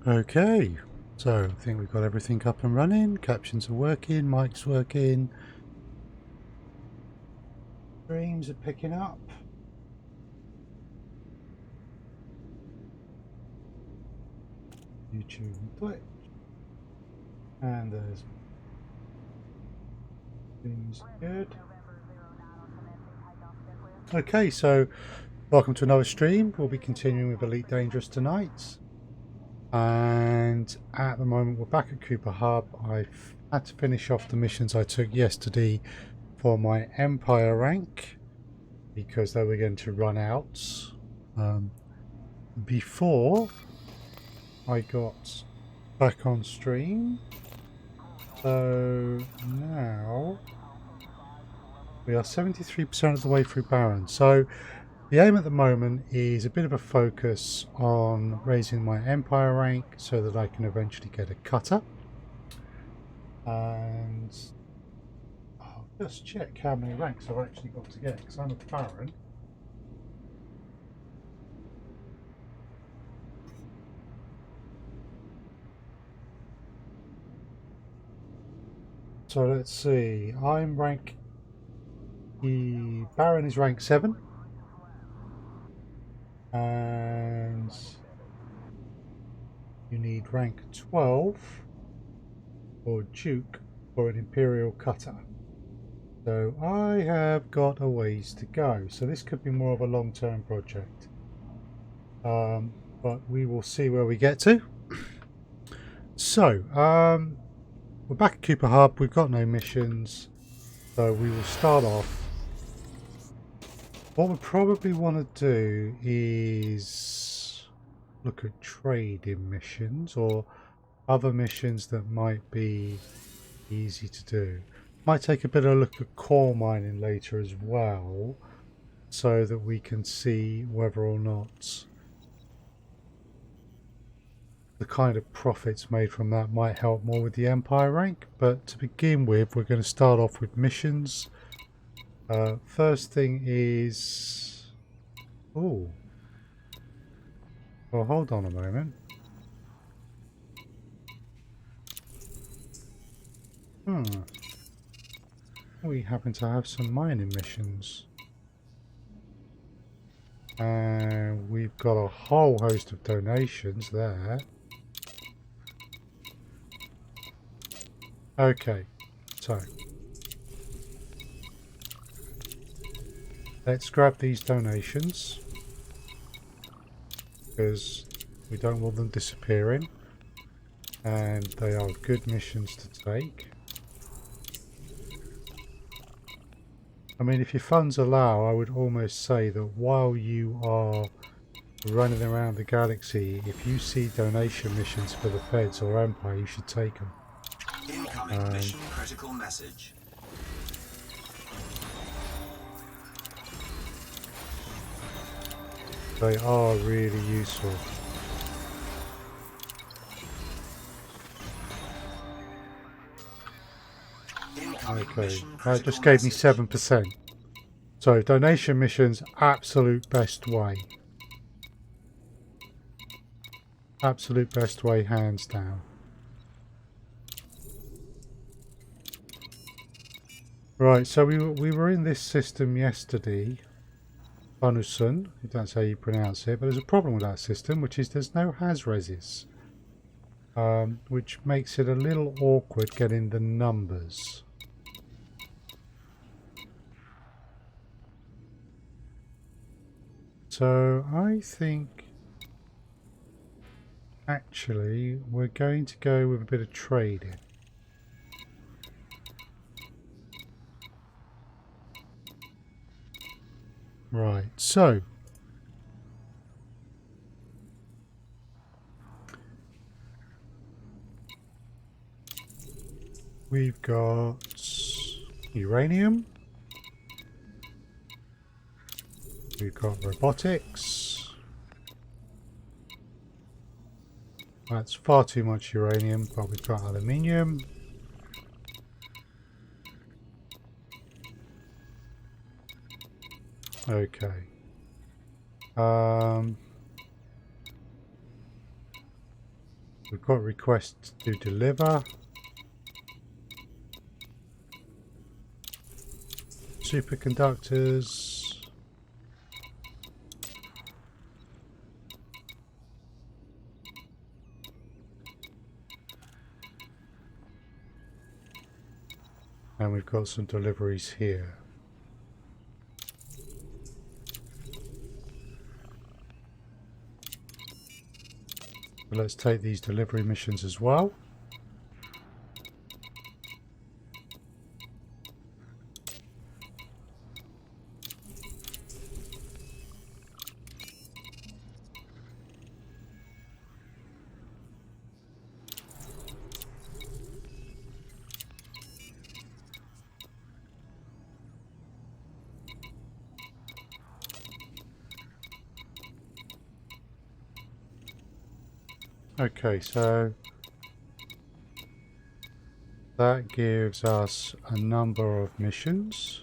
Okay, so I think we've got everything up and running. Captions are working, mic's working, streams are picking up. YouTube and Twitch. And there's seems good. Okay, so welcome to another stream. We'll be continuing with Elite Dangerous tonight. And at the moment we're back at Cooper Hub. I've had to finish off the missions I took yesterday for my Empire rank because they were going to run out before I got back on stream. So now we are 73% of the way through Baron. So the aim at the moment is a bit of a focus on raising my Empire rank so that I can eventually get a cutter. And I'll just check how many ranks I've actually got to get because I'm a Baron. So let's see, I'm rank, the Baron is rank 7. And you need rank 12 or Duke for an Imperial cutter. So I have got a ways to go. So this could be more of a long-term project. But we will see where we get to. So, we're back at Cooper Hub. We've got no missions. So we will start off. What we probably want to do is look at trading missions or other missions that might be easy to do. Might take a bit of a look at core mining later as well, so that we can see whether or not the kind of profits made from that might help more with the Empire rank. But to begin with, we're going to start off with missions. First thing is... oh. Well, hold on a moment. We happen to have some mining missions. And we've got a whole host of donations there. Okay, so let's grab these donations because we don't want them disappearing, and they are good missions to take. I mean, if your funds allow, I would almost say that while you are running around the galaxy, if you see donation missions for the Feds or Empire, you should take them. Incoming mission critical message. They are really useful. Okay, that just gave me 7%. So donation missions, absolute best way. Absolute best way, hands down. Right, so we were in this system yesterday. Bonusun, if that's how you pronounce it, but there's a problem with that system, which is there's no has-reses. Which makes it a little awkward getting the numbers. So I think actually we're going to go with a bit of trading. Right, so we've got uranium, we've got robotics. That's far too much uranium, but we've got aluminium. Okay. We've got requests to deliver. Superconductors. And we've got some deliveries here. So let's take these delivery missions as well. Okay, so that gives us a number of missions.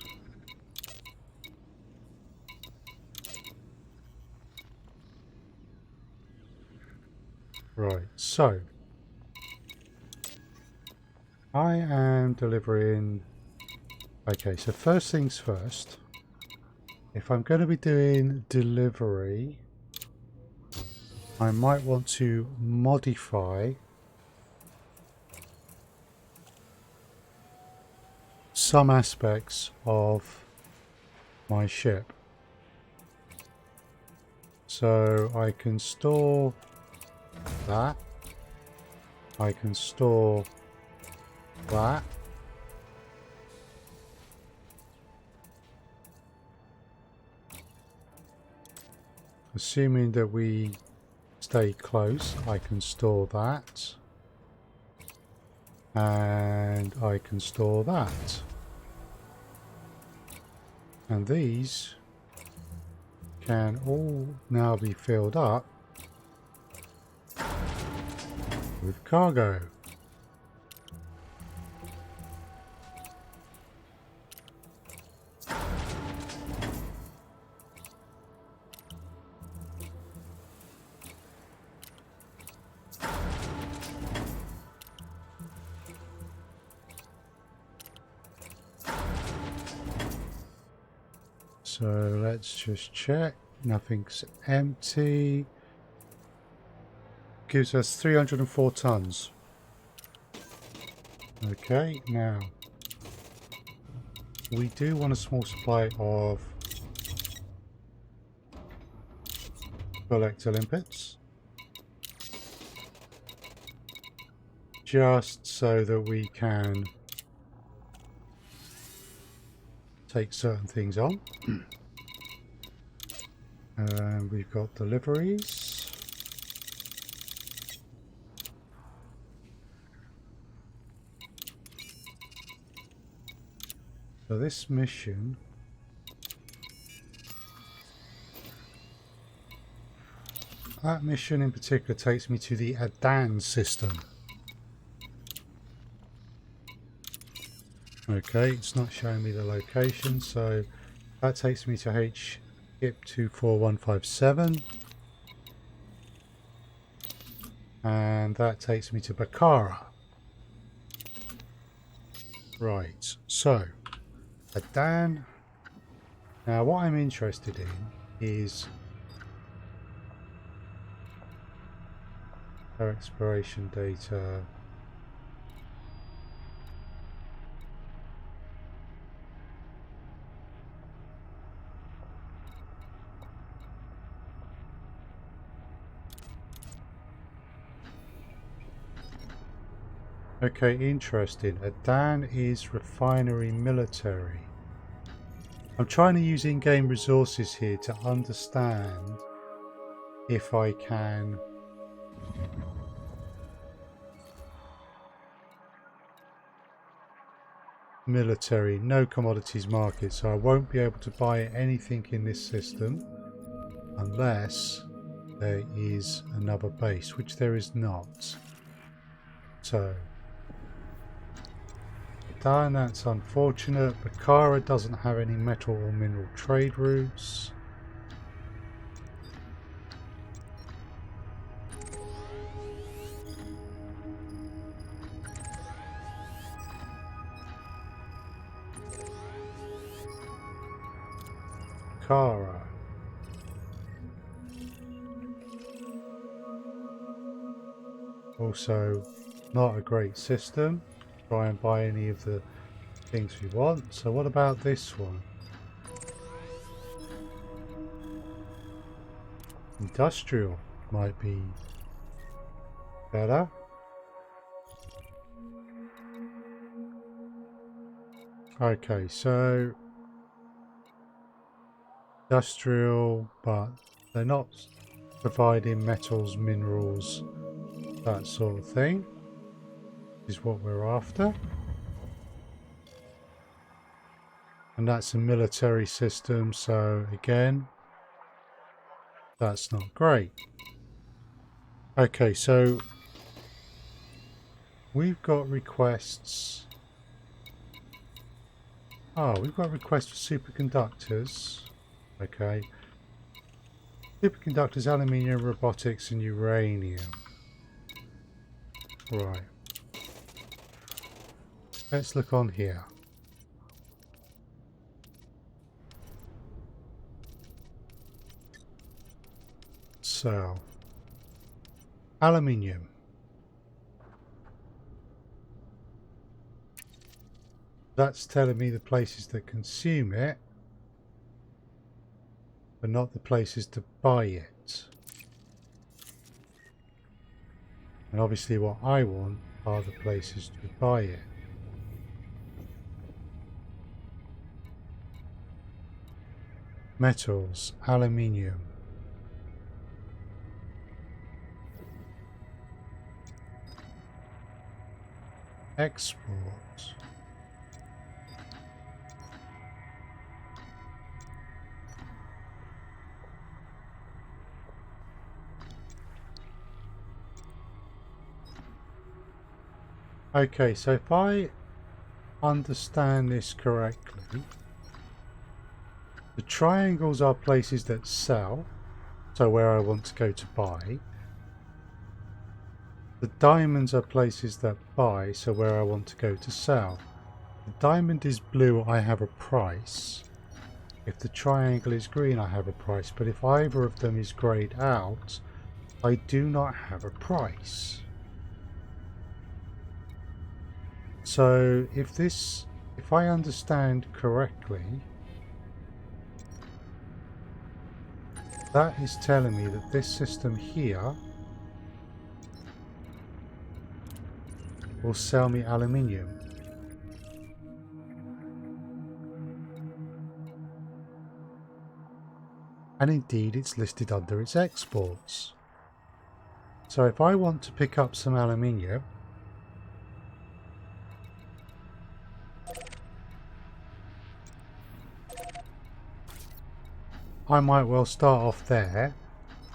Right, so I am delivering. Okay, so first things first, if I'm going to be doing delivery, I might want to modify some aspects of my ship. So I can store that. I can store that. Assuming that we stay close, I can store that. And I can store that. And these can all now be filled up with cargo. So let's just check. Nothing's empty. Gives us 304 tons. Okay, now we do want a small supply of collector limpets, just so that we can take certain things on. And we've got deliveries. So this mission that mission in particular takes me to the Adan system. Okay, it's not showing me the location, so that takes me to HIP 24157, and that takes me to Bakara. Right, so Adan. Now what I'm interested in is our exploration data. Okay, interesting. Adan is refinery military. I'm trying to use in-game resources here to understand if I can military, no commodities market, so I won't be able to buy anything in this system unless there is another base, which there is not. So Adan, that's unfortunate. Bakara doesn't have any metal or mineral trade routes. Bukhara. Also, not a great system. Try and buy any of the things we want. So what about this one? Industrial might be better. Okay, so industrial, but they're not providing metals, minerals, that sort of thing is what we're after. And that's a military system, so again, that's not great. Okay, so we've got requests. Oh, we've got requests for superconductors. Okay. Superconductors, aluminium, robotics, and uranium. Right. Let's look on here. So, aluminium. That's telling me the places that consume it, but not the places to buy it. And obviously what I want are the places to buy it. Metals, aluminium. Export. Okay, so if I understand this correctly, the triangles are places that sell, so where I want to go to buy. The diamonds are places that buy, so where I want to go to sell. The diamond is blue, I have a price. If the triangle is green, I have a price. But if either of them is grayed out, I do not have a price. So if I understand correctly, that is telling me that this system here will sell me aluminium. And indeed it's listed under its exports. So if I want to pick up some aluminium, I might well start off there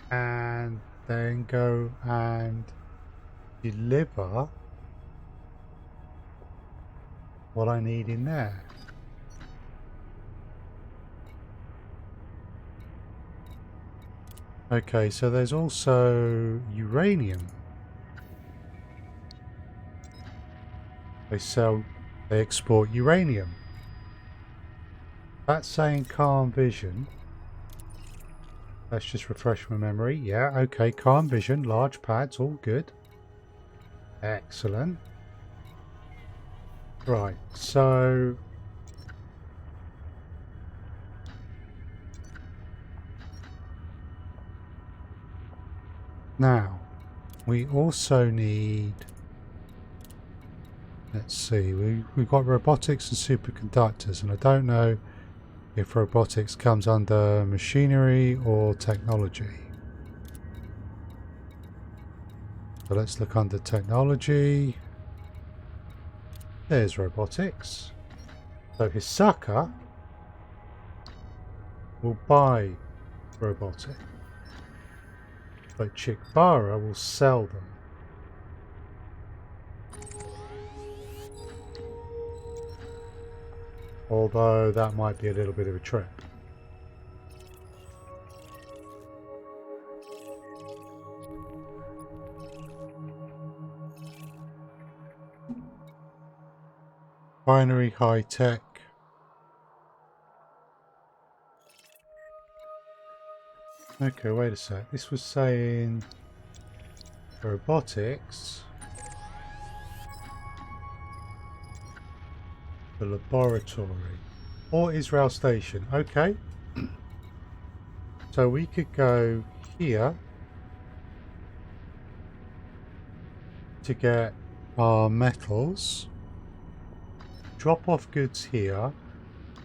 and then go and deliver what I need in there. Okay, so there's also uranium. They export uranium. That's saying calm vision. Let's just refresh my memory. Yeah, okay, calm vision, large pads, all good. Excellent. Right, so now we also need, let's see, we've got robotics and superconductors, and I don't know if robotics comes under machinery or technology. So let's look under technology. There's robotics. So Hisaka will buy robotic, but Chikbara will sell them. Although that might be a little bit of a trip. Binary high tech. Okay, wait a sec. This was saying robotics, the laboratory, or Israel Station. Okay. So we could go here to get our metals, drop off goods here,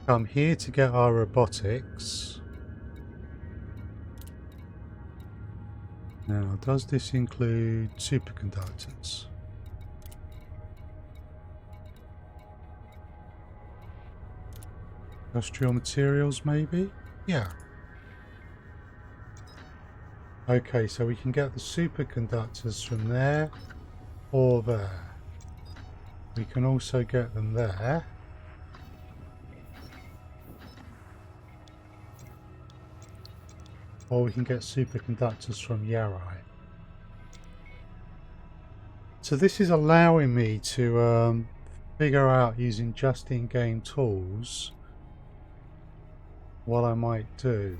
come here to get our robotics. Now, does this include superconductors? Industrial materials, maybe? Yeah. Okay, so we can get the superconductors from there or there. We can also get them there. Or we can get superconductors from Yarai. So this is allowing me to figure out using just in-game tools what I might do.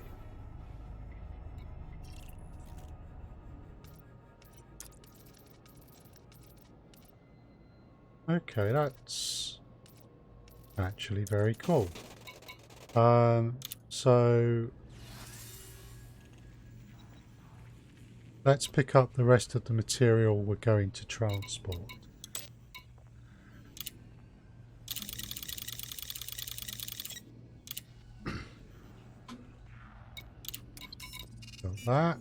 Okay, that's actually very cool. So let's pick up the rest of the material we're going to transport. Got that.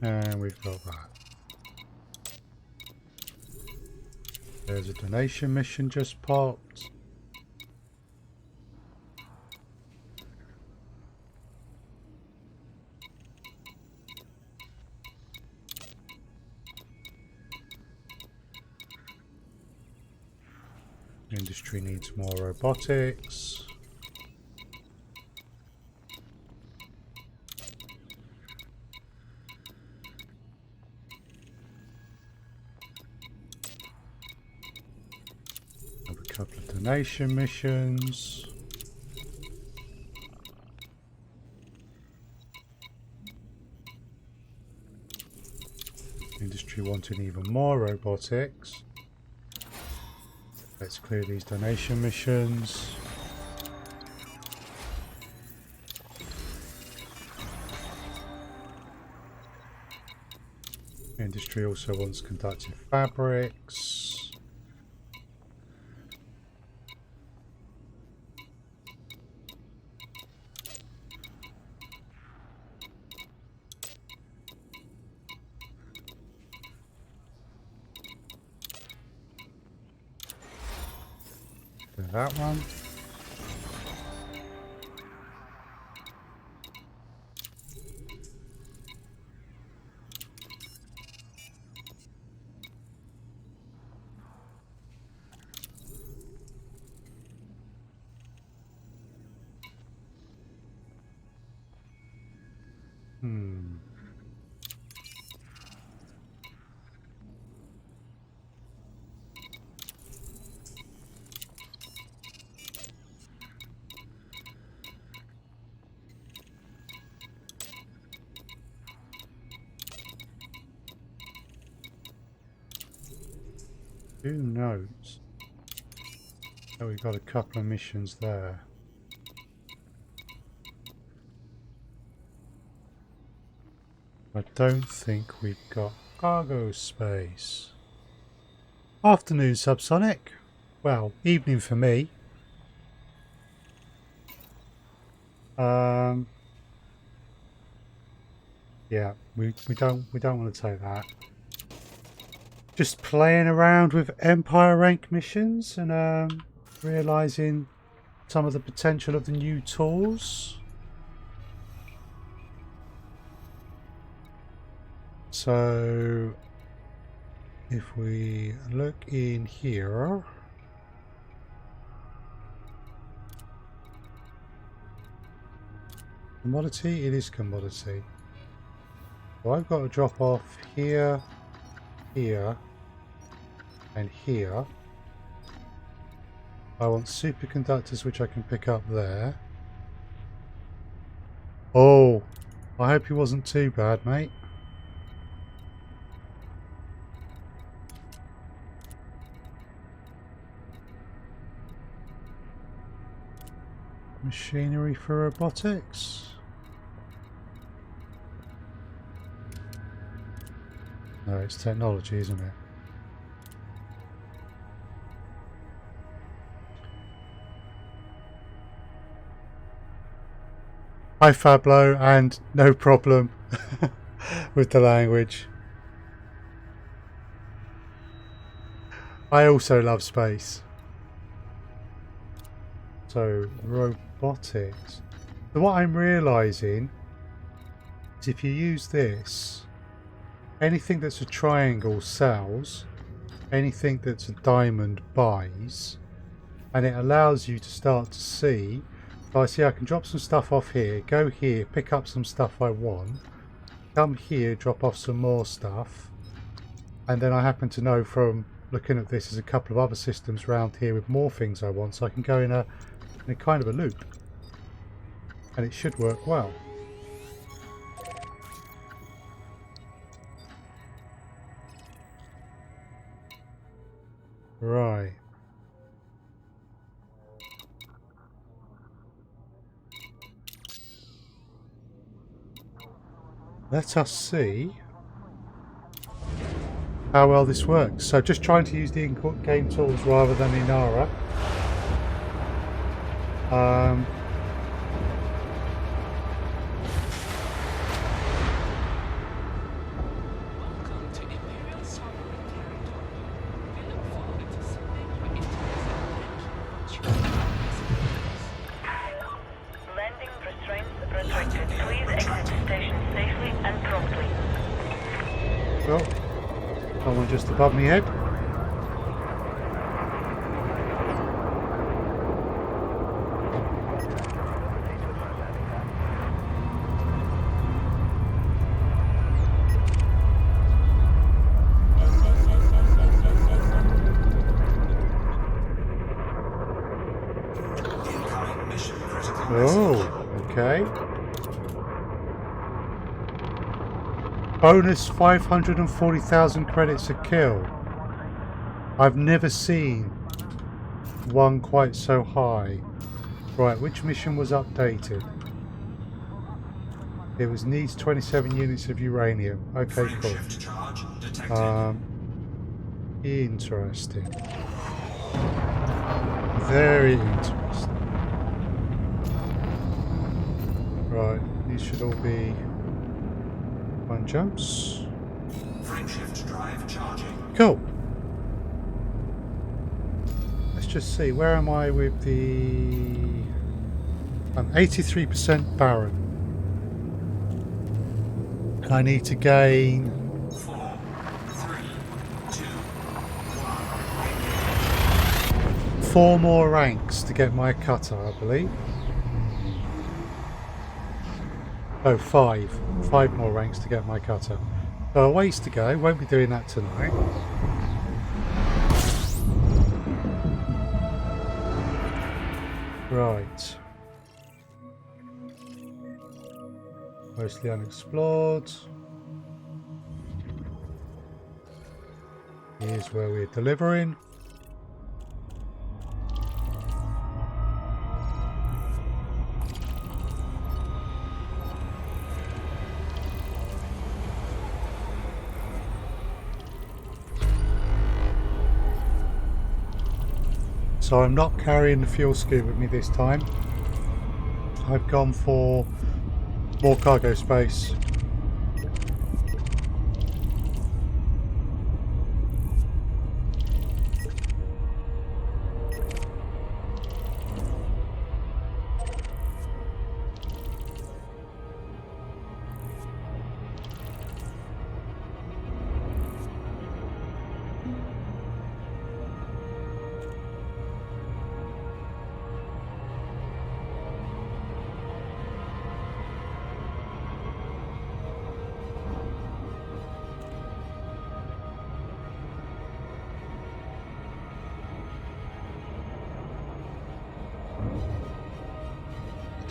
And we've got that. There's a donation mission just popped. Industry needs more robotics. Have a couple of donation missions. Industry wanting even more robotics. Let's clear these donation missions. Industry also wants conductive fabrics. Do that one. Who knows? Oh, we've got a couple of missions there. I don't think we've got cargo space. Afternoon, Subsonic. Well, evening for me. Yeah, we don't want to take that. Just playing around with Empire rank missions and realizing some of the potential of the new tools. So if we look in here, commodity, it is commodity. So I've got to drop off here, here, And here I want superconductors, which I can pick up there. Oh, I hope he wasn't too bad, mate. Machinery for robotics. No, it's technology, isn't it? Hi Fablo, and no problem with the language. I also love space. So, robotics. So what I'm realising is if you use this, anything that's a triangle sells, anything that's a diamond buys, and it allows you to start to see. So I see I can drop some stuff off here, go here, pick up some stuff I want, come here, drop off some more stuff, and then I happen to know from looking at this there's a couple of other systems around here with more things I want, so I can go in a kind of a loop, and it should work well. Right. Let us see how well this works. So just trying to use the in-game tools rather than Inara. Landing restraints restricted. Please exit the station safely and promptly. Well, someone just above me head. Incoming mission critical message. Oh, okay. Bonus 540,000 credits a kill. I've never seen one quite so high. Right, which mission was updated? It was needs 27 units of uranium. Okay, cool. Frameshift charge detected. Interesting. Very interesting. Right, these should all be one jumps. Frameshift drive charging. Cool. Let's just see, where am I with the... I'm 83% barren. And I need to gain 4, 3, 2, 4 more ranks to get my cutter, I believe. Oh, 5. 5 more ranks to get my cutter. So a ways to go. Won't be doing that tonight. Right. Mostly unexplored. Here's where we're delivering. So I'm not carrying the fuel scoop with me this time. I've gone for more cargo space.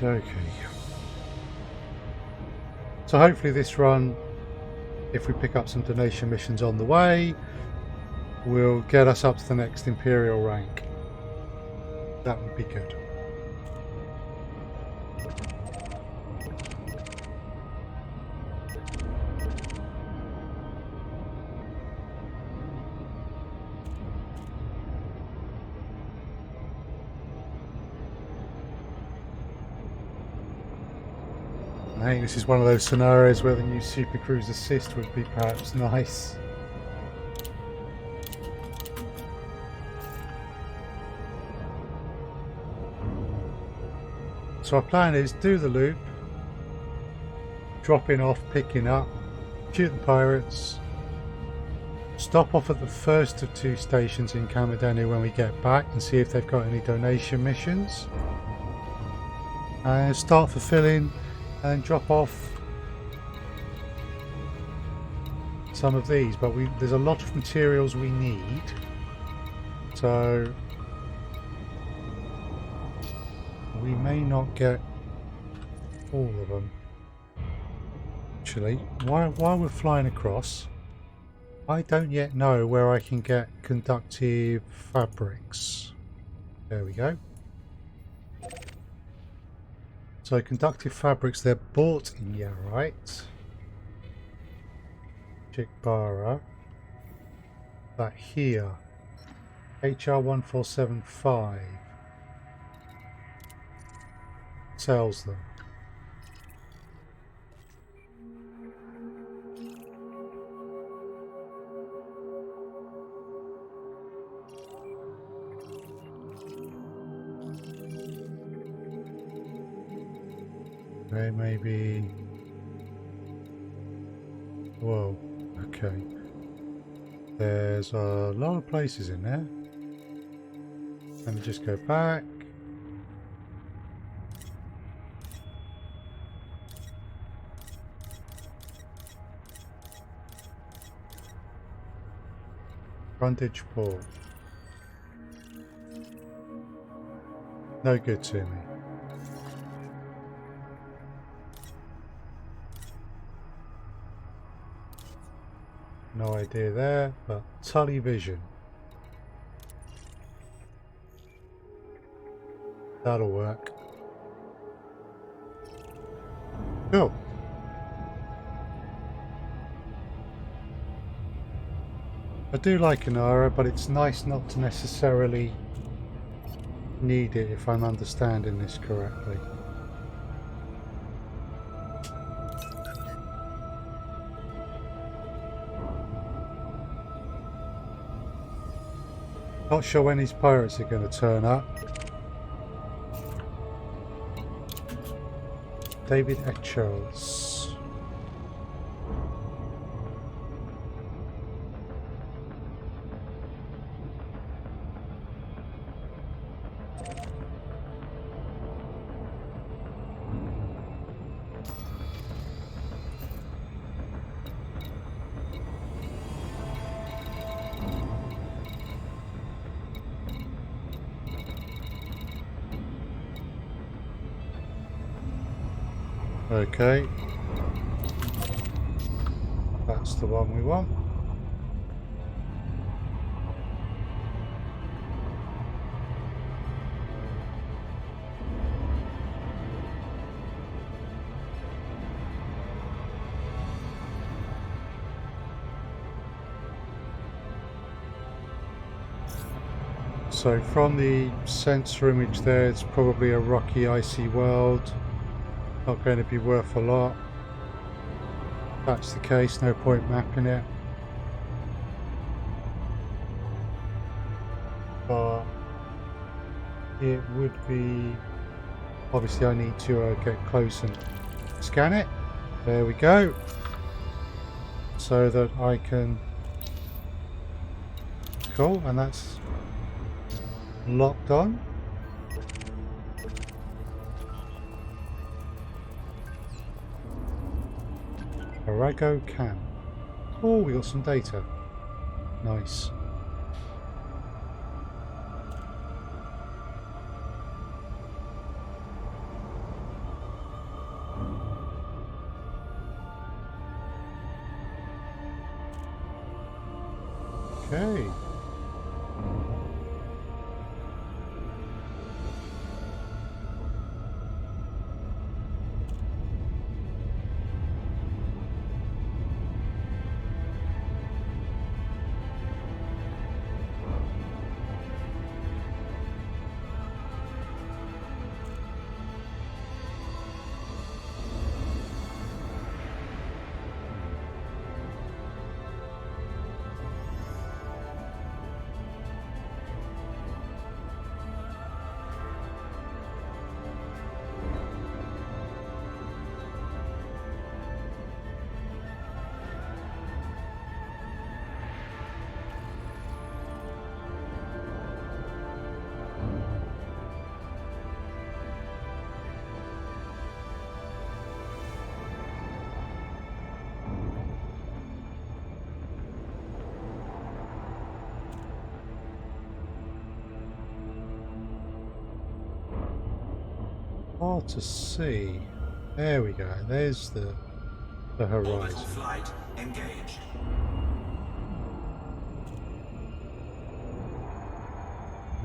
Okay. So hopefully this run, if we pick up some donation missions on the way, will get us up to the next Imperial rank. That would be good. I think this is one of those scenarios where the new Super Cruise Assist would be perhaps nice. So our plan is do the loop, dropping off, picking up, shoot the pirates, stop off at the first of 2 stations in Camadania when we get back and see if they've got any donation missions, and start fulfilling and drop off some of these. But there's a lot of materials we need, so we may not get all of them. Actually, while we're flying across, I don't yet know where I can get conductive fabrics. There we go. So conductive fabrics, they're bought in Yarite, Jikbara, but here, HR 1475 sells them. Okay, maybe. Whoa, okay. There's a lot of places in there. Let me just go back. Frontage port. No good to me. No idea there, but Tully Vision. That'll work. Cool. I do like Inara, but it's nice not to necessarily need it if I'm understanding this correctly. Not sure when these pirates are going to turn up. David Etchells. Okay, that's the one we want. So from the sensor image there, it's probably a rocky, icy world. Not going to be worth a lot. If that's the case, no point mapping it. But it would be... Obviously I need to get close and scan it. There we go. So that I can... Cool, and that's locked on. Arago Camp. Oh, we got some data. Nice. Okay. Hard to see. There we go. There's the Orbital horizon. flight engaged.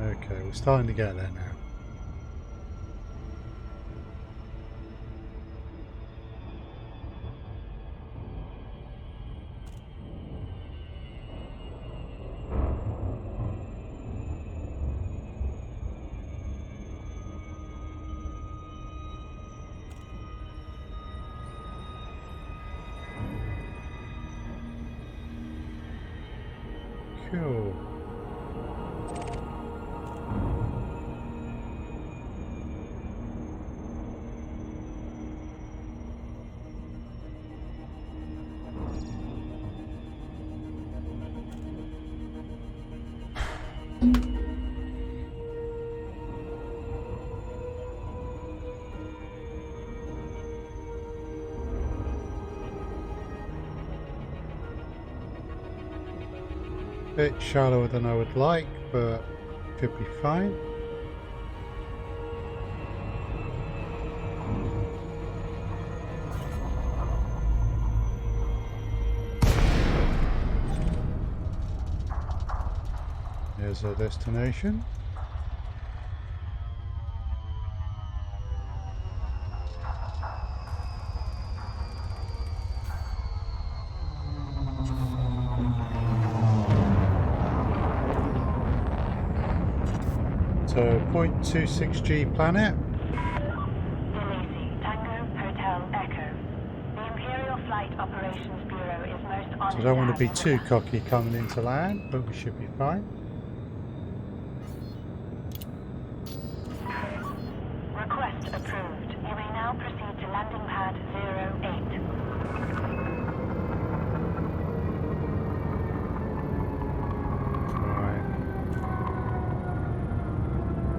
Okay, we're starting to get there now. Cool. Bit shallower than I would like, but should be fine. There's our destination. So 0.26G planet. Delisi, Tango, Hotel, Echo. The Imperial Flight Operations Bureau is most honored So I don't want to have be you too with us. cocky coming into land, but we should be fine. Request approved. You may now proceed to landing pad 08. Right.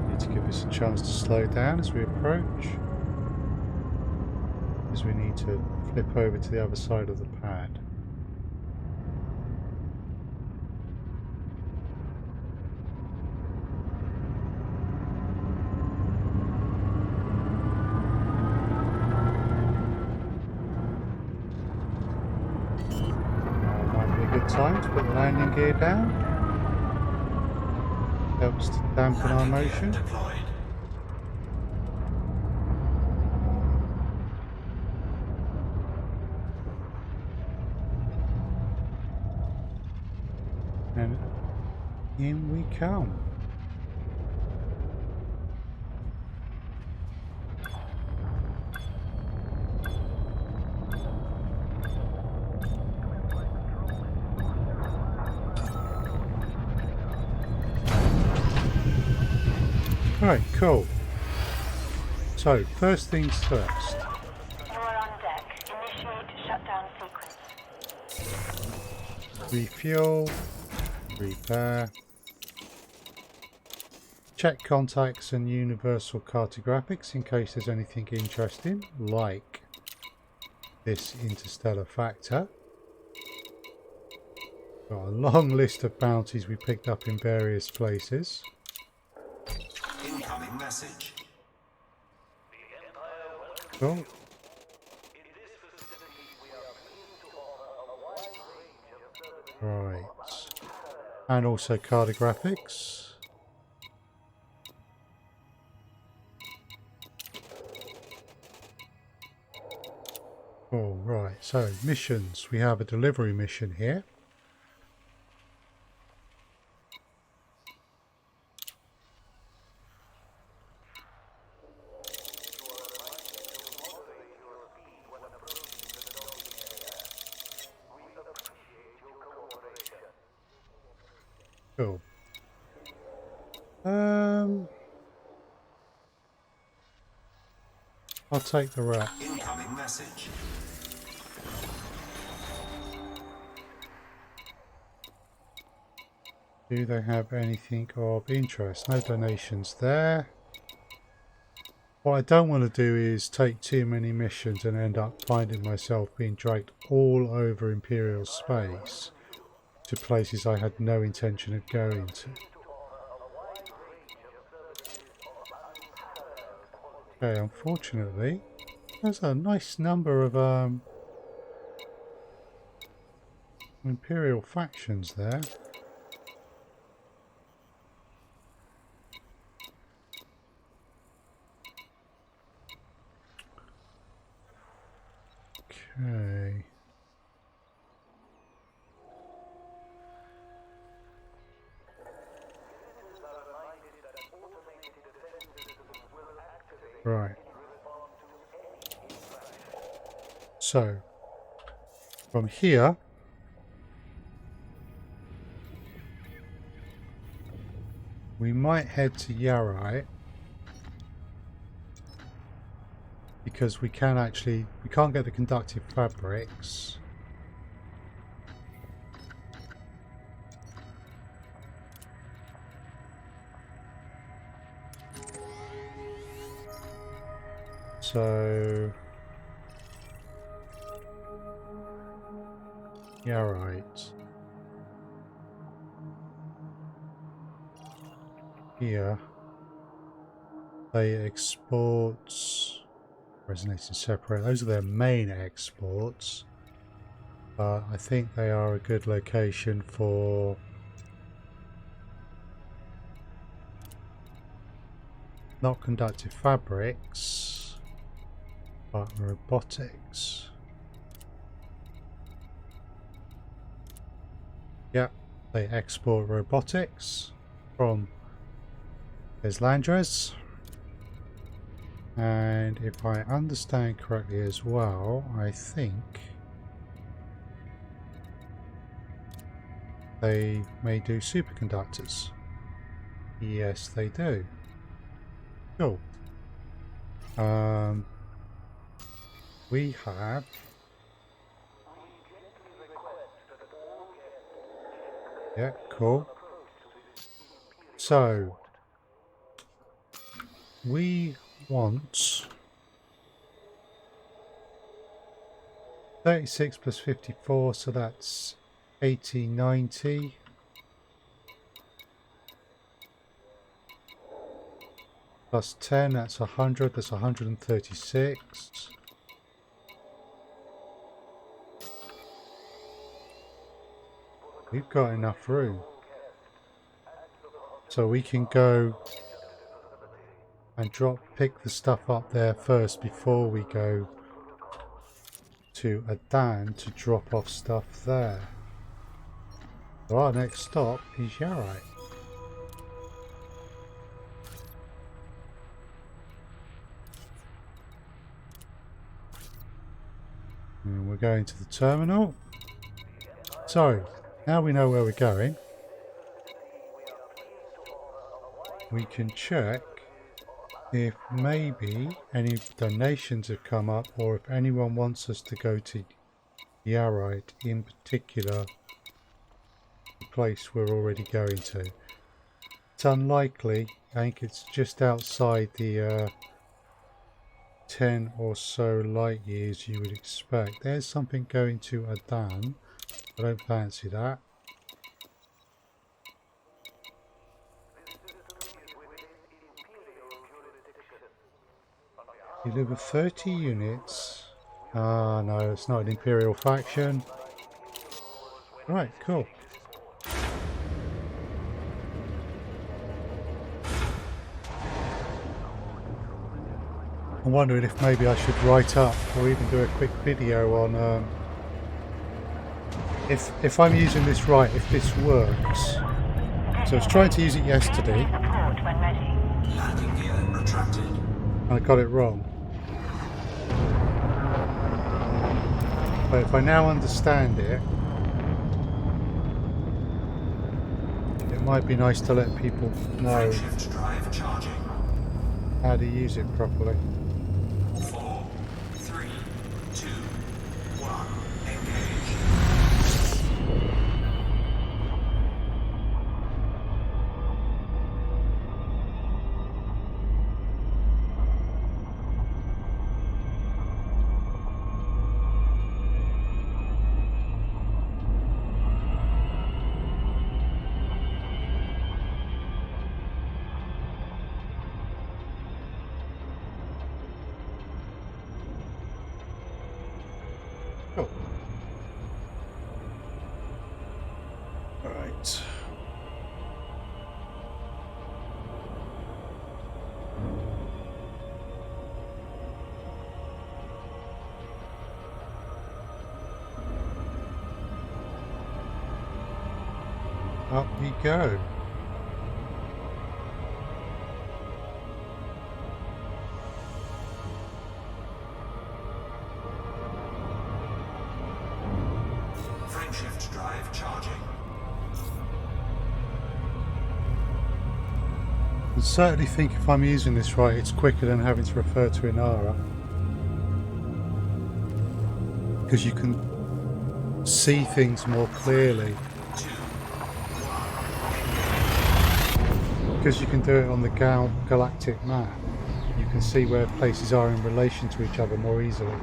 Need to give us a chance to slow down as we approach, because we need to flip over to the other side of the pad. Might be a good time to put the landing gear down. Helps to dampen our Landing gear motion. deployed. And in we come. Right, cool. So, first things first. You are on deck. Initiate shutdown sequence. Refuel, repair, check contacts and universal cartographics in case there's anything interesting, like this interstellar factor. Got a long list of bounties we picked up in various places. Incoming message. Cool. Right. And also cartographics. All right, so missions. We have a delivery mission here. Cool. I'll take the route. Incoming message. Do they have anything of interest? No donations there. What I don't want to do is take too many missions and end up finding myself being dragged all over Imperial space to places I had no intention of going to. Okay, unfortunately, there's a nice number of Imperial factions there. Okay. Right. So, from here, we might head to Yarite because we can't get the conductive fabrics. So, Yarite. Here, they export resonating separate. Those are their main exports, but I think they are a good location for not conductive fabrics, but robotics. Yep, they export robotics from Islandres. And if I understand correctly as well, I think they may do superconductors. Yes, they do. Cool. We have yeah, cool. So we want 36 plus 54, so that's 80, 90. Plus 10, that's 100, that's 136. We've got enough room. So we can go and pick the stuff up there first before we go to Adan to drop off stuff there. So our next stop is Yarite. And we're going to the terminal. So now we know where we're going. We can check if maybe any donations have come up, or if anyone wants us to go to Yarite, in particular the place we're already going to. It's unlikely. I think it's just outside the 10 or so light years you would expect. There's something going to Adan. I don't fancy that. Deliver 30 units. Ah, no, it's not an Imperial faction. Right, cool. I'm wondering if maybe I should write up or even do a quick video on if I'm using this right, if this works. So I was trying to use it yesterday. Support when ready. Landing gear retracted. I got it wrong. But if I now understand it, it might be nice to let people know Frameshift drive charging. how to use it properly. 4, 3, 2, 1. Engage. Cool. Right. Up we go. Frameshift drive charging. I certainly think if I'm using this right, it's quicker than having to refer to Inara. Because you can see things more clearly. Because you can do it on the galactic map, you can see where places are in relation to each other more easily.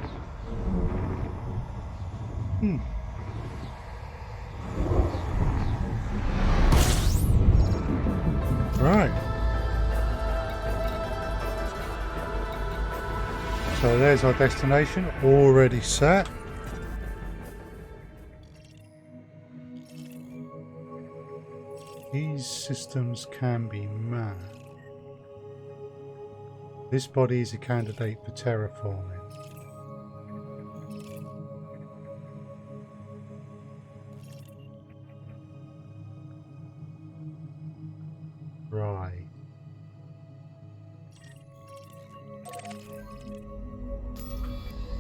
Right. So there's our destination, already set. These systems can be mapped. This body is a candidate for terraforming. Right.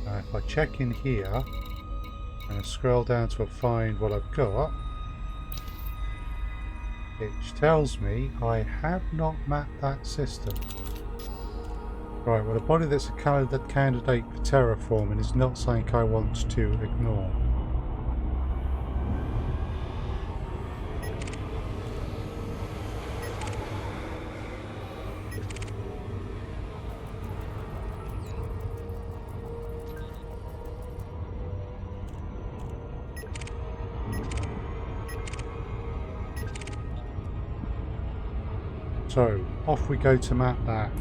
Now if I check in here and I scroll down to find what I've got, it tells me I have not mapped that system. Right, well, a body that's a candidate for terraforming is not something I want to ignore. So, off we go to map that.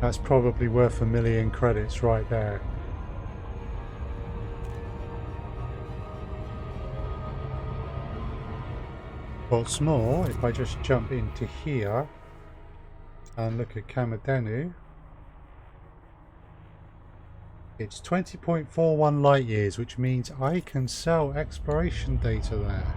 That's probably worth 1,000,000 credits right there. What's more, if I just jump into here and look at Kamadenu, it's 20.41 light years, which means I can sell exploration data there.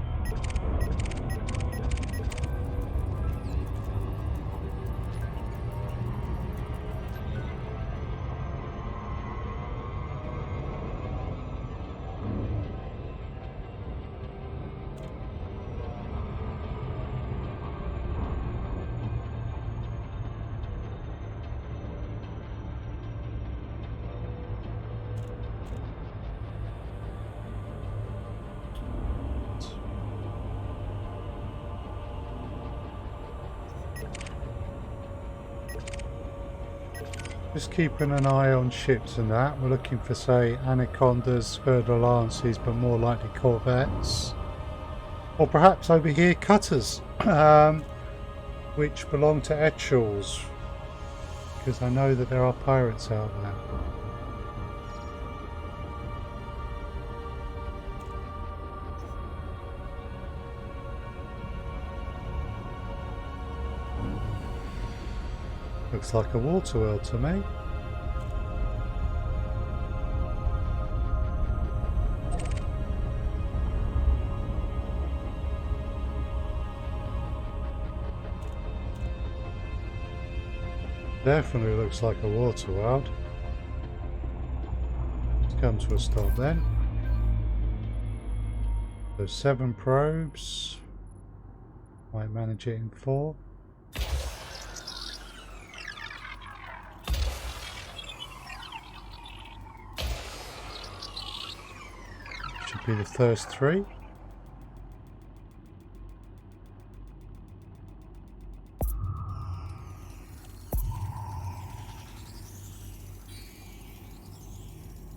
Just keeping an eye on ships and that. We're looking for, say, Anacondas, Fer-de-Lances, but more likely corvettes. Or perhaps over here, cutters, which belong to Etchels, because I know that there are pirates out there. Looks like a water world to me. Definitely looks like a water world. Let's come to a stop then. So 7 probes. Might manage it in 4. Should be the first 3.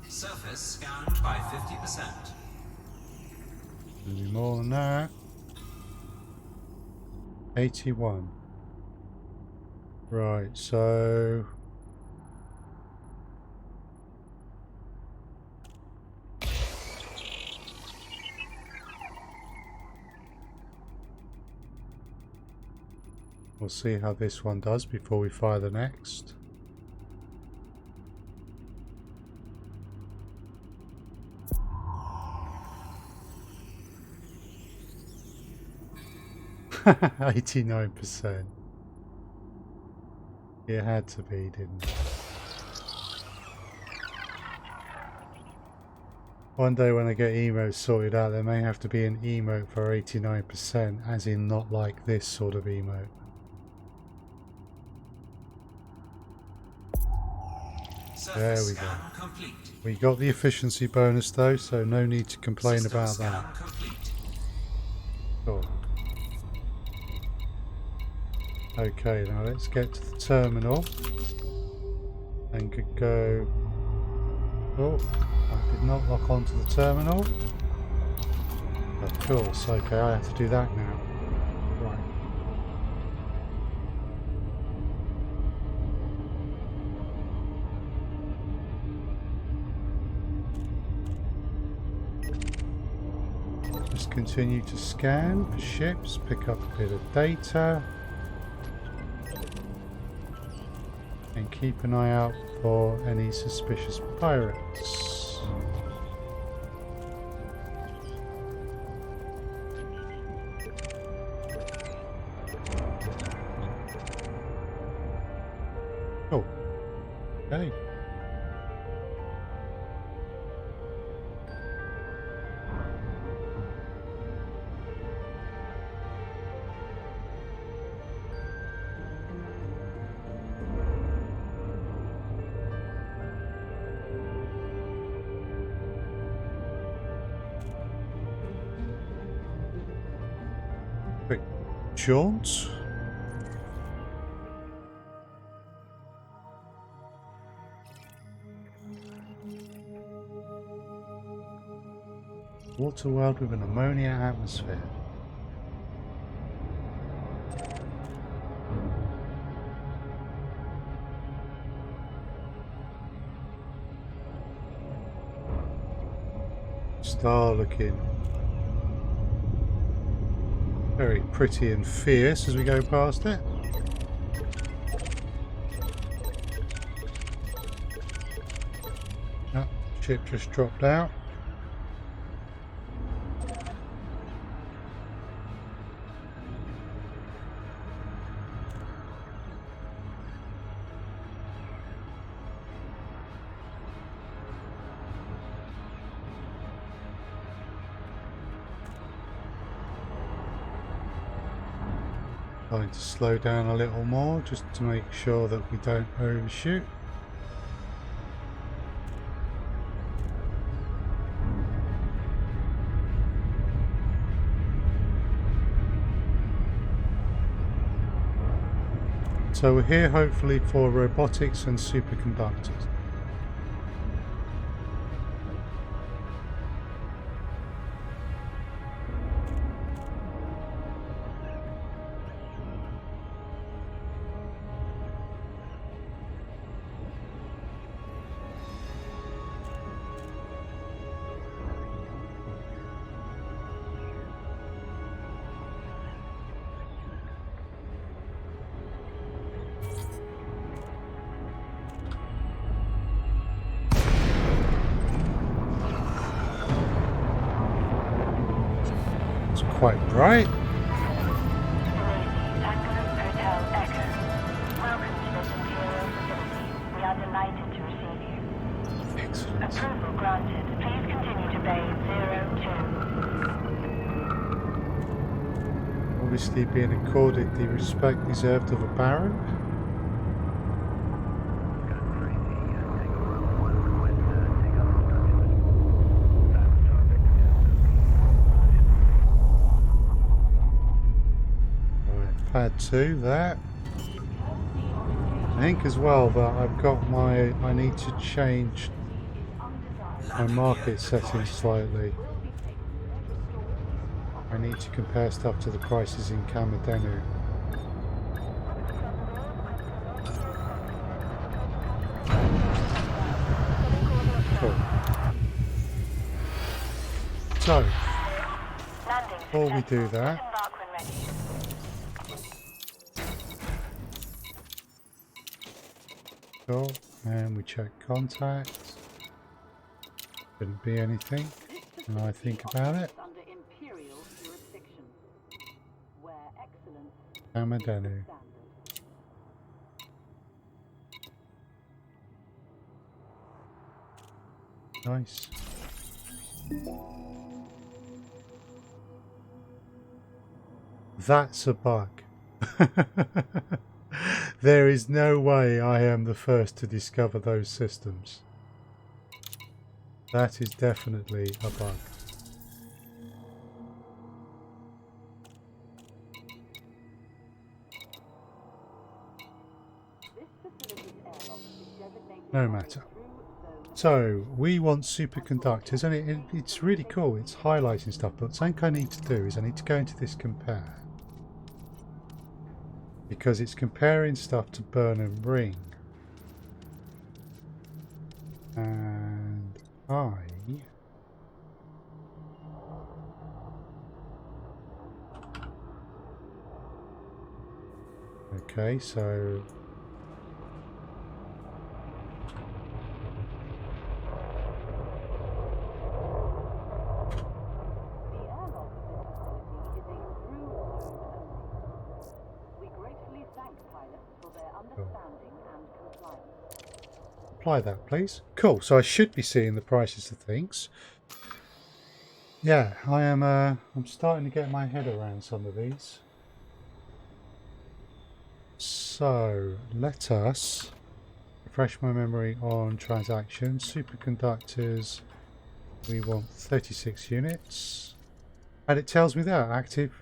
Surface scanned by 50%. Maybe more than that. 81. Right, so we'll see how this one does before we fire the next. $89%. It had to be, didn't it? One day when I get emotes sorted out, there may have to be an emote for 89%, as in not like this sort of emote. There we go. Complete. We got the efficiency bonus though, so no need to complain about that. Cool. Okay, now let's get to the terminal and could go. Oh, I did not lock onto the terminal. Of course, okay, I have to do that now. Right. Just continue to scan for ships, pick up a bit of data. And keep an eye out for any suspicious pirates. Oh, okay. Quick jaunt. Water world with an ammonia atmosphere. Star looking very pretty and fierce as we go past it. Oh, ship just dropped out. Trying to slow down a little more just to make sure that we don't overshoot. So we're here hopefully for robotics and superconductors. quite bright. Tango Hotel Echo. Welcome to this Imperial facility. We are delighted to receive you. Excellent. Approval granted. Please continue to bay 02. Obviously being accorded the respect deserved of a Baron. Pad 2 there. I think as well that I've got I need to change my market settings slightly. I need to compare stuff to the prices in Kamadenu. Cool. So, before we do that, cool, and we check contacts. Couldn't be anything, and I think about it. Kamadenu. Nice. That's a bug. There is no way I am the first to discover those systems. That is definitely a bug. No matter. So, we want superconductors, and it's really cool. It's highlighting stuff, but something I need to do is I need to go into this compare. Because it's comparing stuff to Burnham Ring. And okay, so apply that, please. Cool. So I should be seeing the prices of things. Yeah, I am. I'm starting to get my head around some of these. So let us refresh my memory on transactions. Superconductors. We want 36 units, and it tells me that active.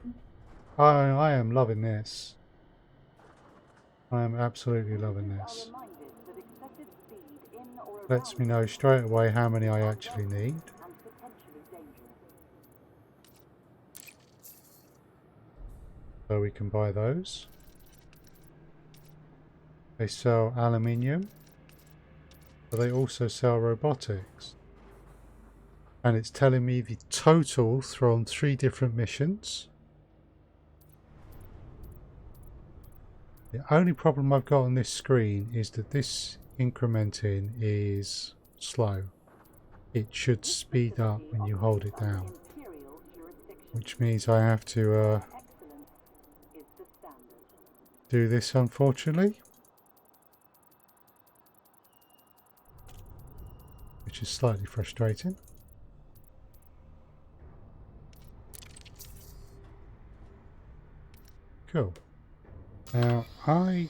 I am loving this. I am absolutely loving this. Lets me know straight away how many I actually need. So we can buy those. They sell aluminium, but they also sell robotics. And it's telling me the total from 3 different missions. The only problem I've got on this screen is that this incrementing is slow. It should speed up when you hold it down, which means I have to do this, unfortunately, which is slightly frustrating. Cool. Now I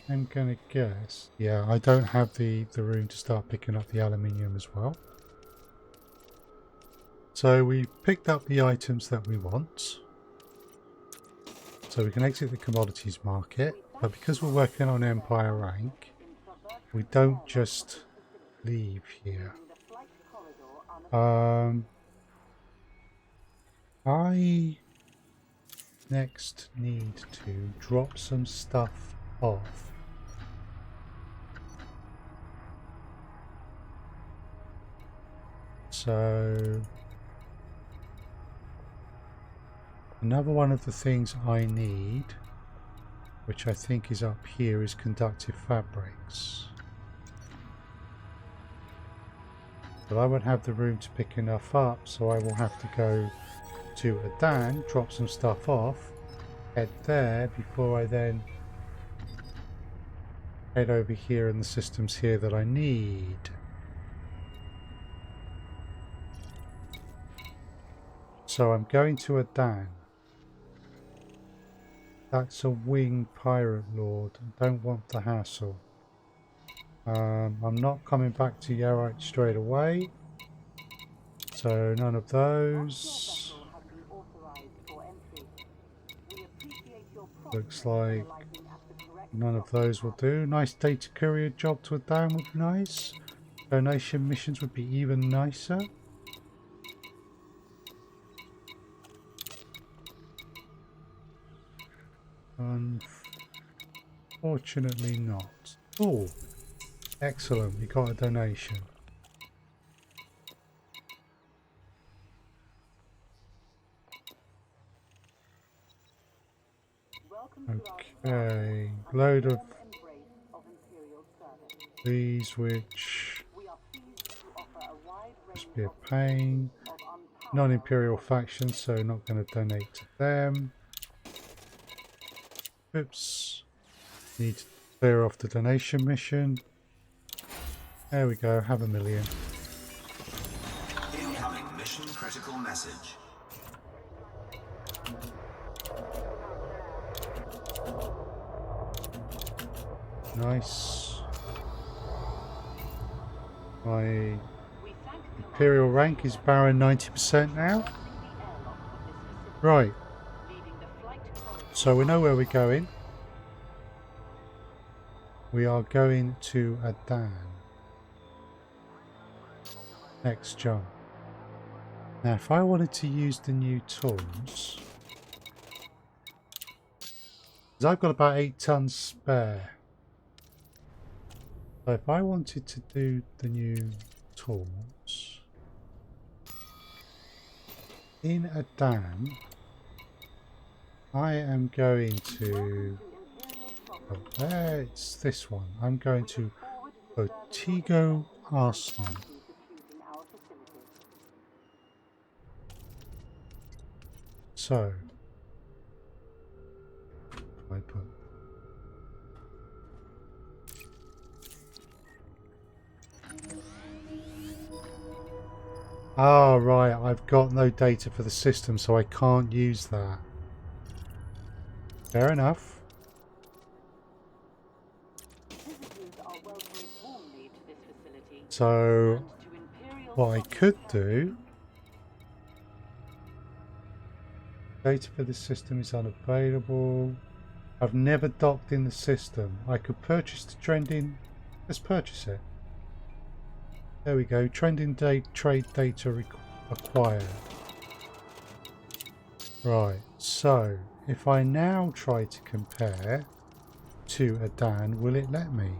am going to guess, yeah, I don't have the room to start picking up the aluminium as well. So we picked up the items that we want. So we can exit the commodities market, but because we're working on Empire rank, we don't just leave here. I next need to drop some stuff off. So another one of the things I need, which I think is up here, is conductive fabrics. But I won't have the room to pick enough up, so I will have to go to Adan, drop some stuff off, head there before I then head over here in the systems here that I need. So I'm going to Adan. That's a winged pirate lord. I don't want the hassle. I'm not coming back to Yarite straight away. So none of those. Looks like none of those will do. Nice data courier job to Adan would be nice. Donation missions would be even nicer. Unfortunately not. Oh, excellent. We got a donation. Okay, load of these which must be a pain. Non-imperial factions, so not going to donate to them. Oops. Need to clear off the donation mission. There we go, have a million. Incoming mission critical message. Nice. My Imperial rank is Baron 90% now. Right. So we know where we're going. We are going to Adan. Next jump. Now if I wanted to use the new tools, because I've got about 8 tons spare. So if I wanted to do the new tools in Adan, I am going to, oh, there, it's this one. I'm going to Otigo Arsenal. So, I put oh right, I've got no data for the system, so I can't use that. Fair enough. So what I could do, data for the system is unavailable. I've never docked in the system. I could purchase the trending. Let's purchase it. There we go. Trending trade data acquired. Right. So if I now try to compare to Adan, will it let me?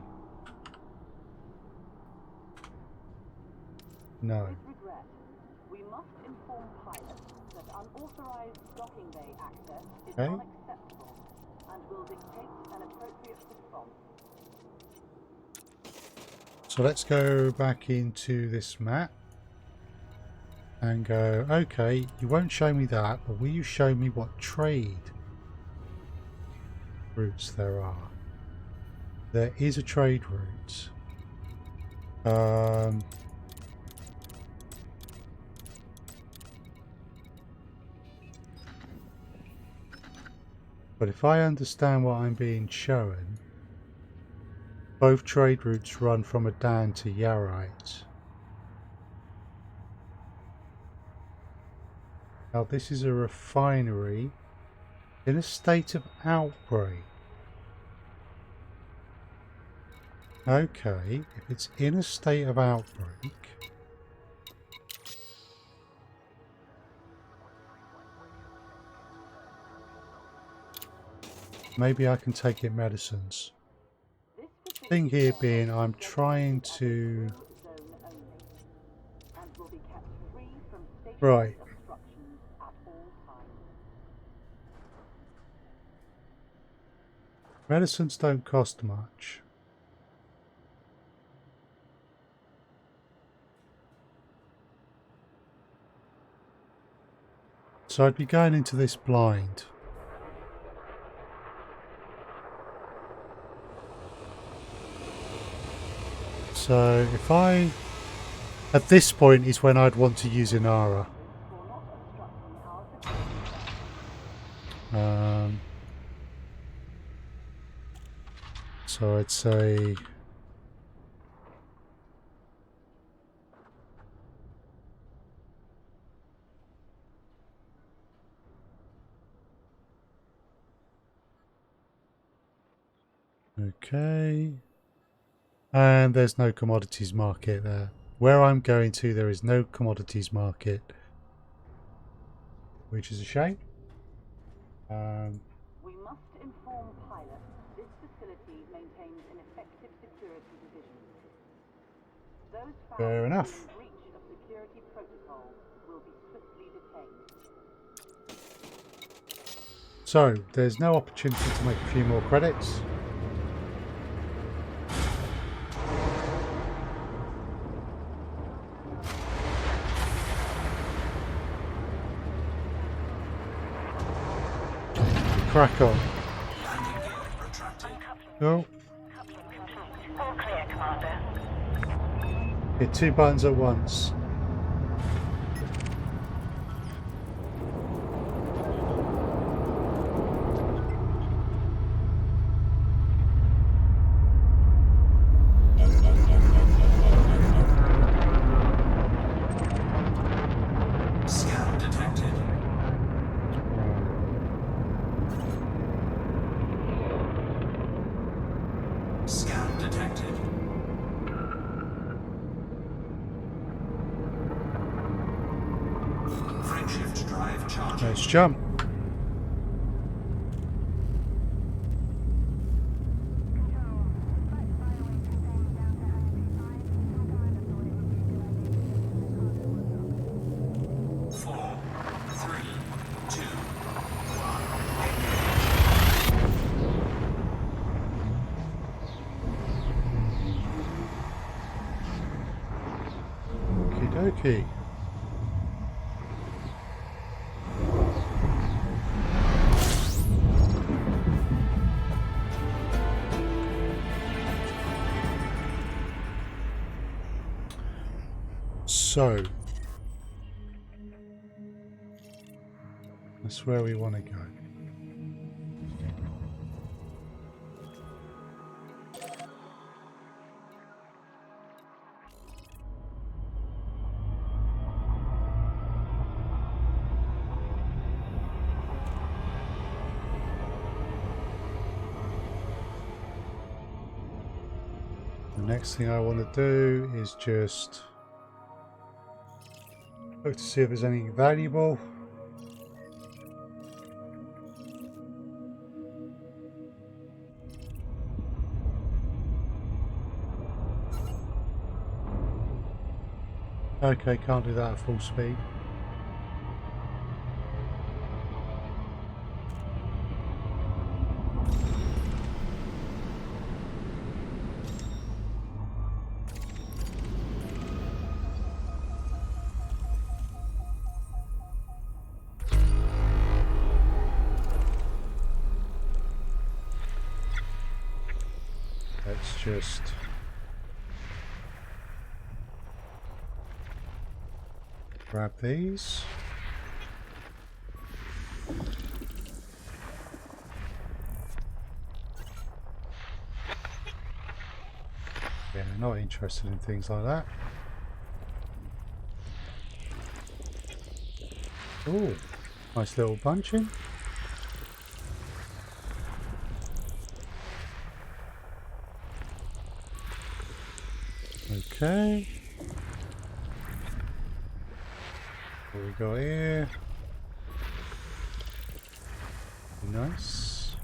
No. We must inform pilots that unauthorized docking bay access is Okay. unacceptable and will dictate an appropriate response. So let's go back into this map and go, okay, you won't show me that, but will you show me what trade routes there are? There is a trade route. But if I understand what I'm being shown, both trade routes run from Adan to Yarite. Now this is a refinery in a state of outbreak. Okay, if it's in a state of outbreak, maybe I can take it medicines. Thing here being, I'm trying to... Right. Medicines don't cost much. So I'd be going into this blind. So if I... At this point is when I'd want to use Inara. For not obstructing our security. So I'd say... Okay. And there's no commodities market there. Where I'm going to, there is no commodities market. Which is a shame. We must inform pilots this facility maintains an effective security division. Those found Fair enough. in breach of security protocol will be swiftly detained. So, there's no opportunity to make a few more credits. Crack on. Landing gear retracted. Oh, Coupling complete. All clear, Commander. hit two buttons at once. Scan detected. Scan detected. Frameshift drive charging. Let's jump. Four, three, two, one. Okie dokie. So, that's where we want to go. The next thing I want to do is just look to see if there's anything valuable. Okay, can't do that at full speed. Let's just grab these. Yeah, not interested in things like that. Oh, nice little bunching. Okay. What we got here? Nice.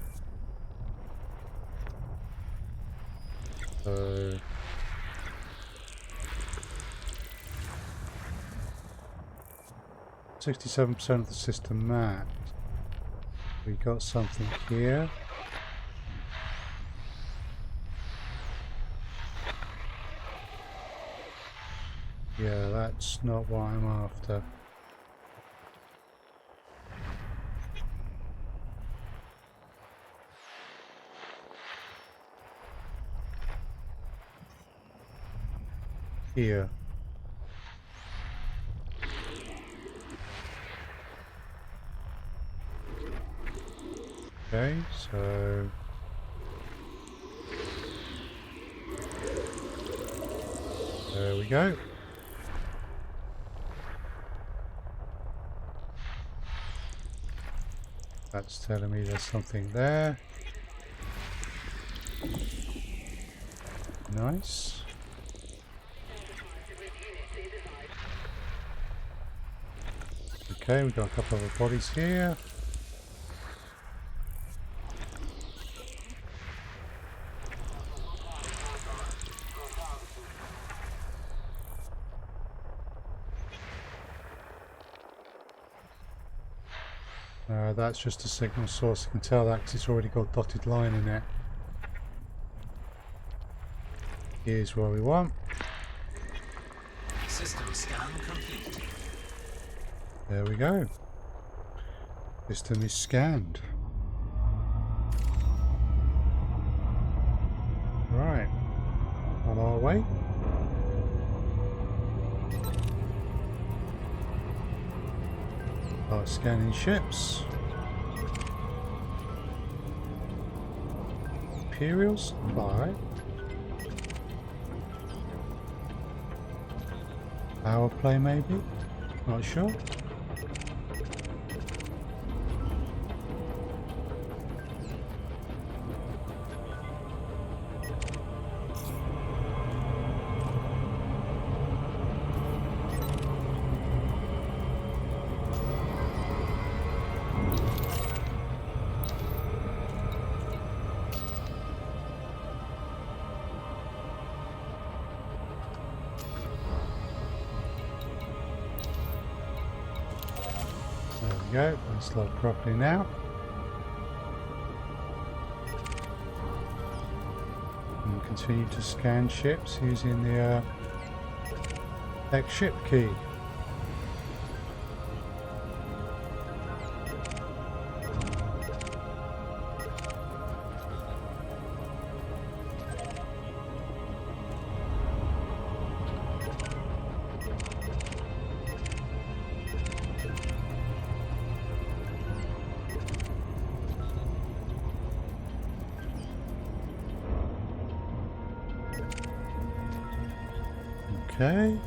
So 67% of the system mapped. We got something here. Yeah, that's not what I'm after. here. Okay, so there we go. That's telling me there's something there. Nice. Okay, we've got a couple of bodies here. That's just a signal source. I can tell that because it's already got a dotted line in it. Here's where we want. System scan complete. There we go. System is scanned. Right. On our way. Start scanning ships. Imperials? Bye. Power play maybe? Not sure. There we go, let's load properly now. And continue to scan ships using the X ship key. Okay.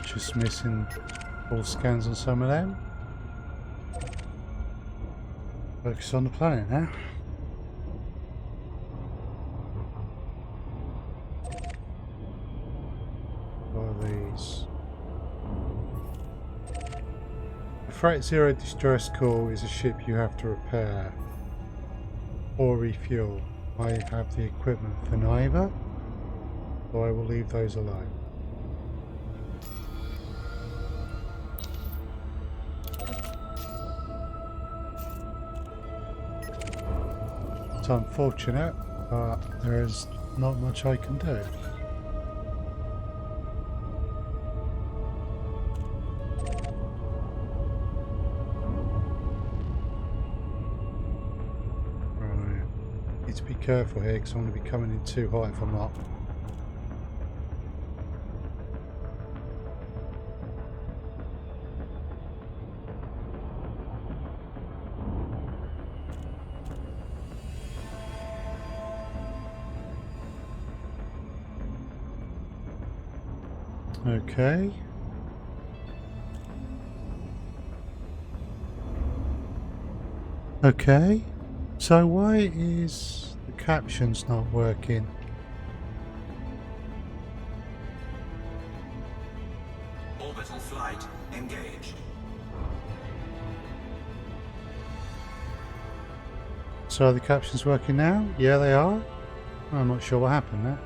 Just missing all scans on some of them. Focus on the planet now. What are these? The Freight Zero Distress Call is a ship you have to repair or refuel. I have the equipment for neither, so I will leave those alone. It's unfortunate, but there is not much I can do. Need to be careful here because I'm going to be coming in too hot if I'm not. Okay. Okay. So why is the captions not working? Orbital flight engaged. So are the captions working now? Yeah, they are. I'm not sure what happened there.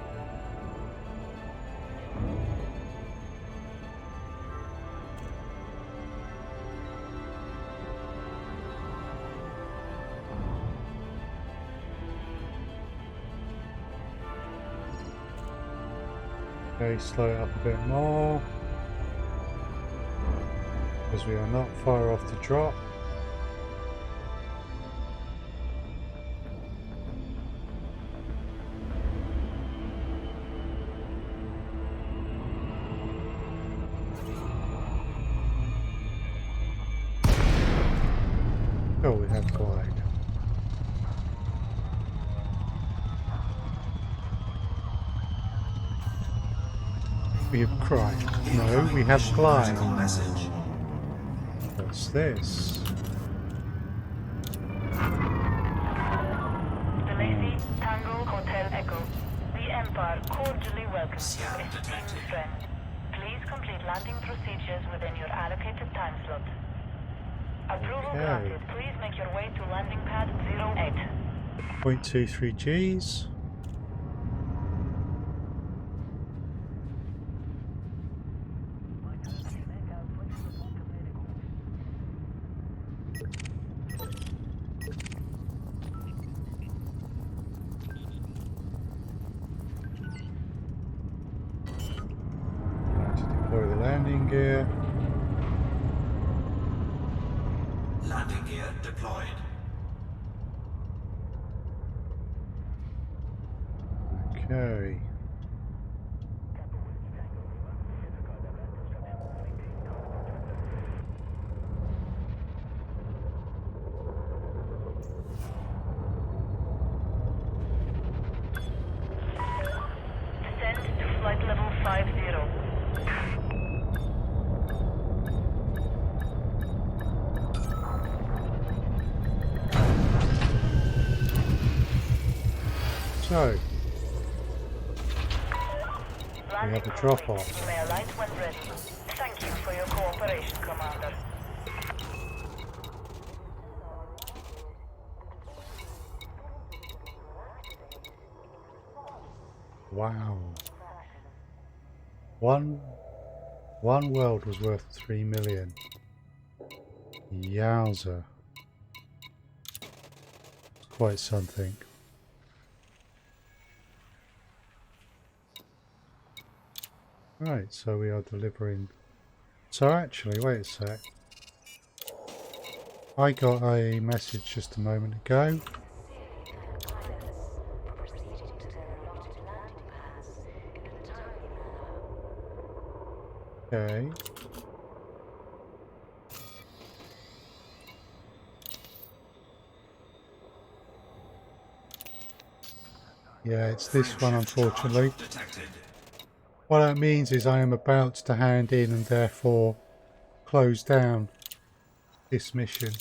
Okay, slow it up a bit more, because we are not far off the drop. have glide. We have cried. No, we have glide. Critical message. What's this? Delacey, Tango Hotel Echo. The Empire cordially welcomes you, Scan esteemed detected. friend. Please complete landing procedures within your allocated time slot. Approval Okay. granted. Please make your way to landing pad 08. 0.23 Gs. Now to deploy the landing gear. Landing gear deployed. Okay. Descend to flight level 50. So, Landing have a drop-off. complete. You may alight when ready. Thank you for your cooperation, Commander. wow. One world was worth 3 million. Yowza. It's quite something. Right, so we are delivering. So actually, wait a sec. I got a message just a moment ago. Okay. Yeah, it's this one, unfortunately. Detected. What that means is I am about to hand in and therefore close down this mission.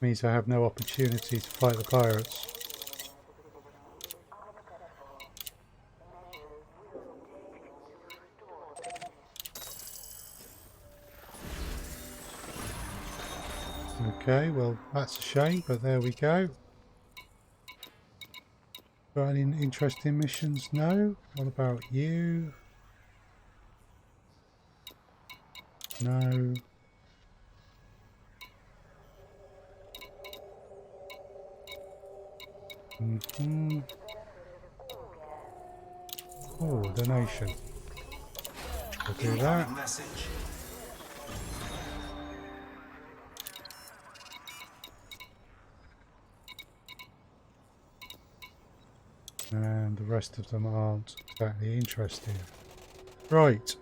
Means I have no opportunity to fight the pirates. Okay, well that's a shame, but there we go. Got any interesting missions? No? What about you? No. Oh, donation. We'll do that. Incoming message. And the rest of them aren't exactly interesting. Right.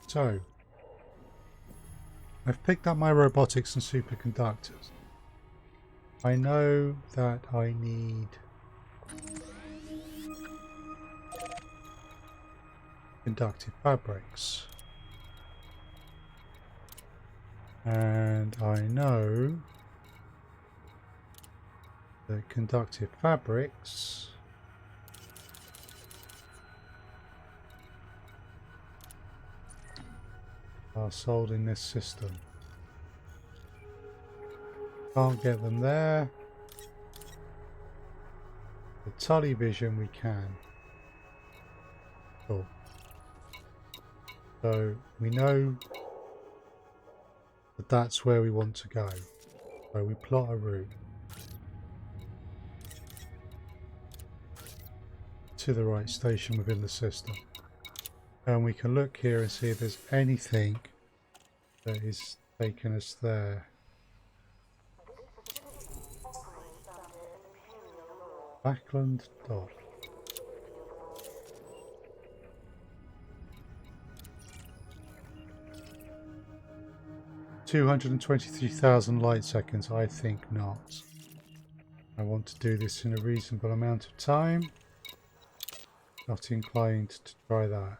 So, I've picked up my robotics and superconductors. I know that I need conductive fabrics. And I know that conductive fabrics are sold in this system. Can't get them there. The television we can. Cool. So we know that that's where we want to go. So we plot a route to the right station within the system. And we can look here and see if there's anything that is taking us there. Backland Dock. 223,000 light seconds. I think not. I want to do this in a reasonable amount of time. Not inclined to try that.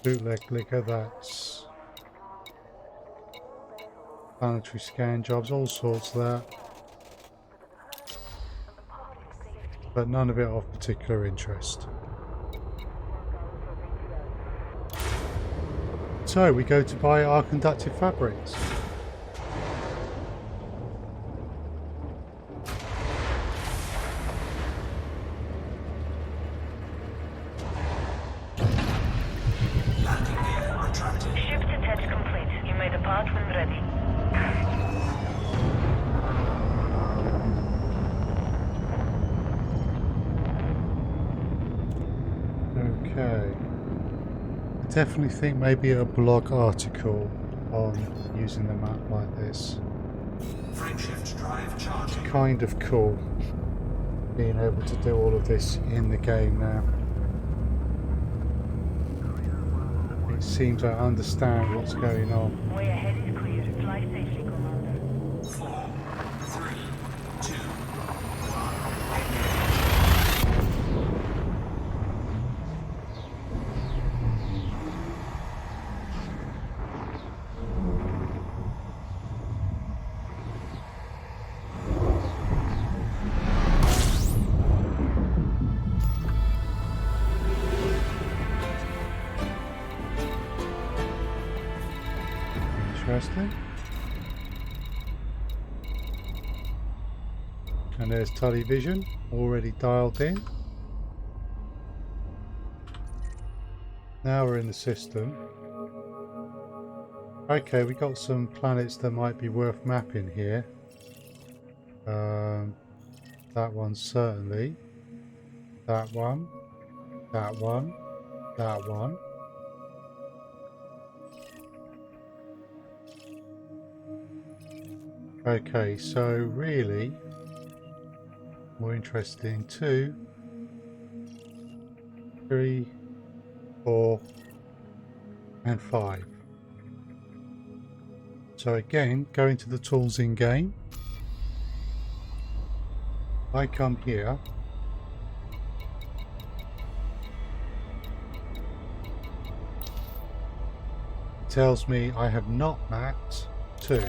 Bootleg liquor, that's planetary scan jobs, all sorts of that. But none of it of particular interest. So we go to buy our conductive fabrics. Landing gear retracted. Ship detach complete. You may depart when ready. Okay. I definitely think maybe a blog article on using the map like this. Frameshift drive charging. Kind of cool. Being able to do all of this in the game now. It seems I understand what's going on. Way ahead is clear. Fly safely, Commander. 4, 3, 2, Interesting. And there's television already dialed in. Now we're in the system. Okay, we got some planets that might be worth mapping here. That one certainly. That one. That one. That one. Okay, so really more interested in 2, 3, 4 and 5. So again, go into the tools in game. I come here. It tells me I have not mapped 2.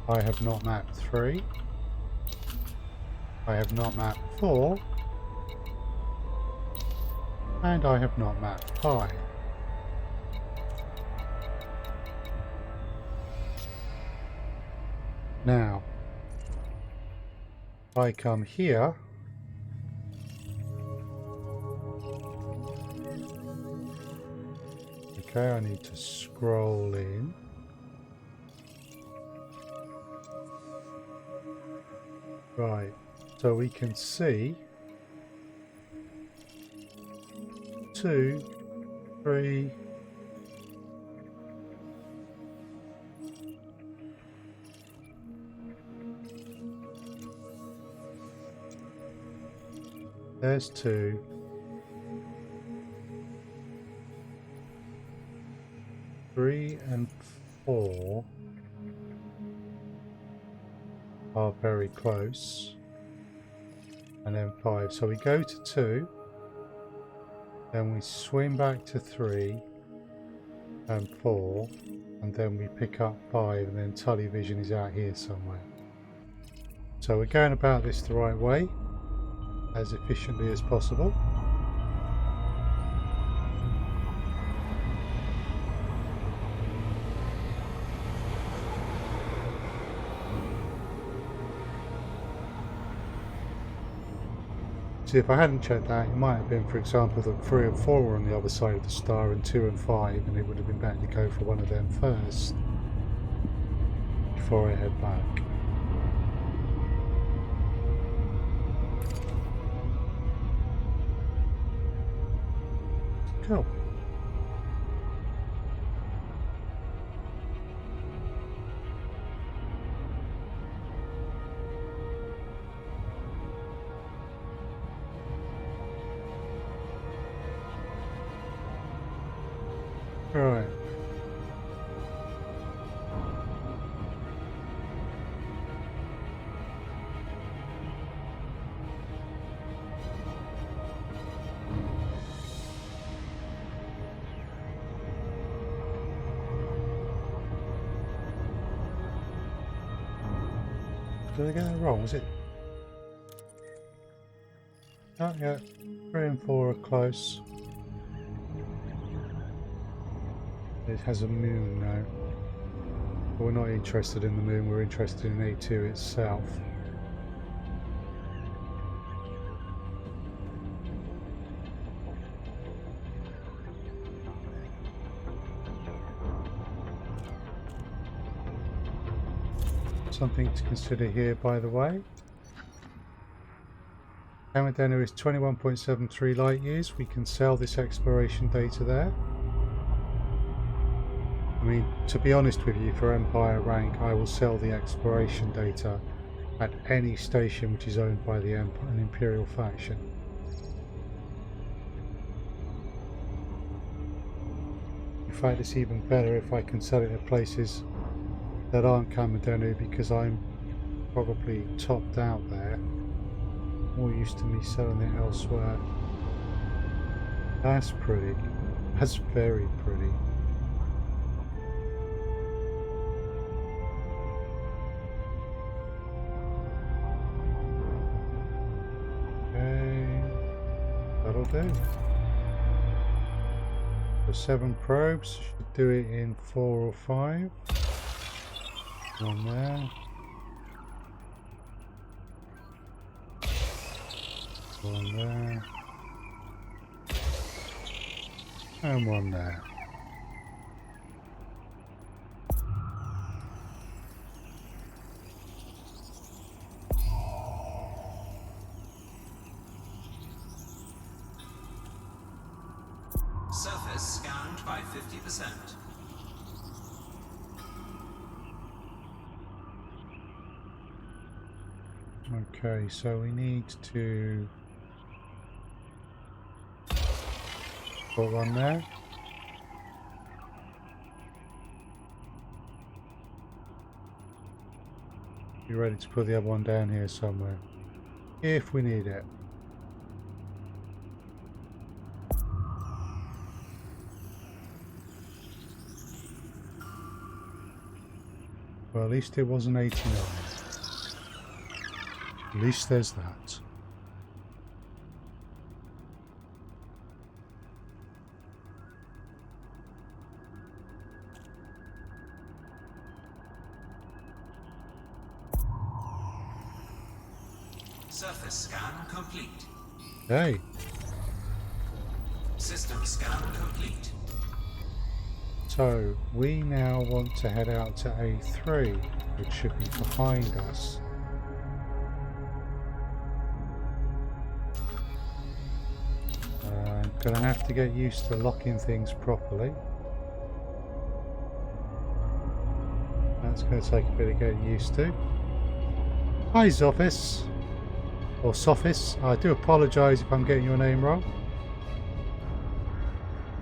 I have not mapped 3. I have not mapped 4. And I have not mapped 5. Now, I come here. Okay, I need to scroll in. Right, so we can see 2, 3, there's 2, 3 and 4 are very close, and then 5. So we go to 2, then we swim back to 3 and 4, and then we pick up 5, and then television is out here somewhere. So we're going about this the right way, as efficiently as possible. See, if I hadn't checked that, it might have been, for example, that 3 and 4 were on the other side of the star and 2 and 5, and it would have been better to go for one of them first before I head back. Cool. Right. Did I get that wrong? Was it? Oh, yeah. 3 and 4 are close. It has a moon now. But we're not interested in the moon, we're interested in A2 itself. Something to consider here, by the way. Kamadenu is 21.73 light years. We can sell this exploration data there. I mean, to be honest with you, for Empire rank, I will sell the exploration data at any station which is owned by the an Imperial faction. In fact, it's even better if I can sell it at places that aren't Kamadenu, because I'm probably topped out there. More used to me selling it elsewhere. That's pretty. That's very pretty. Okay, that'll do. For 7 probes, should do it in 4 or 5. One there. One there. And one there. Surface scanned by 50%. Okay, so we need to put one there. Be ready to put the other one down here somewhere, if we need it. Well, at least it wasn't 89. At least there's that. Surface scan complete. Hey, System scan complete. so we now want to head out to A3, which should be behind us. I'm going to have to get used to locking things properly. That's going to take a bit of getting used to. Hi Zophis, or Sophis, I do apologise if I'm getting your name wrong.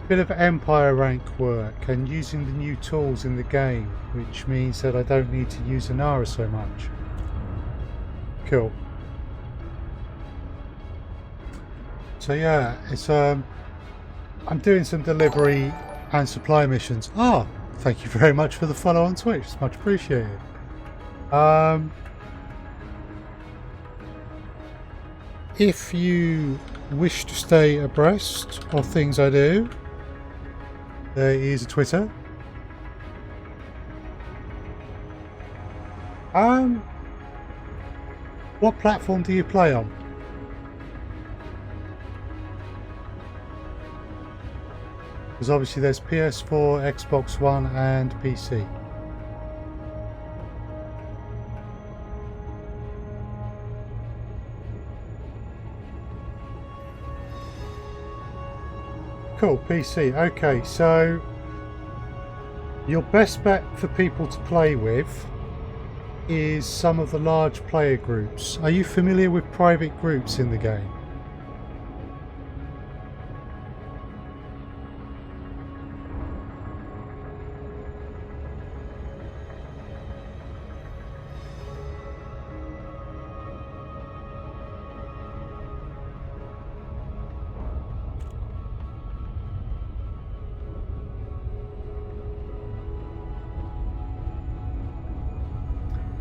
Bit of Empire rank work and using the new tools in the game, which means that I don't need to use Inara so much. Cool. So yeah, it's I'm doing some delivery and supply missions. Ah, thank you very much for the follow on Twitch. It's much appreciated. If you wish to stay abreast of things I do, there is a Twitter. What platform do you play on? Because obviously there's PS4, Xbox One and PC. Cool, PC. Okay, so your best bet for people to play with is some of the large player groups. Are you familiar with private groups in the game?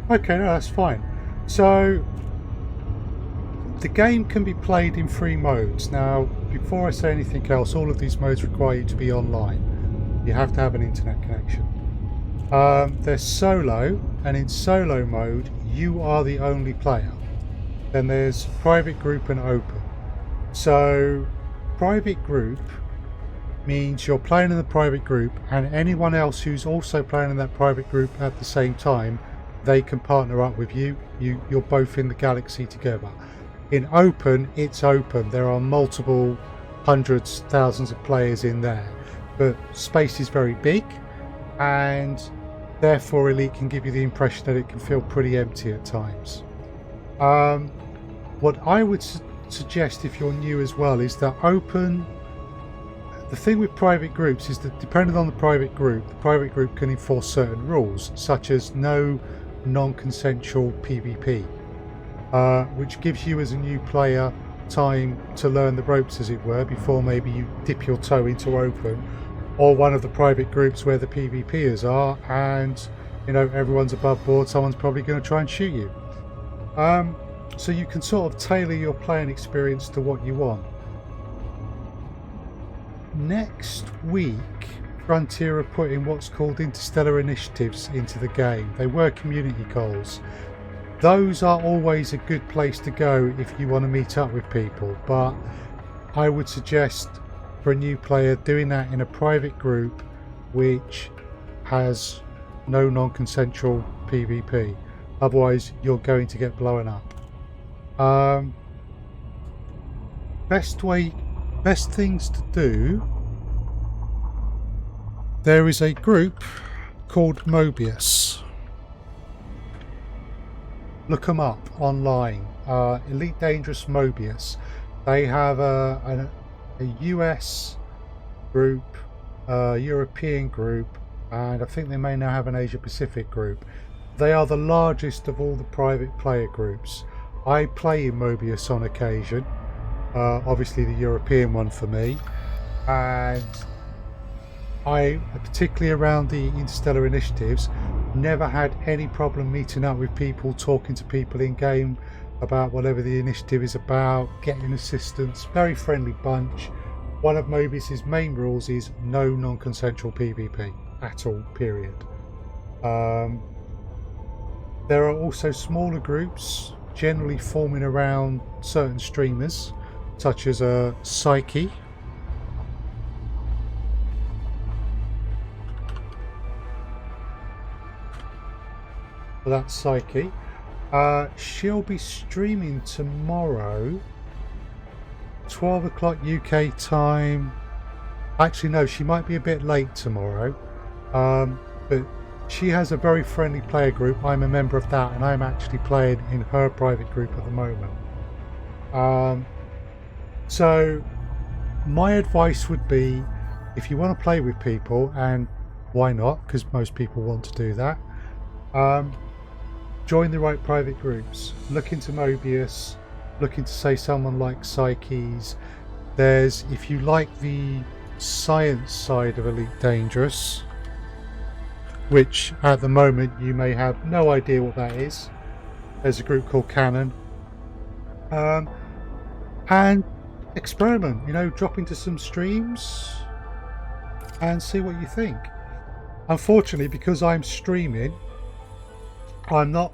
Okay, no, that's fine. So the game can be played in 3 modes. Now, before I say anything else, all of these modes require you to be online. You have to have an internet connection. There's solo, and in solo mode, you are the only player. Then there's private group and open. So private group means you're playing in the private group, and anyone else who's also playing in that private group at the same time, they can partner up with you. You're both in the galaxy together. In open, it's open. There are multiple hundreds, thousands of players in there, but space is very big, and therefore Elite can give you the impression that it can feel pretty empty at times. What I would suggest if you're new as well is that open. The thing with private groups is that depending on the private group can enforce certain rules, such as no non-consensual PvP, which gives you as a new player time to learn the ropes, as it were, before maybe you dip your toe into open or one of the private groups where the PvPers are, and everyone's above board. Someone's probably going to try and shoot you. So you can sort of tailor your playing experience to what you want. Next week, Frontier are putting what's called interstellar initiatives into the game. They were community calls. Those are always a good place to go if you want to meet up with people, but I would suggest for a new player doing that in a private group which has no non-consensual PvP. Otherwise you're going to get blown up. Best things to do. There is a group called Mobius. Look them up online. Elite Dangerous Mobius. They have a US group, a European group, and I think they may now have an Asia Pacific group. They are the largest of all the private player groups. I play in Mobius on occasion. Obviously the European one for me, and I, particularly around the interstellar initiatives, never had any problem meeting up with people, talking to people in game about whatever the initiative is about, getting assistance. Very friendly bunch. One of Mobius's main rules is no non-consensual PvP at all, period. There are also smaller groups generally forming around certain streamers, such as Psyche. So that's Psyche. She'll be streaming tomorrow, 12 o'clock UK time. Actually, no, she might be a bit late tomorrow. But she has a very friendly player group. I'm a member of that, and I'm actually playing in her private group at the moment. So my advice would be, if you want to play with people, and why not, because most people want to do that, join the right private groups. Look into Mobius, look into, say, someone like Psyche's. There's, if you like the science side of Elite Dangerous, which at the moment you may have no idea what that is, there's a group called Canon. And experiment, drop into some streams and see what you think. Unfortunately, because I'm streaming, I'm not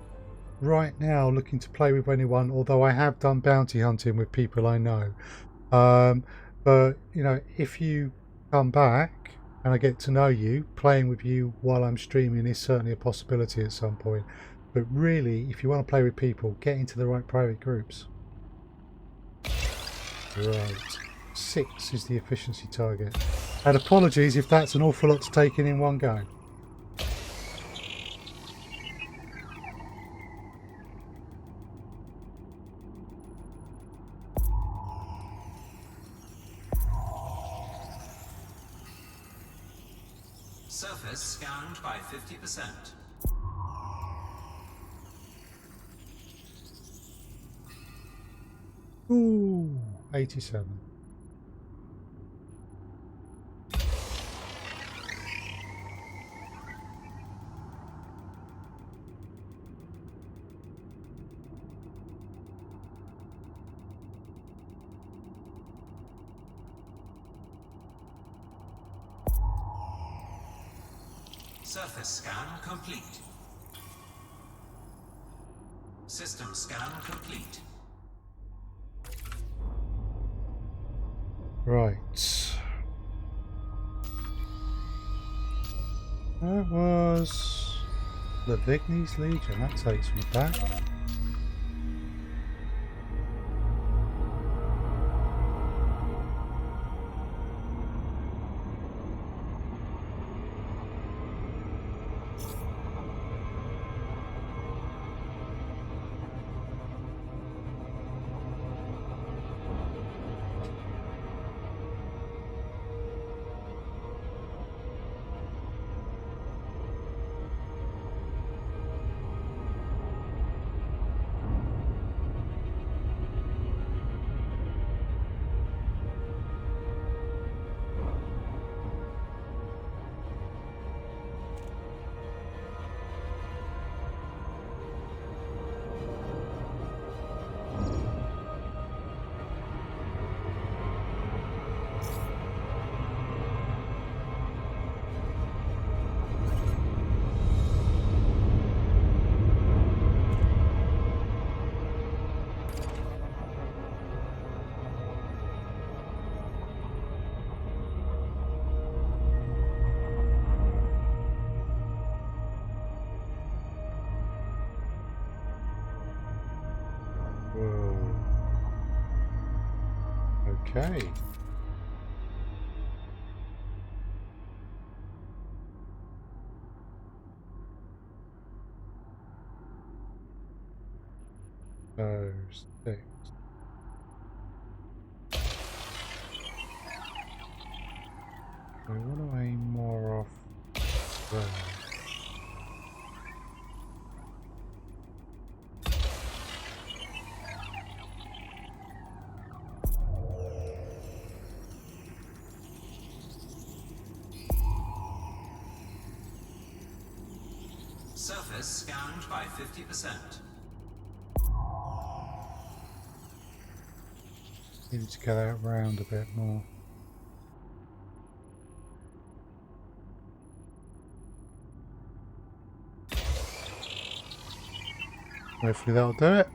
right now looking to play with anyone, although I have done bounty hunting with people I know. But if you come back and I get to know you, playing with you while I'm streaming is certainly a possibility at some point. But really, if you want to play with people, get into the right private groups. Right, 6 is the efficiency target. And apologies if that's an awful lot to take in one go. Surface scanned by 50%. Ooh, 87. Surface scan complete. System scan complete. Right. That was the Vignes Legion. That takes me back. Whoa. Okay. So 6. We want to aim more off there. Surface scanned by 50%. Need to get out round a bit more. Hopefully that'll do it.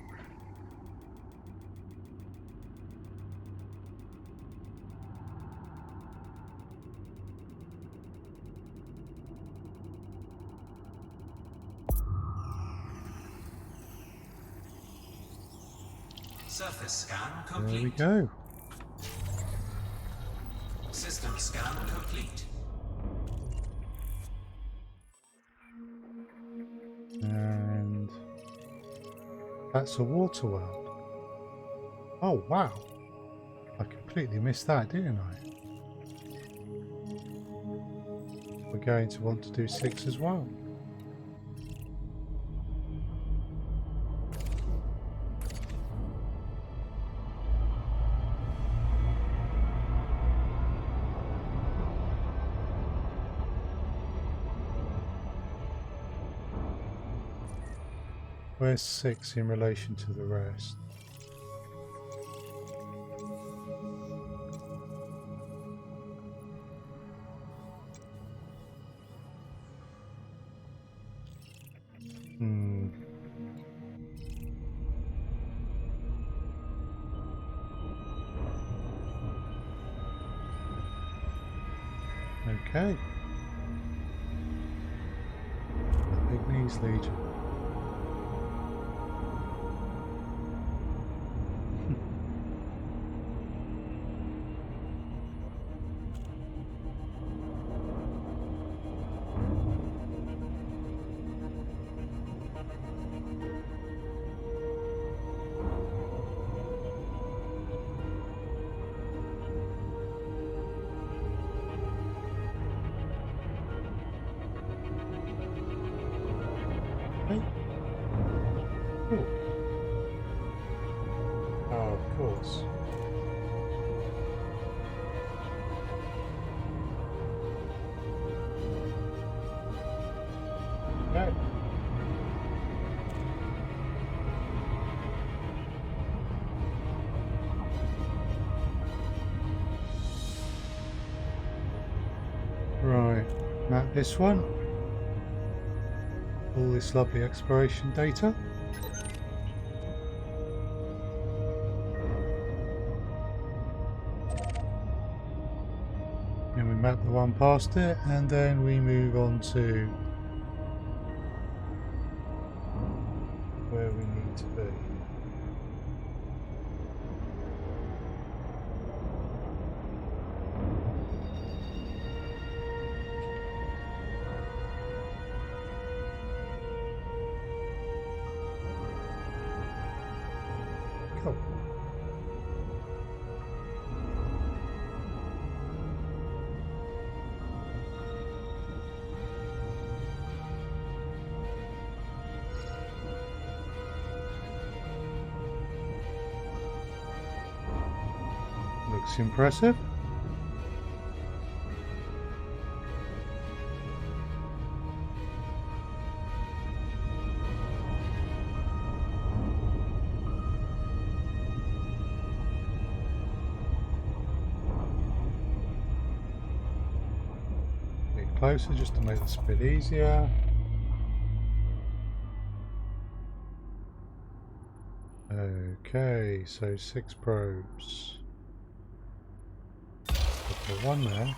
Surface scan There we complete. go. System scan complete. And that's a water world. Oh wow. I completely missed that, didn't I? We're going to want to do 6 as well. Where's 6 in relation to the rest? Okay. The Vignes Legion. Okay. Cool. Oh, of course. Okay. Right, map this one. all this lovely exploration data. And we map the one past it, and then we move on to where we need to be. Cool. Looks impressive. Closer just to make this a bit easier. Okay, so 6 probes. Put one there.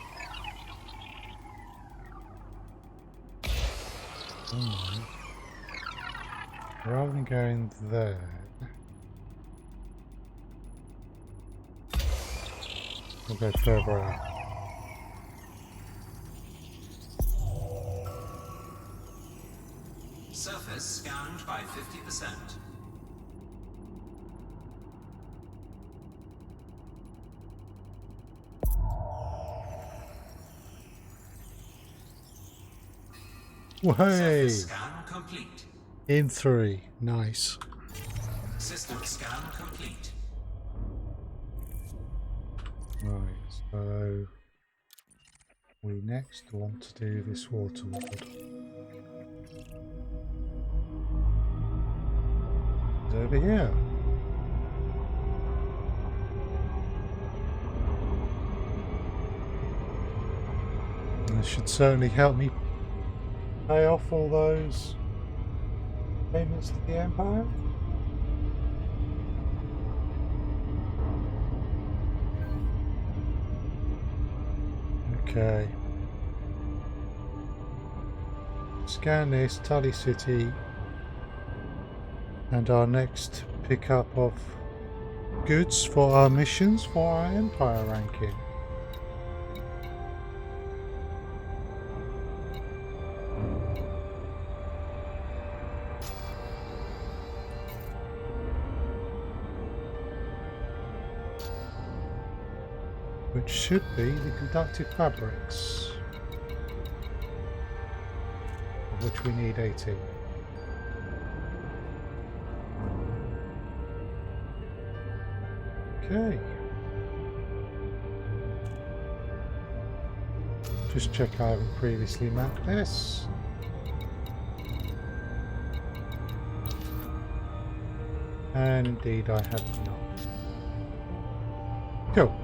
Rather than going there, we'll go further out. Surface scanned by 50%. Way Surface scan complete. in 3, nice. System scan complete. Right, so we next want to do this water ward. It's over here. And this should certainly help me pay off all those payments to the Empire. Okay. Scan this, Tully City, and our next pickup of goods for our missions for our Empire ranking. Which should be the conductive fabrics, of which we need 18. Okay. Just check I haven't previously mapped this. And indeed I have not. Cool.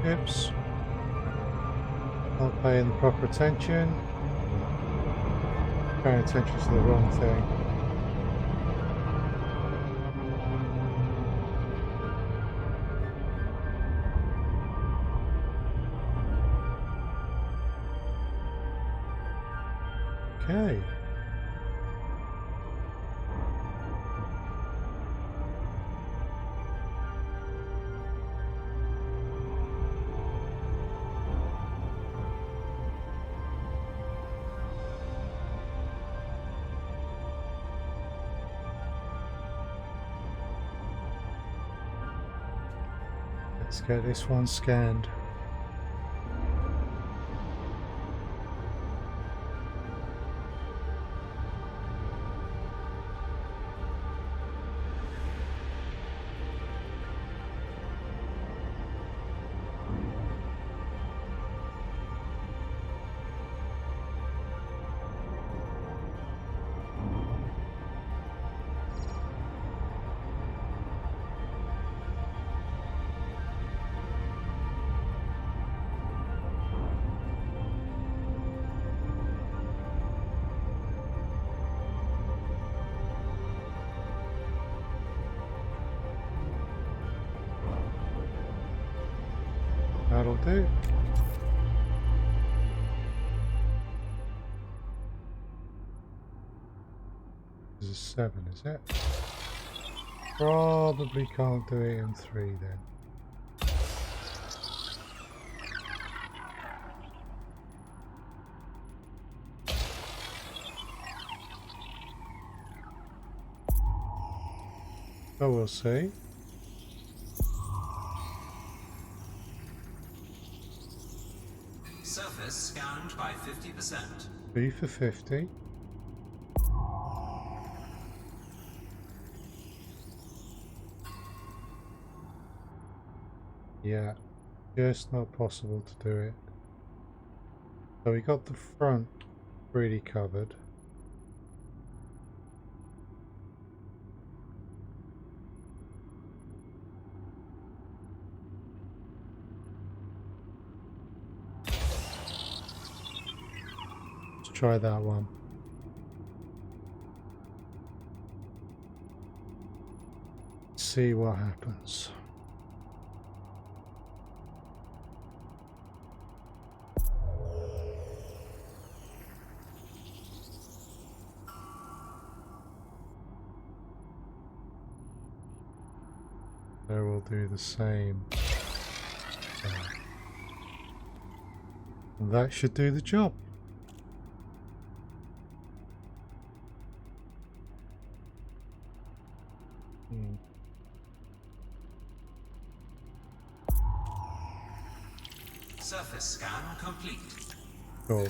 Oops. Not paying the proper attention. Paying attention to the wrong thing. Okay. Let's get this one scanned. That'll do. This is 7, is it? Probably can't do it in 3 then. But we'll see. Surface scanned by 50%. B for 50. Yeah, just not possible to do it. So we got the front really covered. Let's try that one. See what happens. So we'll do the same. And that should do the job. Surface scan complete. Cool.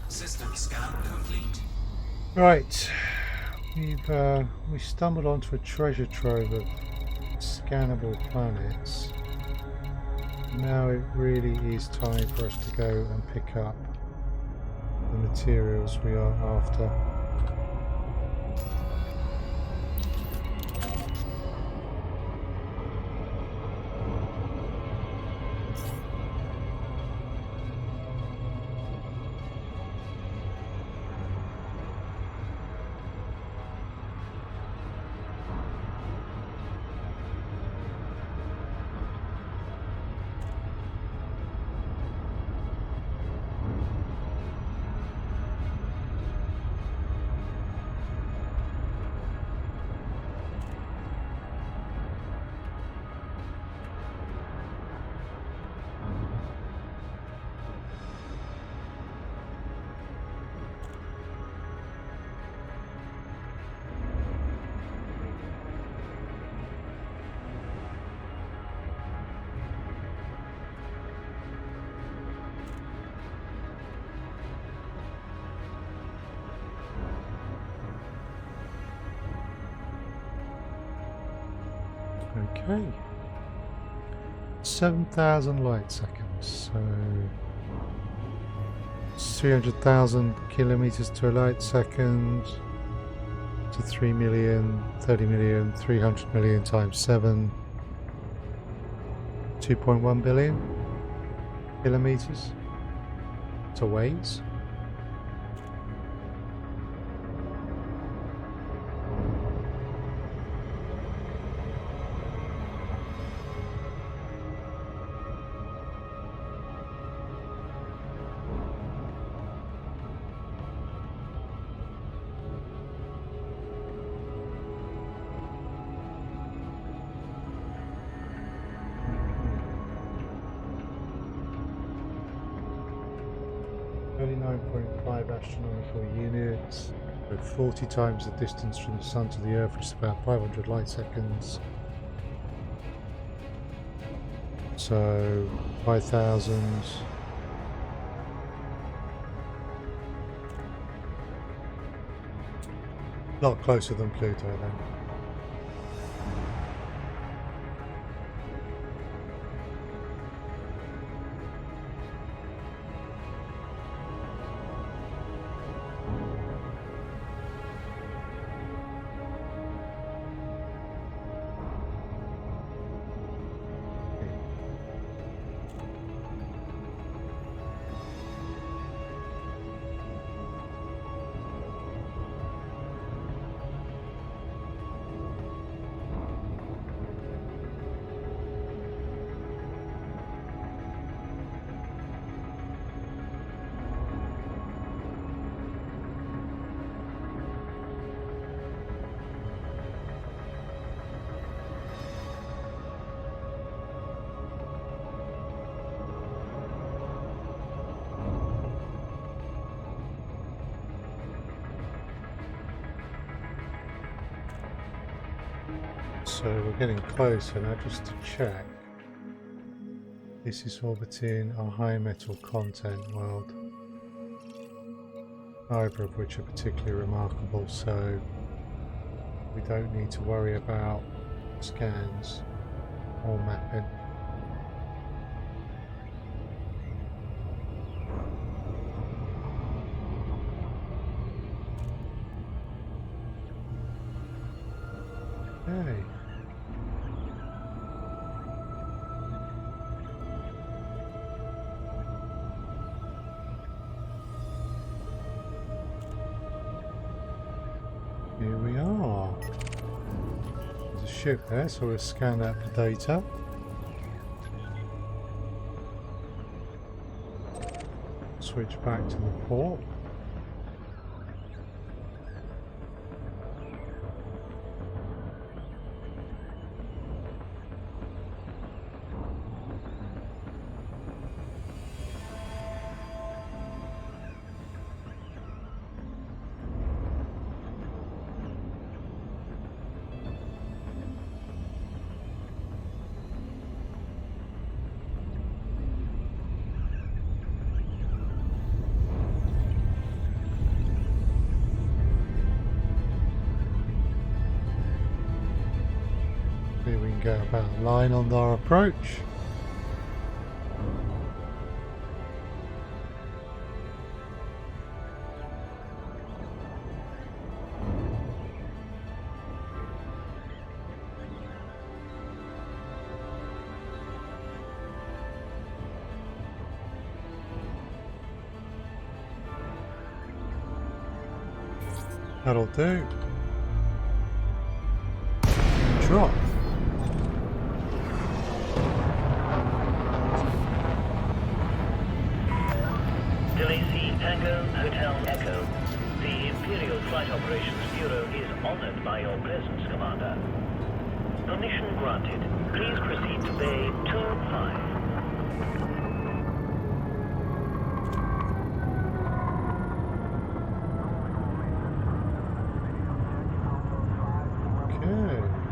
System scan complete. Right. We stumbled onto a treasure trove of scannable planets. Now it really is time for us to go and pick up the materials we are after. Okay. 7,000 light seconds, so it's 300,000 kilometers to a light second to 3 million, 30 million, 300 million times 7, 2.1 billion kilometers to waves. Astronomical units, so 40 times the distance from the Sun to the Earth, which is about 500 light seconds. So 5,000. A lot closer than Pluto then. So we're getting closer now, just to check. This is orbiting a high metal content world, neither of which are particularly remarkable, so we don't need to worry about scans or mapping. Okay. Here we are. There's a ship there, so we'll scan out the data. Switch back to the port. Here we can get about a line on our approach. That'll do. Drop. Delay Tango Hotel Echo. The Imperial Flight Operations Bureau is honored by your presence, Commander. Permission granted. Please proceed to Bay 25. Okay.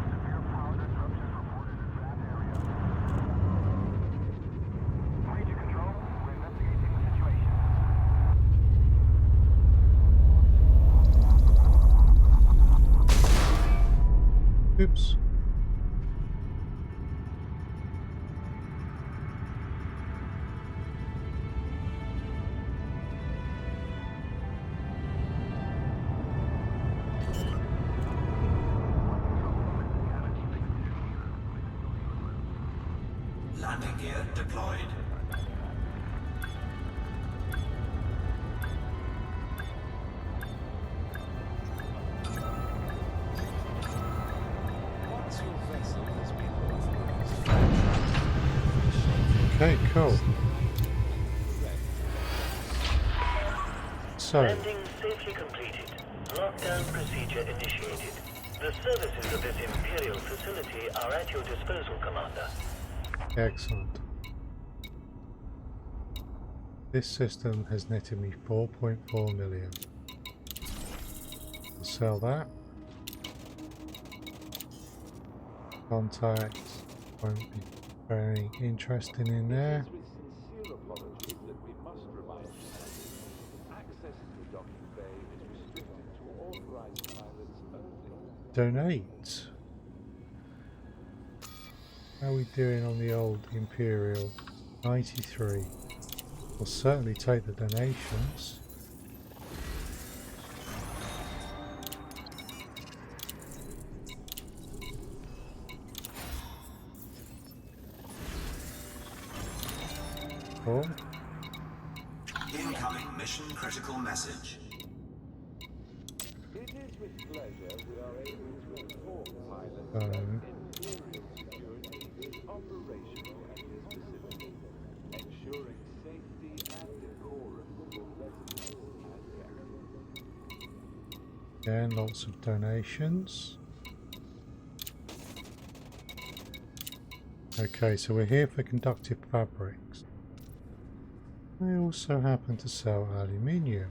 Oops. Landing gear deployed. Okay, cool. So, Landing safely completed. Lockdown procedure initiated. The services of this Imperial facility are at your disposal, Commander. excellent. This system has netted me 4.4 million. I'll sell that. Contacts won't be very interesting in there. With sincere apologies that we must remind you, access to the docking bay is restricted to authorized pilots only. Donate. How are we doing on the old Imperial? 93. We'll certainly take the donations. Cool. Incoming mission critical message. It is with pleasure we are able to inform pilots Um, that Imperial security is operational at this facility, ensuring safety and decorum for residents and guests. Again, lots of donations. Okay, so we're here for conductive fabrics. I also happen to sell aluminium.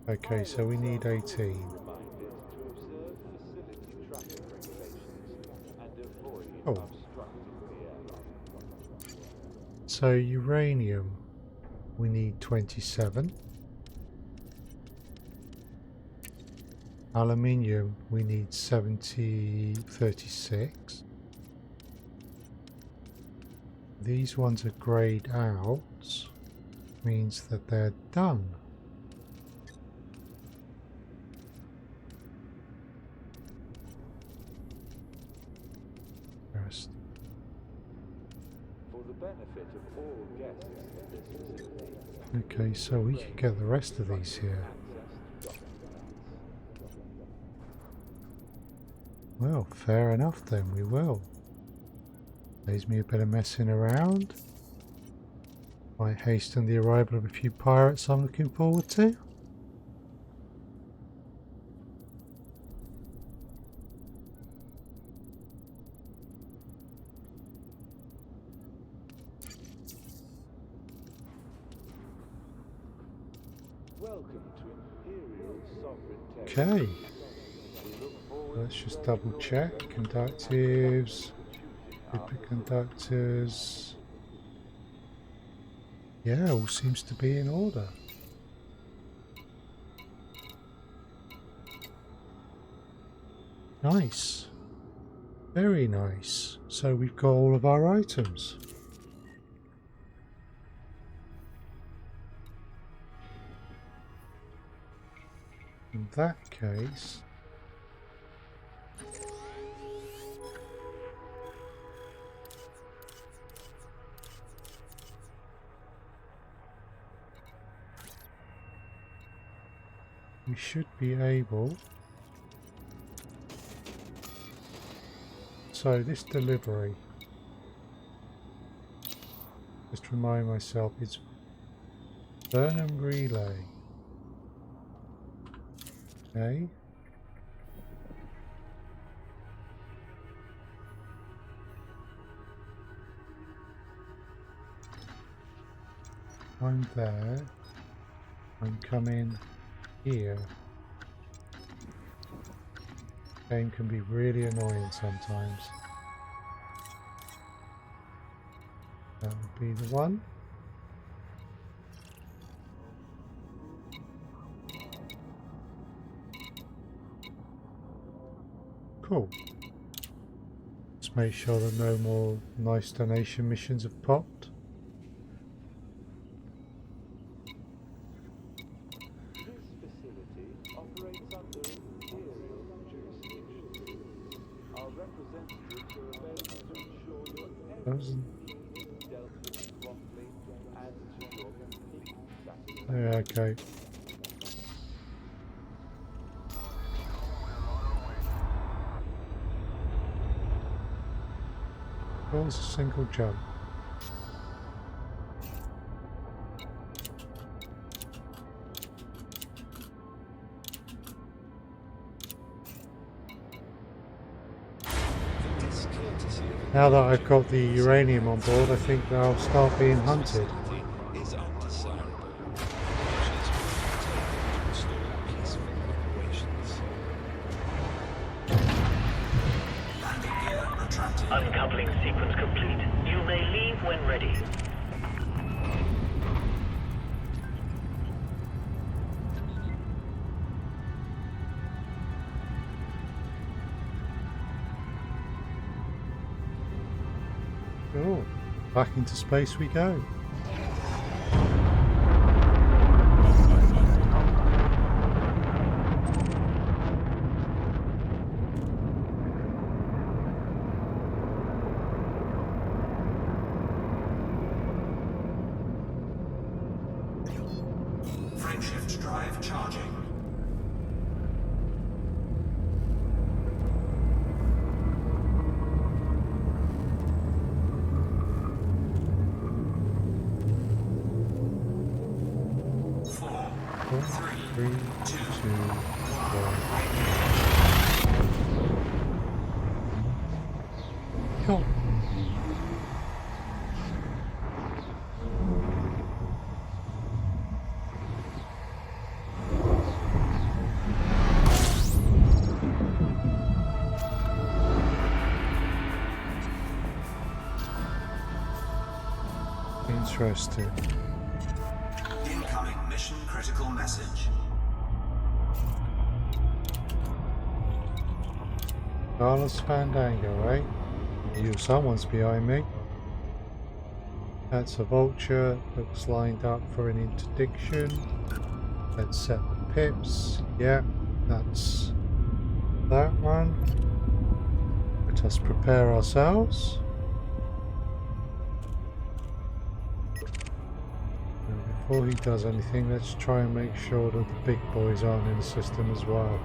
Okay, so we need 18. Reminded to observe facility traffic regulations and avoid Oh. obstructing the airline. So uranium, we need 27. Aluminium, we need 36. These ones are greyed out, means that they're done. First. For the benefit of all guests in this facility, Okay, so we can get the rest of these here. access to documents. Well, fair enough then, we will. Saves me a bit of messing around. Might hasten the arrival of a few pirates I'm looking forward to. Welcome to Imperial Sovereign Okay, Territory. We look forward let's to just your double check. loyalty Conductives, and choosing our superconductors. Yeah, all seems to be in order. Nice. Very nice. So we've got all of our items. In that case, we should be able. So this delivery, just remind myself, it's Burnham Relay. Okay. I'm there. I'm coming here. Game can be really annoying sometimes. That would be the one. Cool. Let's make sure that no more nice donation missions have popped. This facility operates under Imperial jurisdiction. Our representatives are available to ensure your every need is dealt with promptly and to your complete satisfaction. Yeah, okay. Well, it's a single jump. Now that I've got the uranium on board, I think that I'll start being hunted. Is undesirable. Measures will be taken to restore peaceful operations. Landing gear retracted. Uncoupling sequence complete. You may leave when ready. Oh, back into space we go. Frameshift drive charging. Three, two, one. Cool. Interesting. Incoming mission critical message. Carlos Fandango, right? You, someone's behind me. That's a vulture. Looks lined up for an interdiction. Let's set the pips. Yeah, that's that one. Let us prepare ourselves. And before he does anything, let's try and make sure that the big boys aren't in the system as well.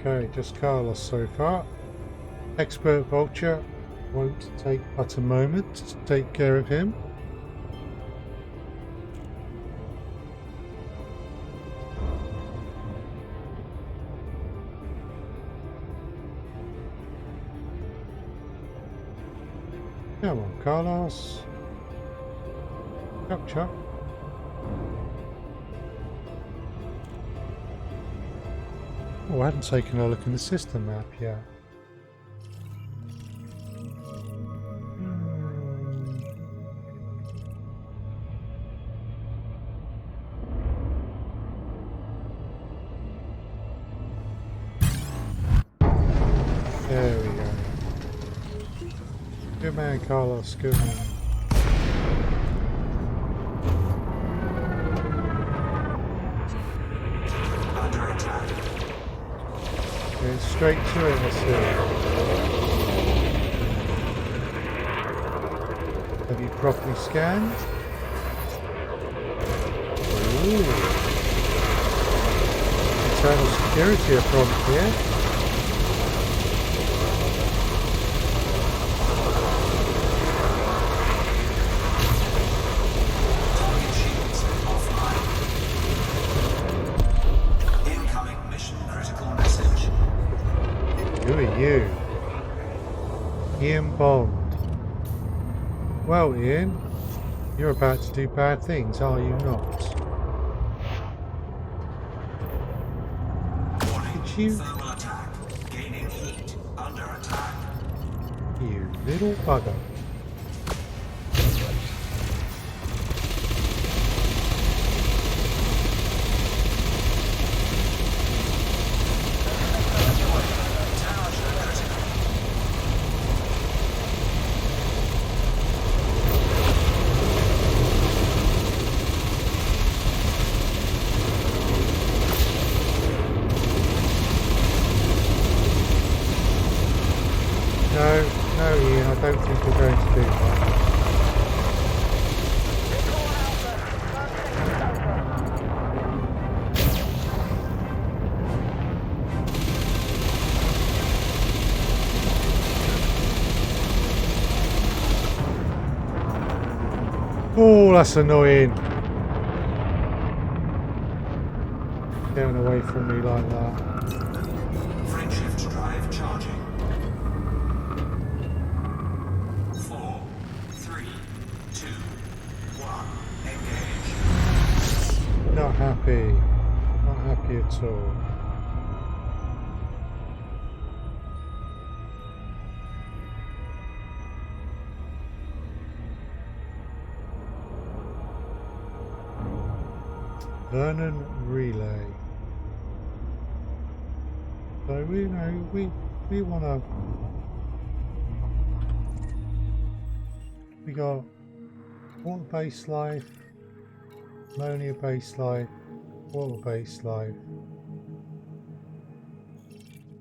Okay, just Carlos so far. Expert Vulture won't take but a moment to take care of him. Come on, Carlos. Chop chop. Oh, I hadn't taken a look in the system map yet. There we go. Good man, Carlos. Good man. Under attack. Going straight to it, I see. Have you properly scanned? Ooh. Internal security are prompt here. Target shields offline. Incoming mission critical message. Who are you? Ian Bond. Well, Ian, you're about to do bad things, are you not? Warning. Did you? Thermal attack. Gaining heat. Under attack. You little bugger. No, Ian, I don't think we're going to do that. Oh, that's annoying. Getting away from me like that. Frameshift drive charging. 4, 3, 2, 1. Engage. Not happy. Not happy at all. Vernon Relay. So we wanna we got water base life, ammonia base life, water base life.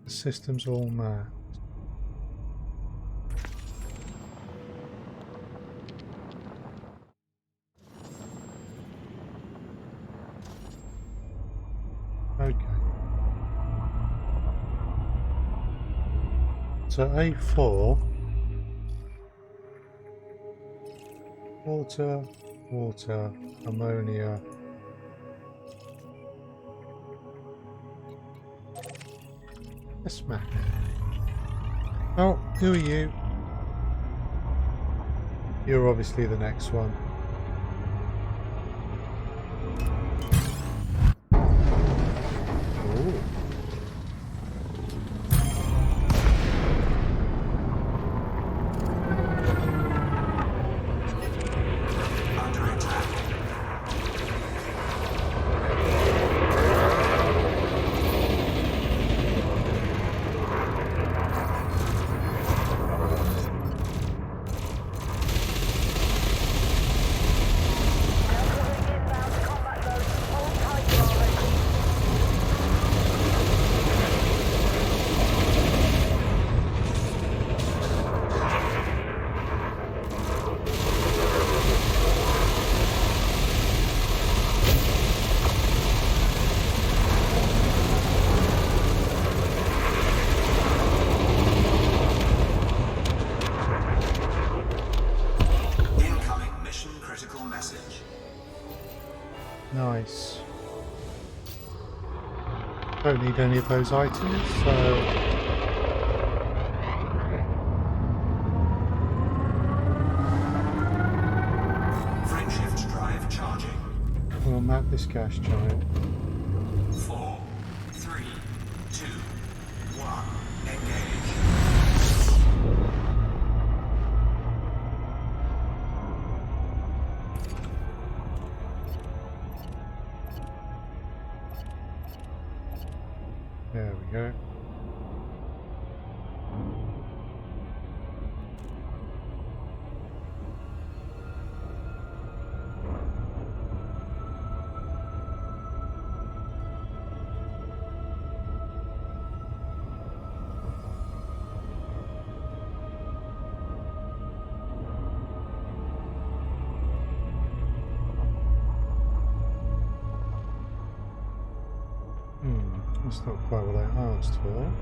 The system's all mapped. Okay. So A4, water, ammonia. A smack. Oh, who are you? You're obviously the next one. Ooh. Under attack. Incoming mission critical message. Nice. Don't need any of those items, so Frameshift drive charging. we'll map this gas giant. 4, 3, 2, 1. Engage. There we go. That's not quite what I asked for.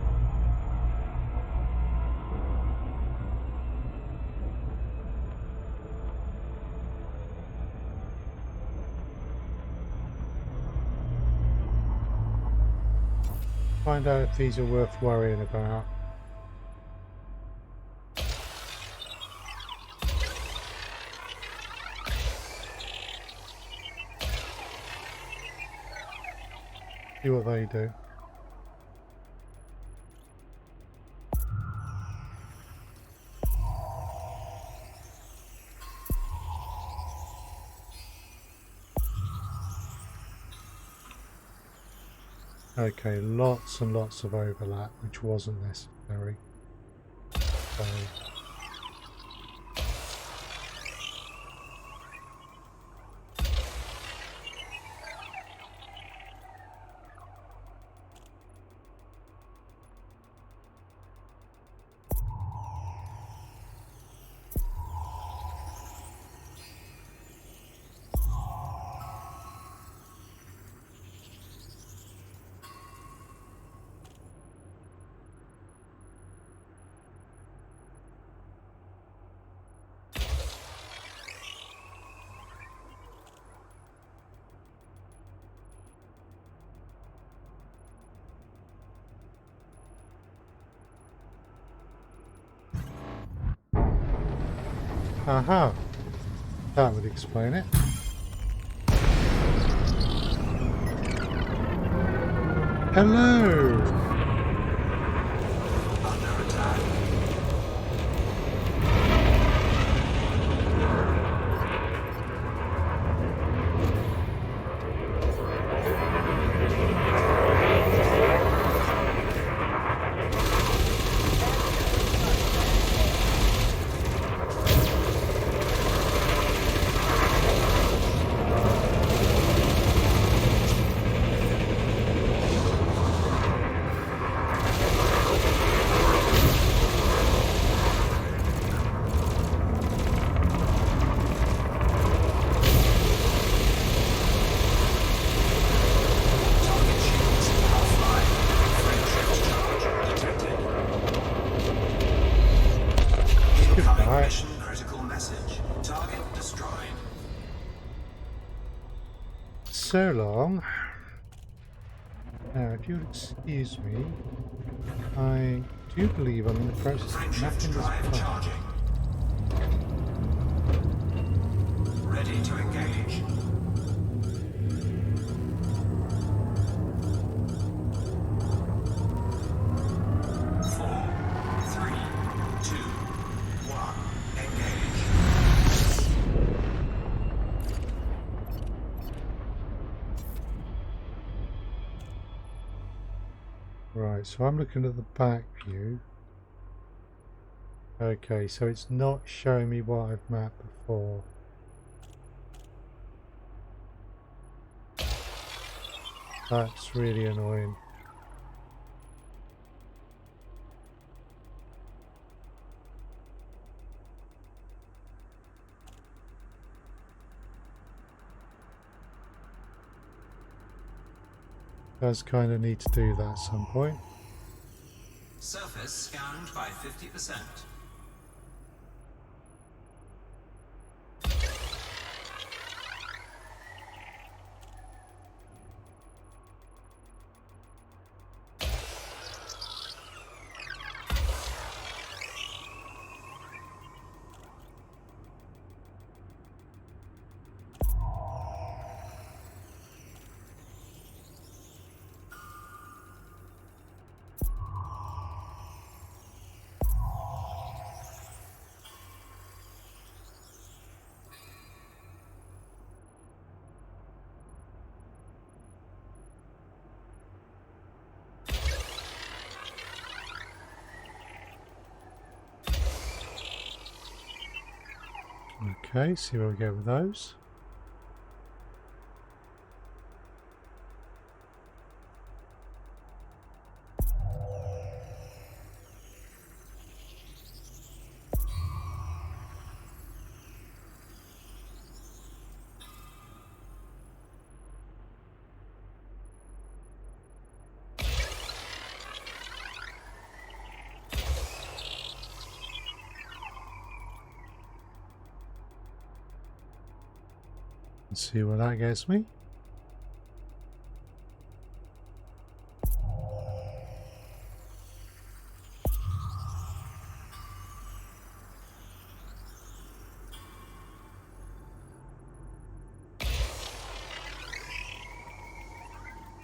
Find out if these are worth worrying about. See what they do. Okay, lots and lots of overlap, which wasn't necessary. So, aha! That would explain it. Hello! Under attack. Target shields offline. Frameshift charge detected. Incoming Goodbye. mission critical message. Target destroyed. So long. Now, if you'll excuse me, I do believe I'm in the process of Frameshift mapping this drive planet. charging. Ready to engage. Four, three, two, one, engage. Right, so I'm looking at the back view. Okay, so it's not showing me what I've mapped before. That's really annoying. Does kind of need to do that at some point. Surface scanned by 50%. Okay, see where we go with those. Let's see where that gets me.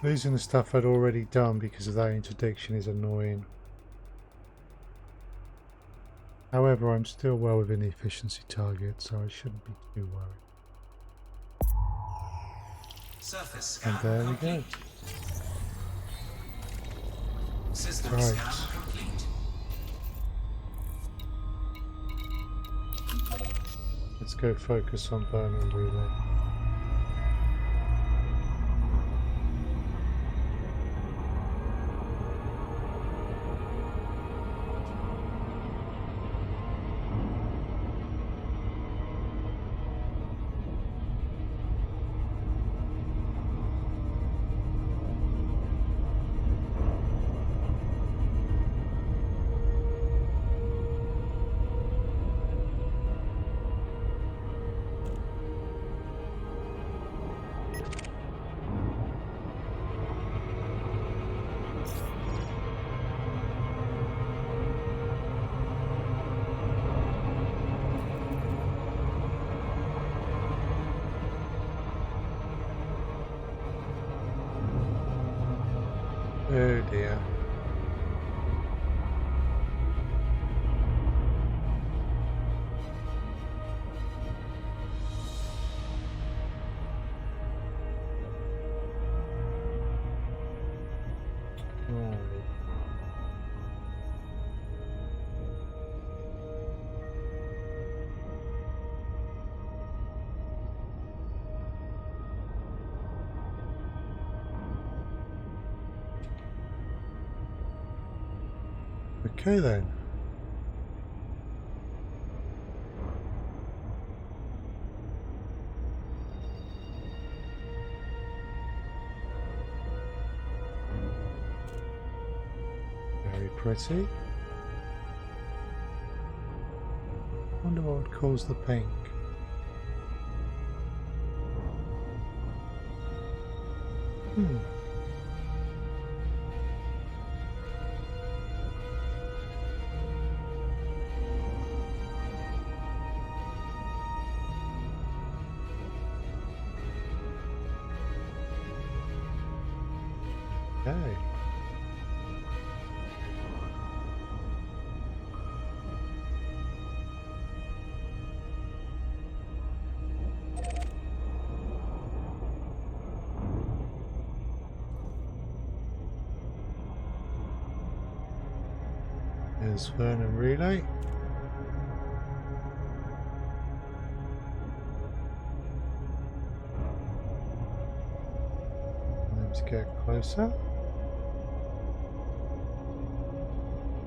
Losing the stuff I'd already done because of that interdiction is annoying. However, I'm still well within the efficiency target, so I shouldn't be too worried. Surface scan And there we complete. go. System Right. scan complete. Let's go focus on burner and relay. Oh dear. Right. Okay then. Very pretty. Wonder what would cause the pink. Okay. There's Vernon Relay. Let's get closer.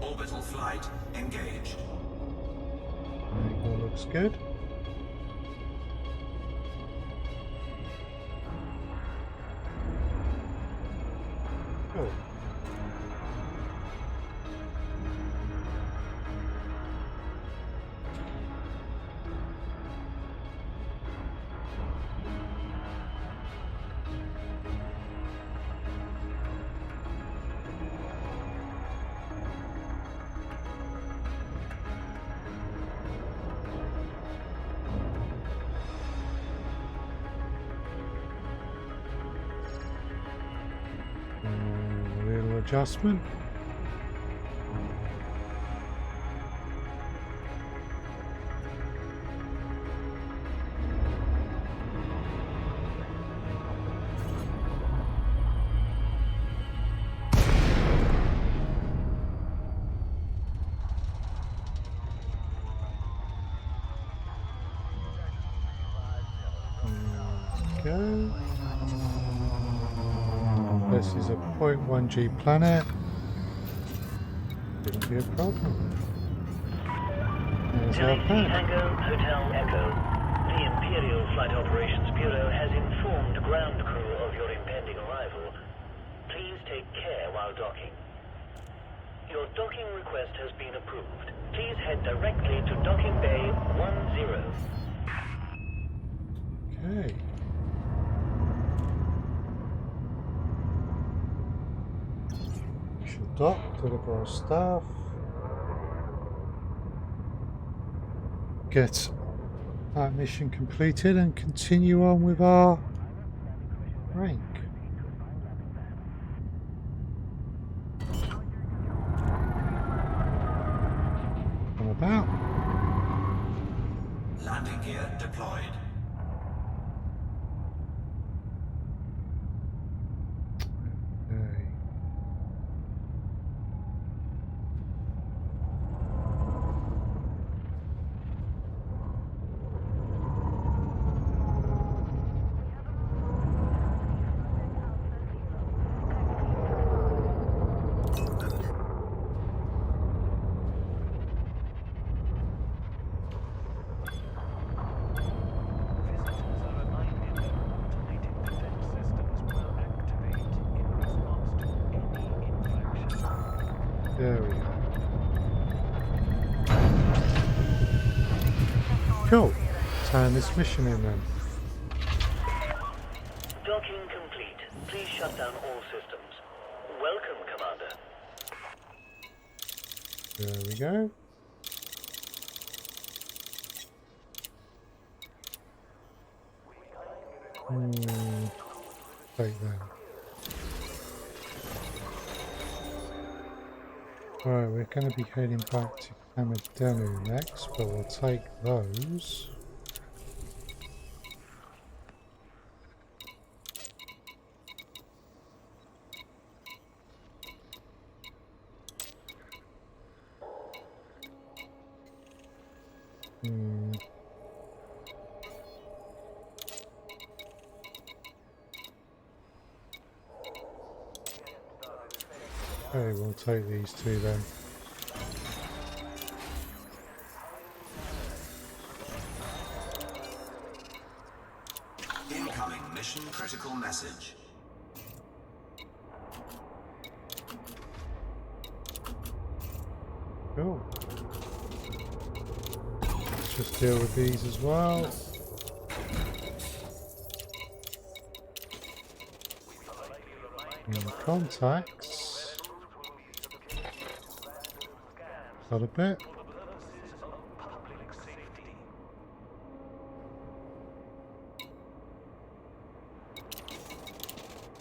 Orbital flight engaged. That looks good. Cool. A little adjustment. Go. This is a 0.1G planet. Shouldn't be a problem. There's our Delhi planet. Tango Hotel Echo. The Imperial Flight Operations Bureau has informed ground crew of your impending arrival. Please take care while docking. Your docking request has been approved. Please head directly to docking bay 10. Okay. We should dock, deliver our stuff. Get that mission completed and continue on with our rank. I'm about. Landing gear deployed. Okay. There we go. Cool. Turn this mission in then. Docking complete. Please shut down all systems. Welcome, Commander. There we go. Take that. Right, we're going to be heading back to Kamadenu next, but we'll take those. Okay, we'll take these two then. Incoming mission critical message. Cool. Let's just deal with these as well. Contacts. Got a bit.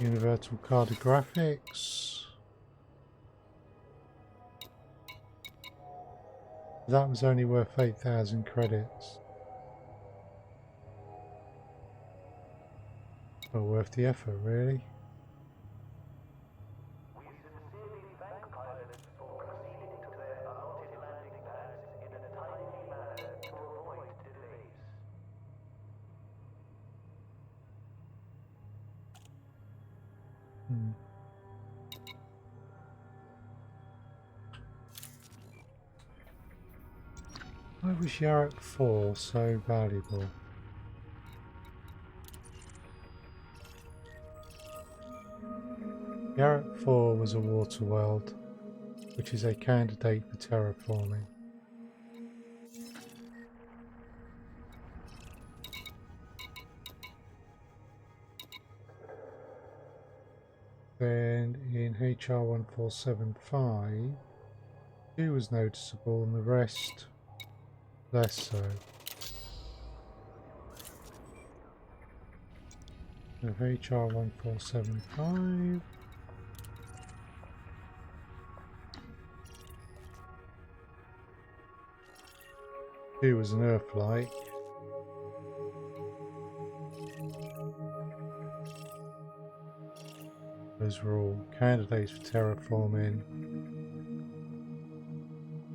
Universal cartographics. That was only worth 8,000 credits. Well worth the effort, really. Why was Yarok 4 so valuable? Yarok 4 was a water world, which is a candidate for terraforming. Then in HR 1475, 2 was noticeable and the rest less so. So HR 1475. Two was an Earth-like. Those were all candidates for terraforming.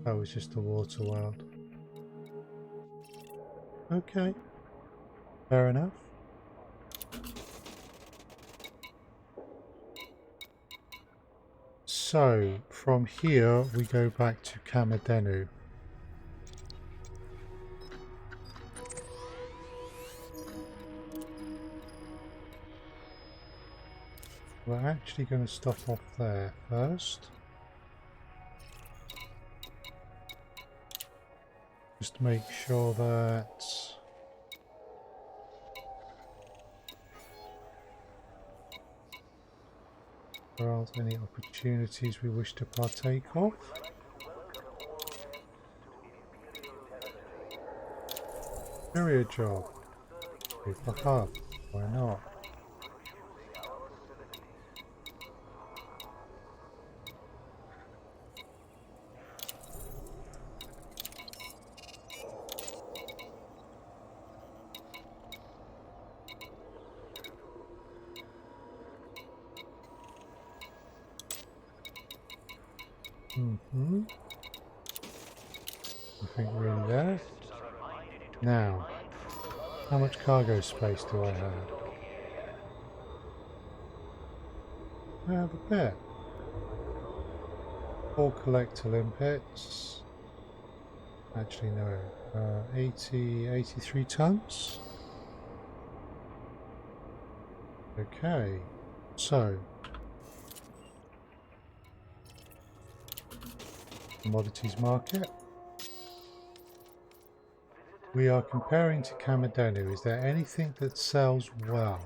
That was just a water world. Okay, fair enough. So, from here we go back to Kamadenu. We're actually going to stop off there first. Just to make sure that there aren't any opportunities we wish to partake of. Career job. Fuck up. Why not? Nothing really there. Now, how much cargo space do I have? I have a bit. 4 collector limpets. Actually no, 83 tons. Okay, so commodities market. We are comparing to Kamadenu. Is there anything that sells well?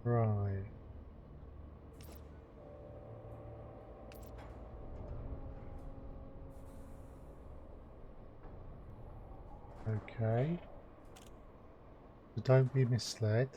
Right. Okay. So don't be misled.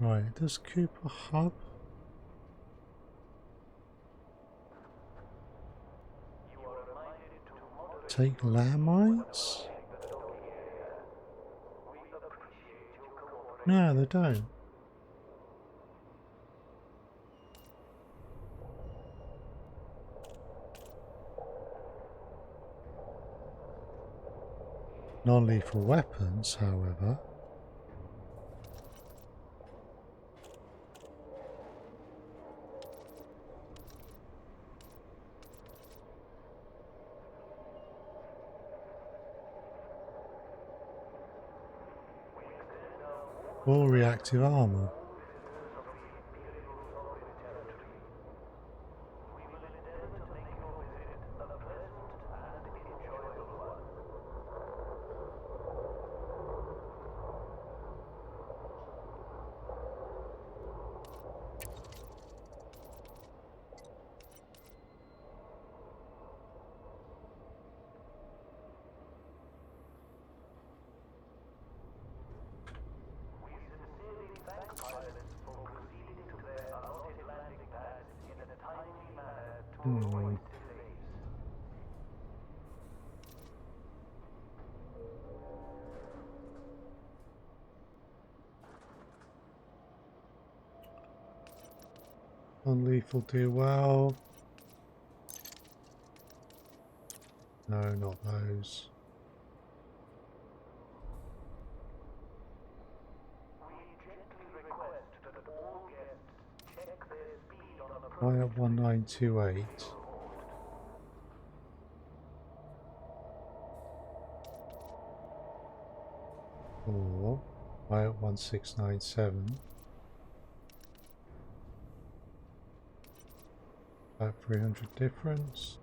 Right, does Cooper Hub? Take landmines? No, they don't. Non-lethal weapons, however. Or reactive armor. Hmm. Non-lethal do well. No, not those. Why at 1928? Or why at 1697? About 300 difference.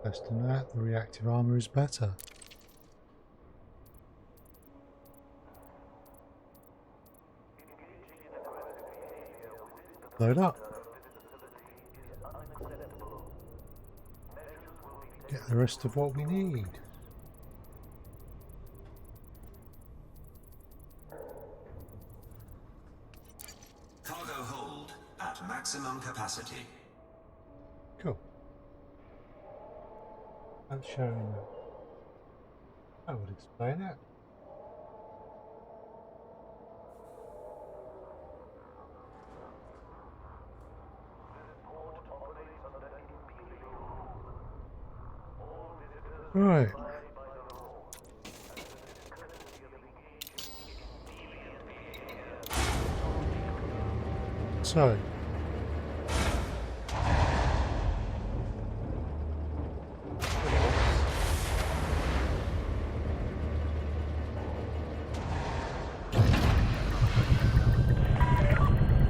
Less than that, the reactive armor is better. Load up. Get the rest of what we need. Cargo hold at maximum capacity. Cool. That's showing that. I would explain it. Right. So.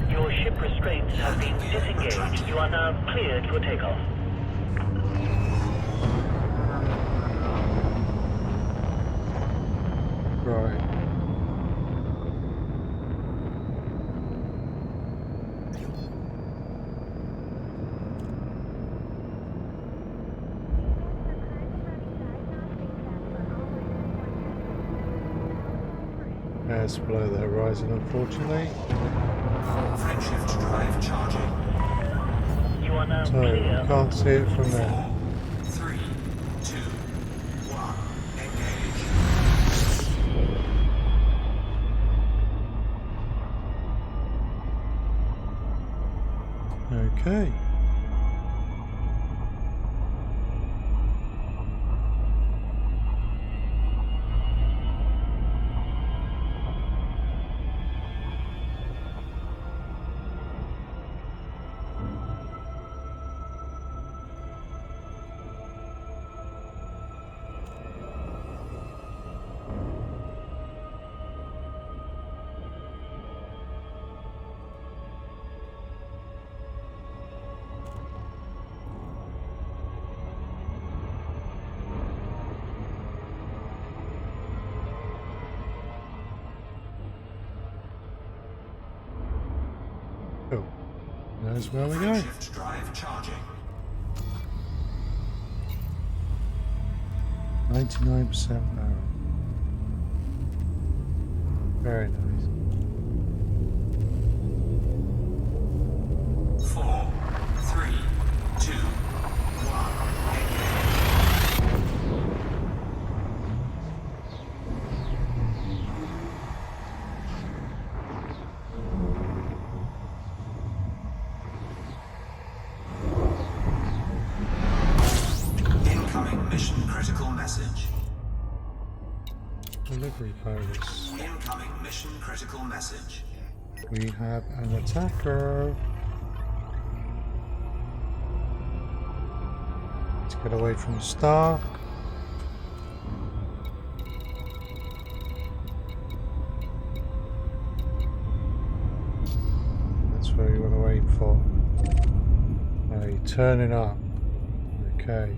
Your ship restraints have been disengaged. You are now cleared for takeoff. Right. It's below the horizon, unfortunately. Frameshift drive charging. You are now So, clear. you can't see it from there. 3, 2, 1, engage. Okay. Cool. There's where we go. Frameshift drive charging. 99% now. Very nice. 4, 3, 2, 1, engage. Incoming mission critical message. Delivery bonus. Incoming mission critical message. We have an attacker. Let's get away from the star. for? You're turning up. Okay.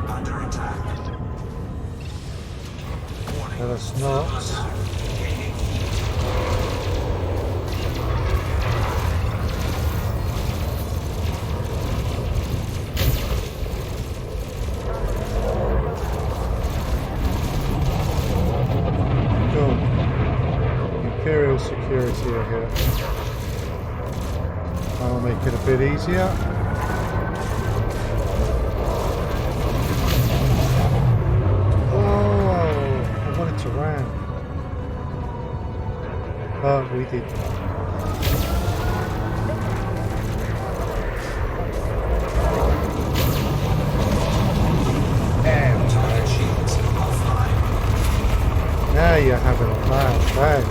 Under attack. Warning. Let us not. Imperial security are here. That'll make it a bit easier. Oh, I wanted to ram. But we did not. Target shields offline. Now you're having a bad day.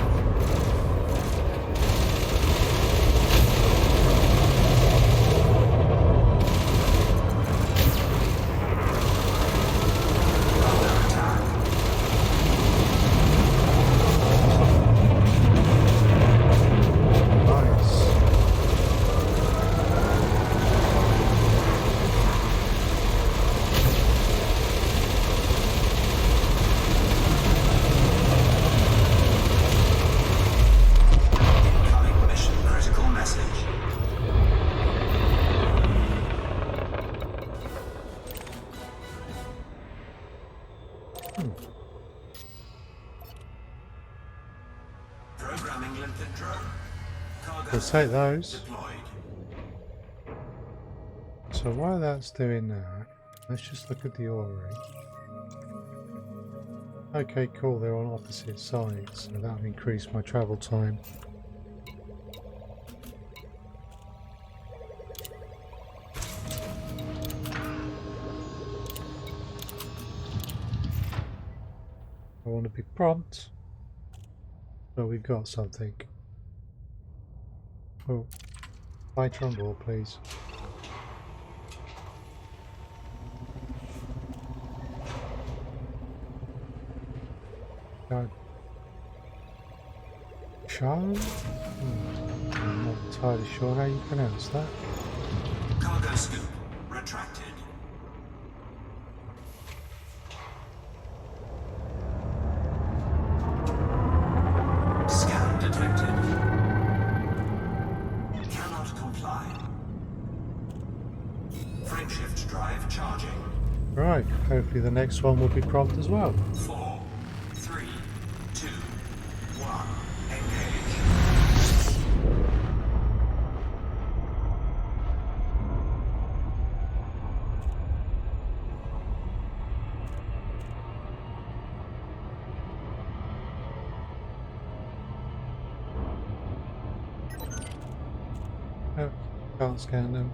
Incoming mission critical message. Programming limpet drone. Cargo We'll take those. deployed. So while that's doing that, let's just look at the orrery. Okay, cool, they're on opposite sides, so that'll increase my travel time. I want to be prompt, but we've got something. Oh, fighter on board, please. Go. Charlie? I'm not entirely sure how you pronounce that. Cargo scoop retracted. Scan detected. Cannot comply. Frameshift drive charging. Right, hopefully the next one will be prompt as well. 4, 3, 2, 1. Engage. Oh, can't scan them.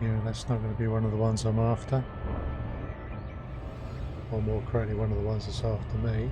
Yeah, that's not going to be one of the ones I'm after. Or more correctly, one of the ones that's after me.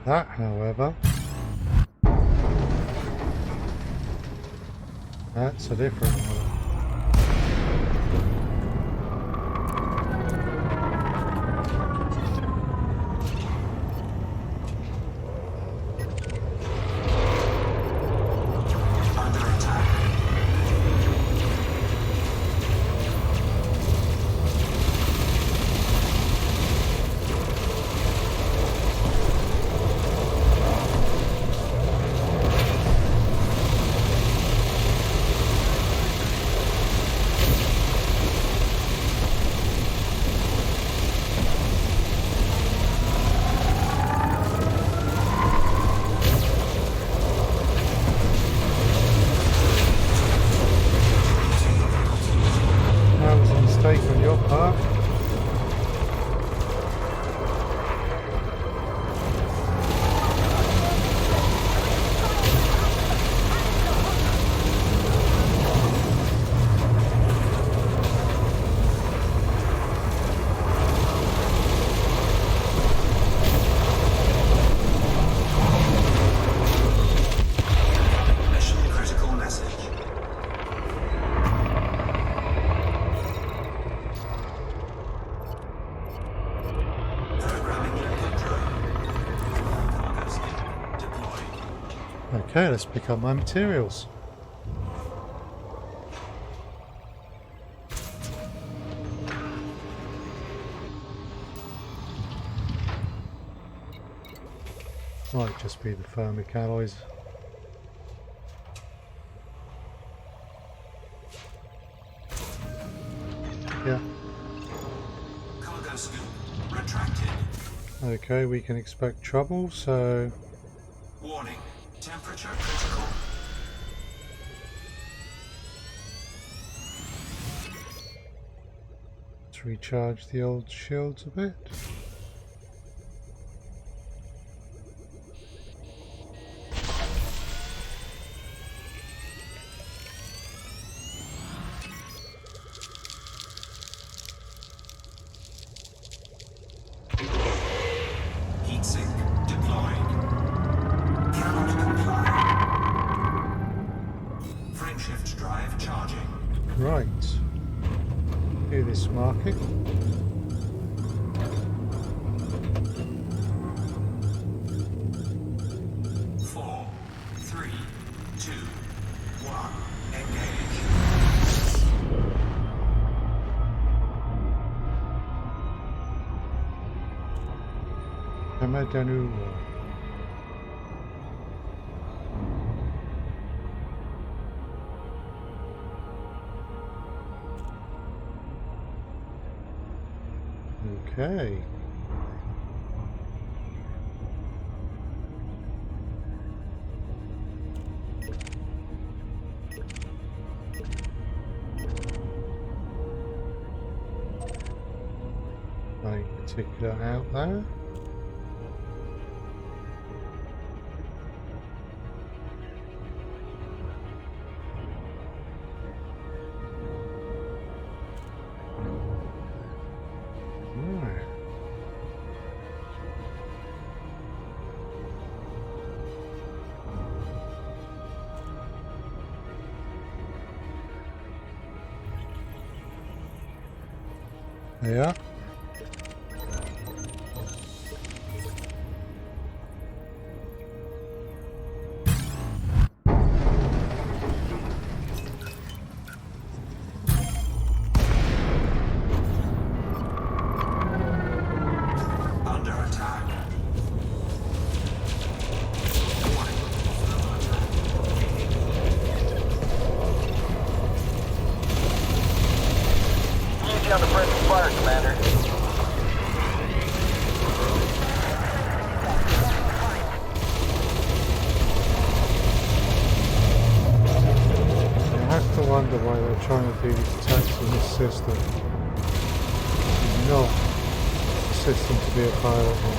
That, however, that's a different one. Under attack. Okay, let's pick up my materials. Might just be the thermic alloys. Yeah. Cargo scoop retracted. Okay, we can expect trouble, so Warning. Temperature critical. let's recharge the old shields a bit. Heat sink deployed. Cannot comply. Frameshift drive charging. Right. Do this market. Four, three, two, one. Engage. Amadanu. Okay. Nothing particular out there. Right. Yeah. Under attack. Warning. Thermal attack. Easy on the friendly fire, Commander. I have to wonder why they're trying to do these attacks in this system. It's not a system to be a pilot on.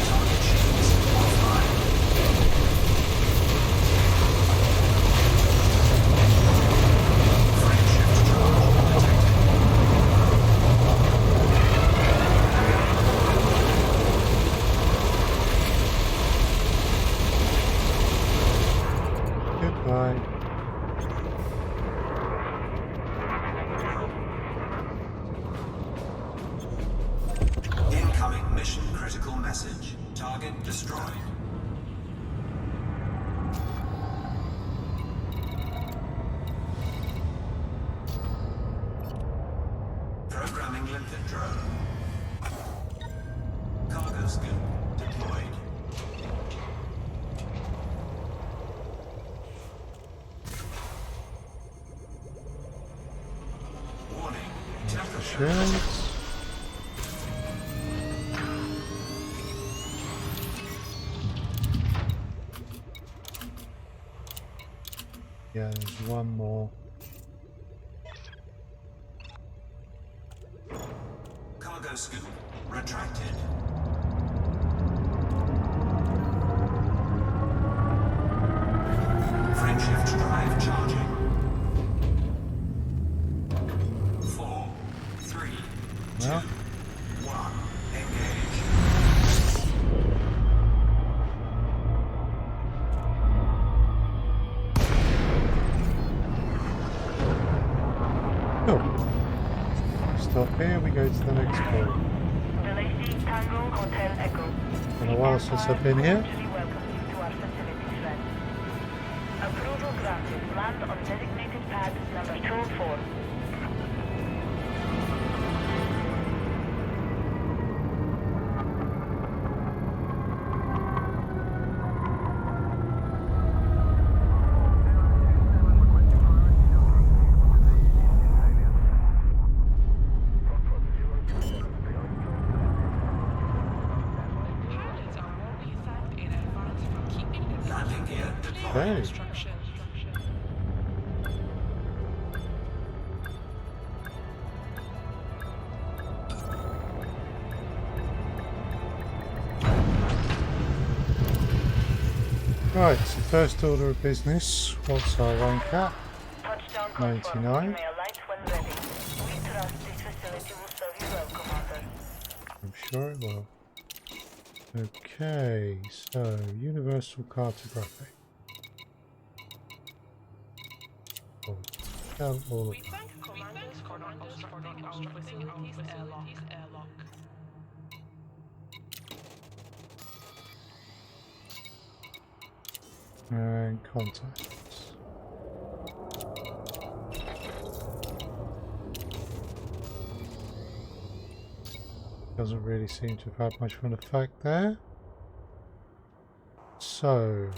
Target shields offline. Frameshift charge detected. Goodbye. Incoming mission critical message. Target destroyed. Programming limpet drone. Cargo scoop deployed. Warning. Temperature Shields. Yeah, there's one more. Cargo scoop retracted. Frameshift drive charging. 4, 3, 2, Well, 1. Engage. cool. Stop here, we go to the next port. Delay Tango Hotel Echo. Been a while since I've been here. Cordially welcomes you to our facility, friend. Approval granted. Land on designated pad number 204. Pilots are warmly thanked in advance for keeping the Landing gear clear deployed. Okay. instructions. Right, so first order of business. What's our rank at? Touchdown confirmed. 99. You may alight when ready. We trust this facility will serve you well, Commander. I'm sure it will. Okay, so universal cartography. Oh, tell all of We thank commanders for not obstructing our facility's airlock. and contacts. Doesn't really seem to have had much of an effect there. So,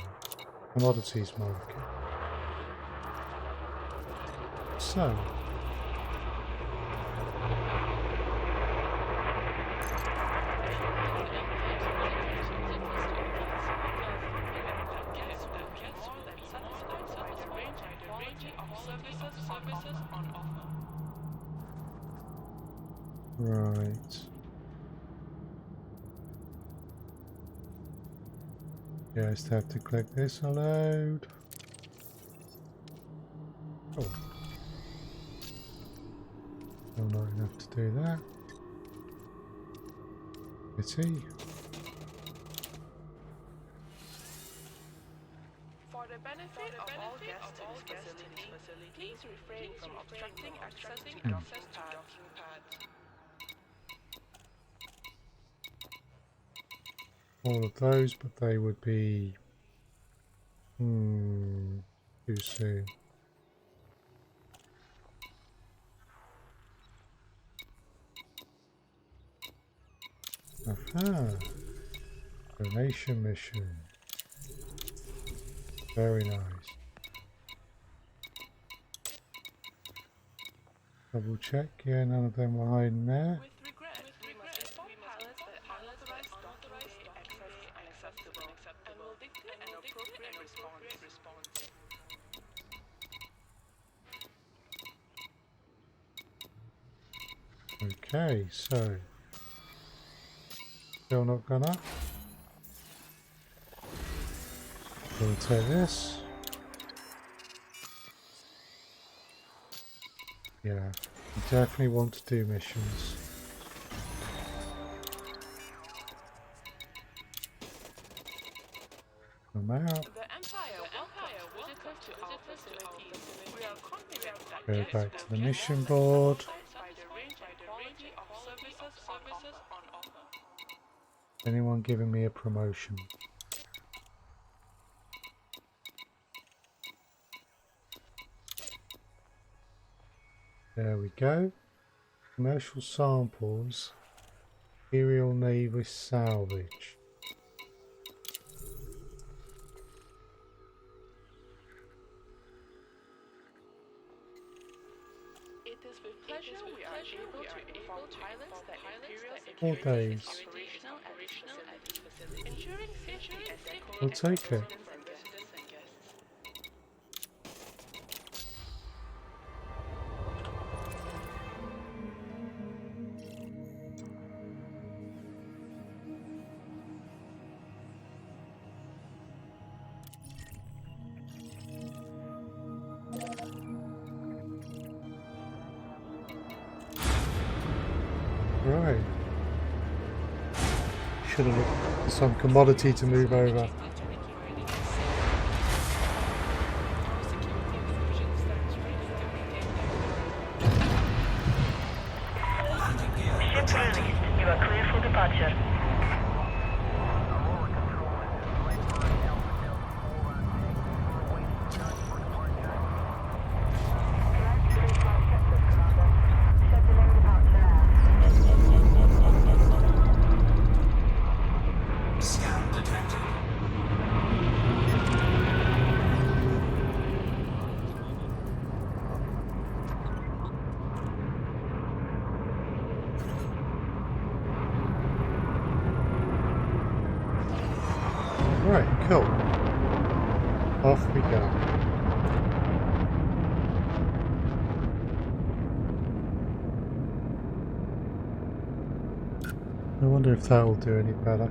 commodities market. So, right. Just have to click this allowed. Oh. Still not enough to do that. Pity. For the benefit of all guests in this facility, please refrain from obstructing access to docking pads. All of those, but they would be too soon. Aha. Donation mission. Very nice. Double check, yeah, none of them were hiding there. With regret, we must inform pilots that unauthorized docking bay access is unacceptable and will dictate an appropriate response. Okay, so still not gone up. We'll take this. Yeah, we definitely want to do missions. Come out. The Empire welcomes visitors to our facilities. We are confident that Go guests back will to the be mission board. by the range and quality of services on offer. Anyone giving me a promotion? There we go. Commercial samples. Imperial Navy salvage. It is with pleasure we are able to inform pilots that Imperial 4 Security days. is operational at this facility, ensuring safety and security We'll take it. and guests. Right. Should have looked for some commodity to move over. Ship released. You are clear for departure. Right, cool. Off we go. I wonder if that will do any better.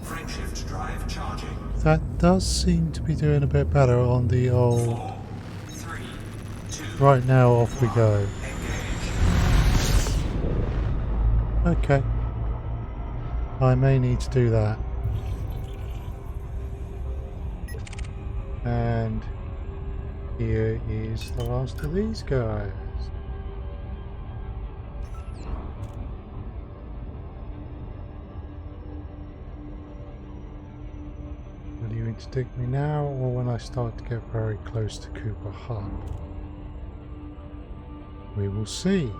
Frameshift drive charging. That does seem to be doing a bit better on the old... 4, 3, 2, Right now, off we go. engage. Okay. I may need to do that. And here is the last of these guys. Will you interdict me now or when I start to get very close to Cooper Hub? We will see.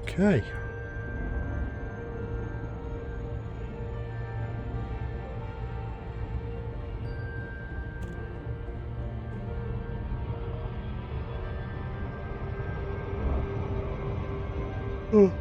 Okay. Oh.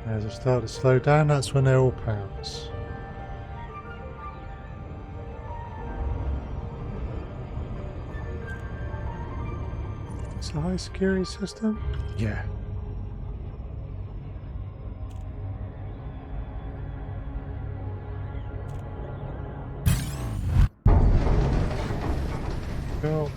As I start to slow down, that's when they all pounce. It's a high security system? Yeah. Cool.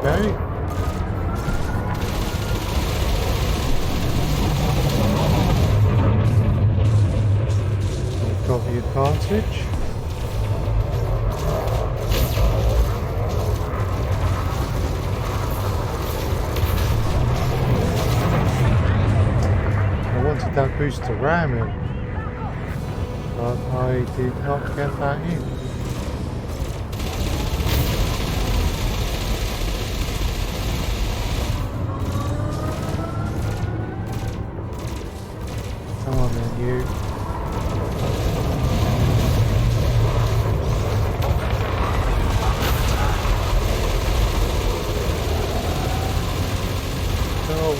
Okay. We've got the advantage. I wanted that boost to ram him, but I did not get that in. Come on then, you. Go.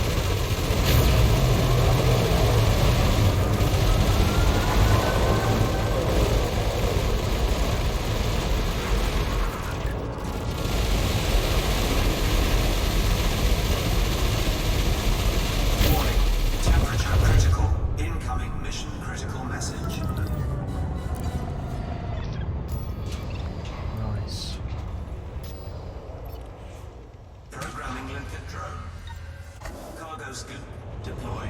Warning. Temperature critical. Incoming mission critical message. Nice. Programming Lincoln drone. Cargo scoop deployed.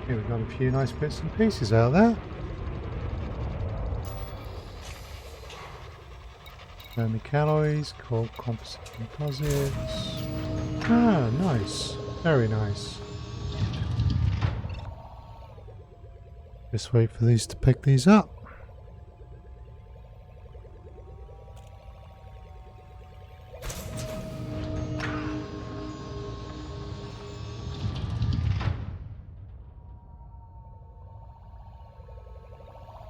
Here we've got a few nice bits and pieces out there. Thermic alloys, core composite composites. Ah, nice. Very nice. Just wait for these to pick these up.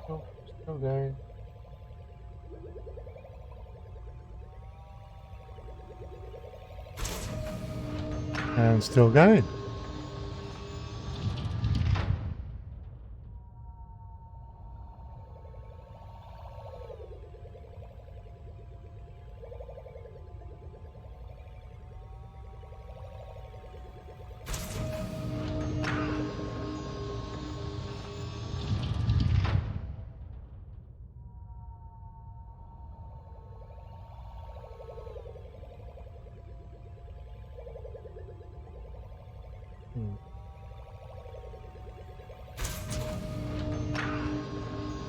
Oh, Okay. And still going.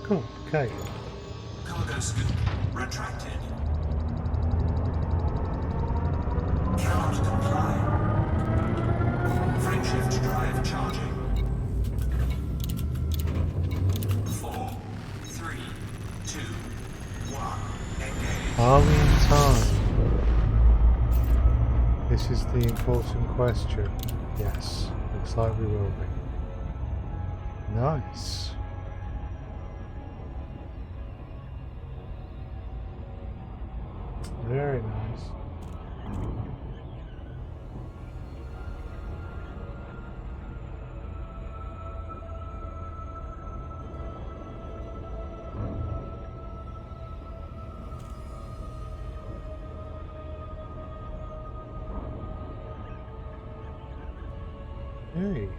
Cool. Okay. Cargo scoop retracted. Cannot comply. Frameshift drive charging. 4, 3, 2, 1. Engage. Are we in time? This is the important question. Yes. Looks like we will be. Nice. Very nice. Hey.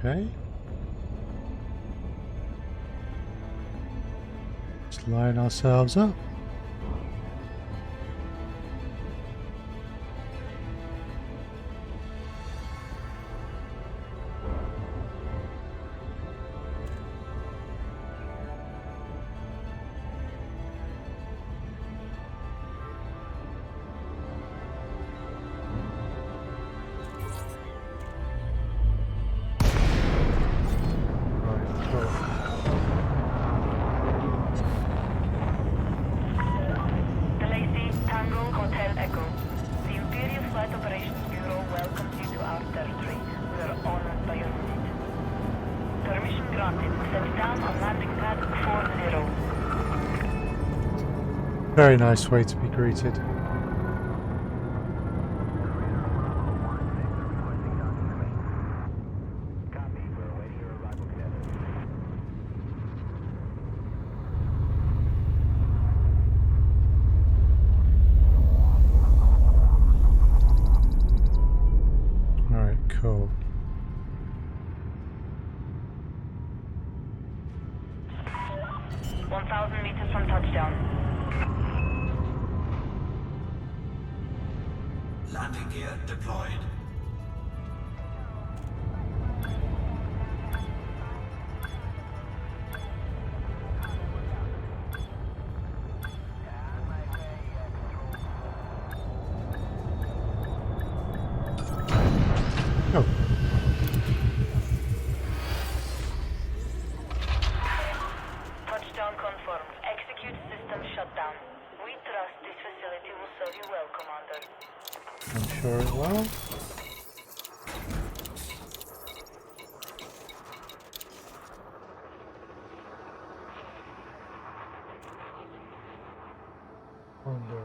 Okay. Just line ourselves up. Right, cool. Delacey, Tango, Hotel Echo. The Imperial Flight Operations Bureau welcomes you to our territory. We are honored by your visit. Permission granted. Set down on landing pad 40. Very nice way to be greeted. Alright, cool. meters from touchdown. Landing gear deployed. Oh. Touchdown confirmed. Execute system shutdown. We trust this facility will serve you well, Commander. I'm sure it will. Wonder.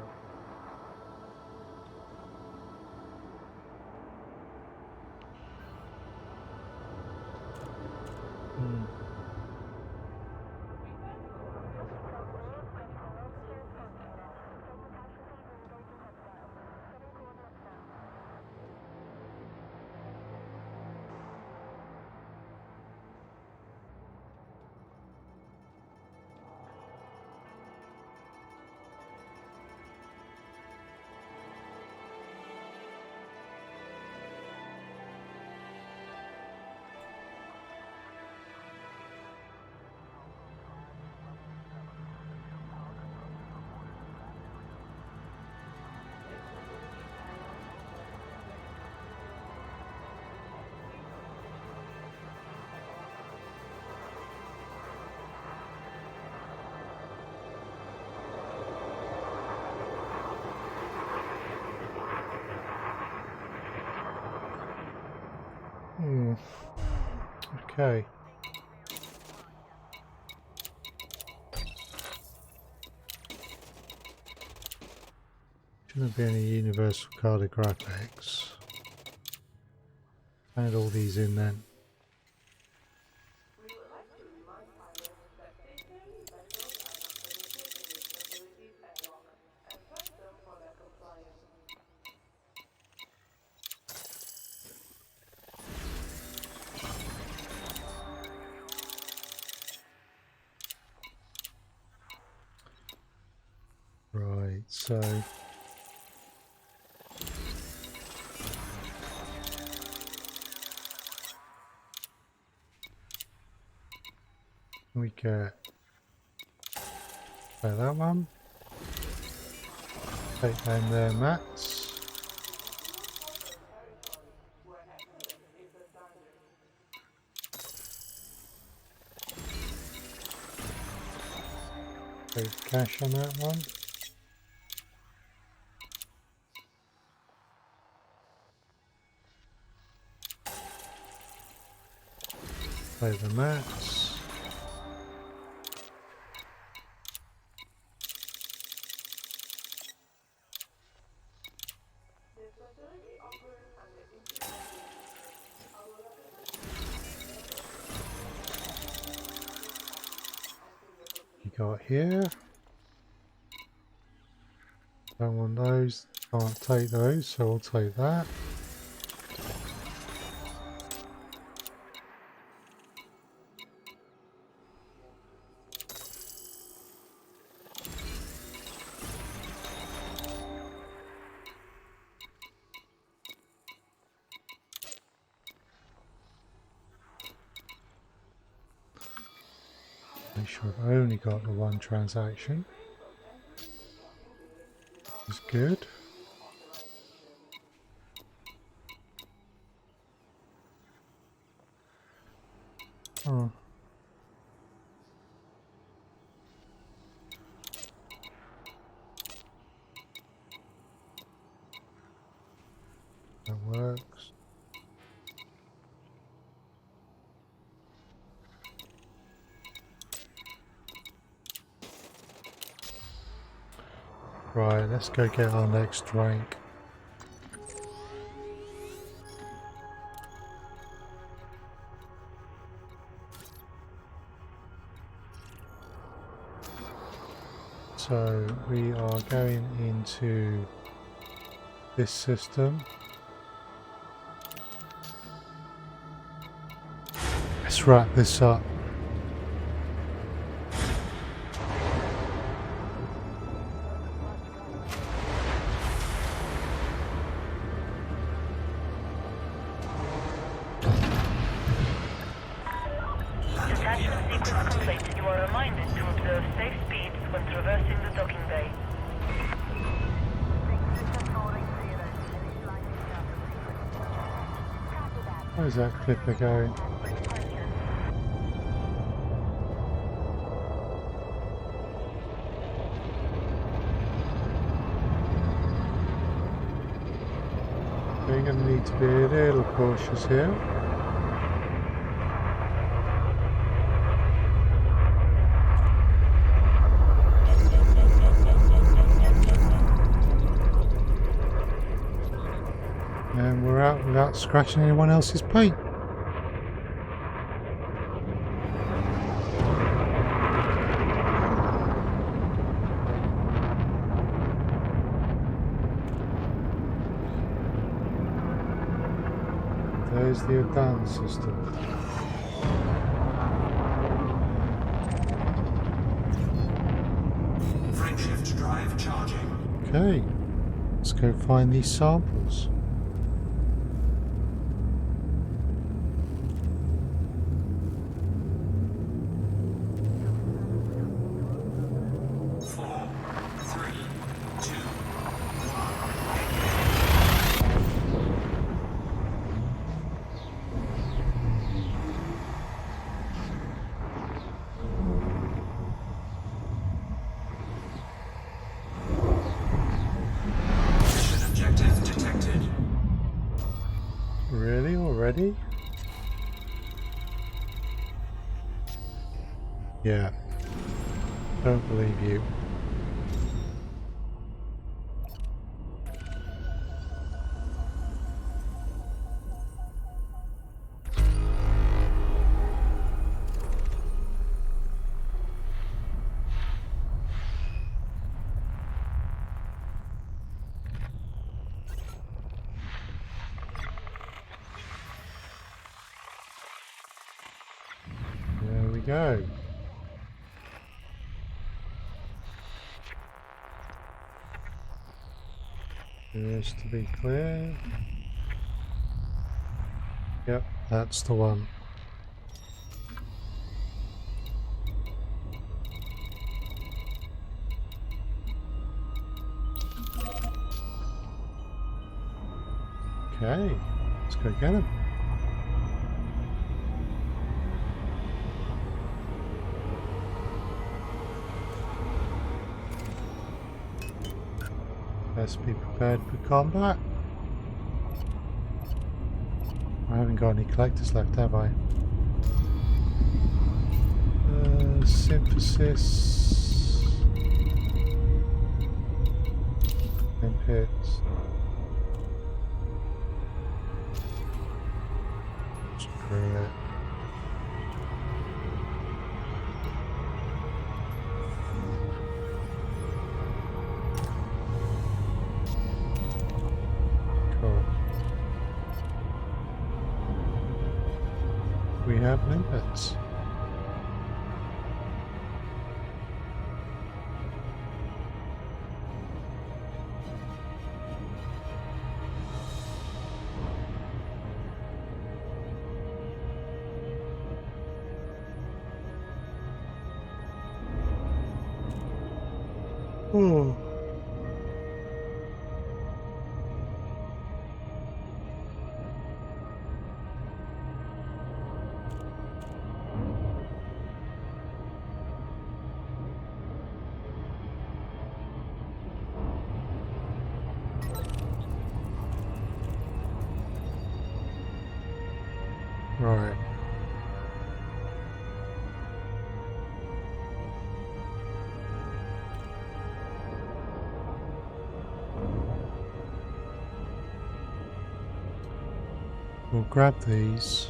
Okay. Shouldn't be any universal card graphics. Add all these in then. Right, so we get that one. Take down their mats. Save cash on that one. Play the mats. You got here. Don't want those. Can't take those, so I'll take that. Make sure I've only got the one transaction. Is good. Oh. That works. Right, let's go get our next rank. So we are going into this system. Let's wrap this up. Detachment sequence complete. You are reminded to observe safe speeds when traversing the docking bay. Where's that clipper going? We're going to need to be a little cautious here. And we're out without scratching anyone else's paint. There's the advanced system. Frameshift drive charging. Okay, let's go find these samples. Mission objective detected. Really? Already? Yeah. Don't believe you. There we go. Just to be clear. Yep, that's the one. Okay, let's go get him. Best be prepared for combat. I haven't got any collectors left, have I? Synthesis. And hits. Screw it. Cool. We have limpets. Oh. Right. We'll grab these.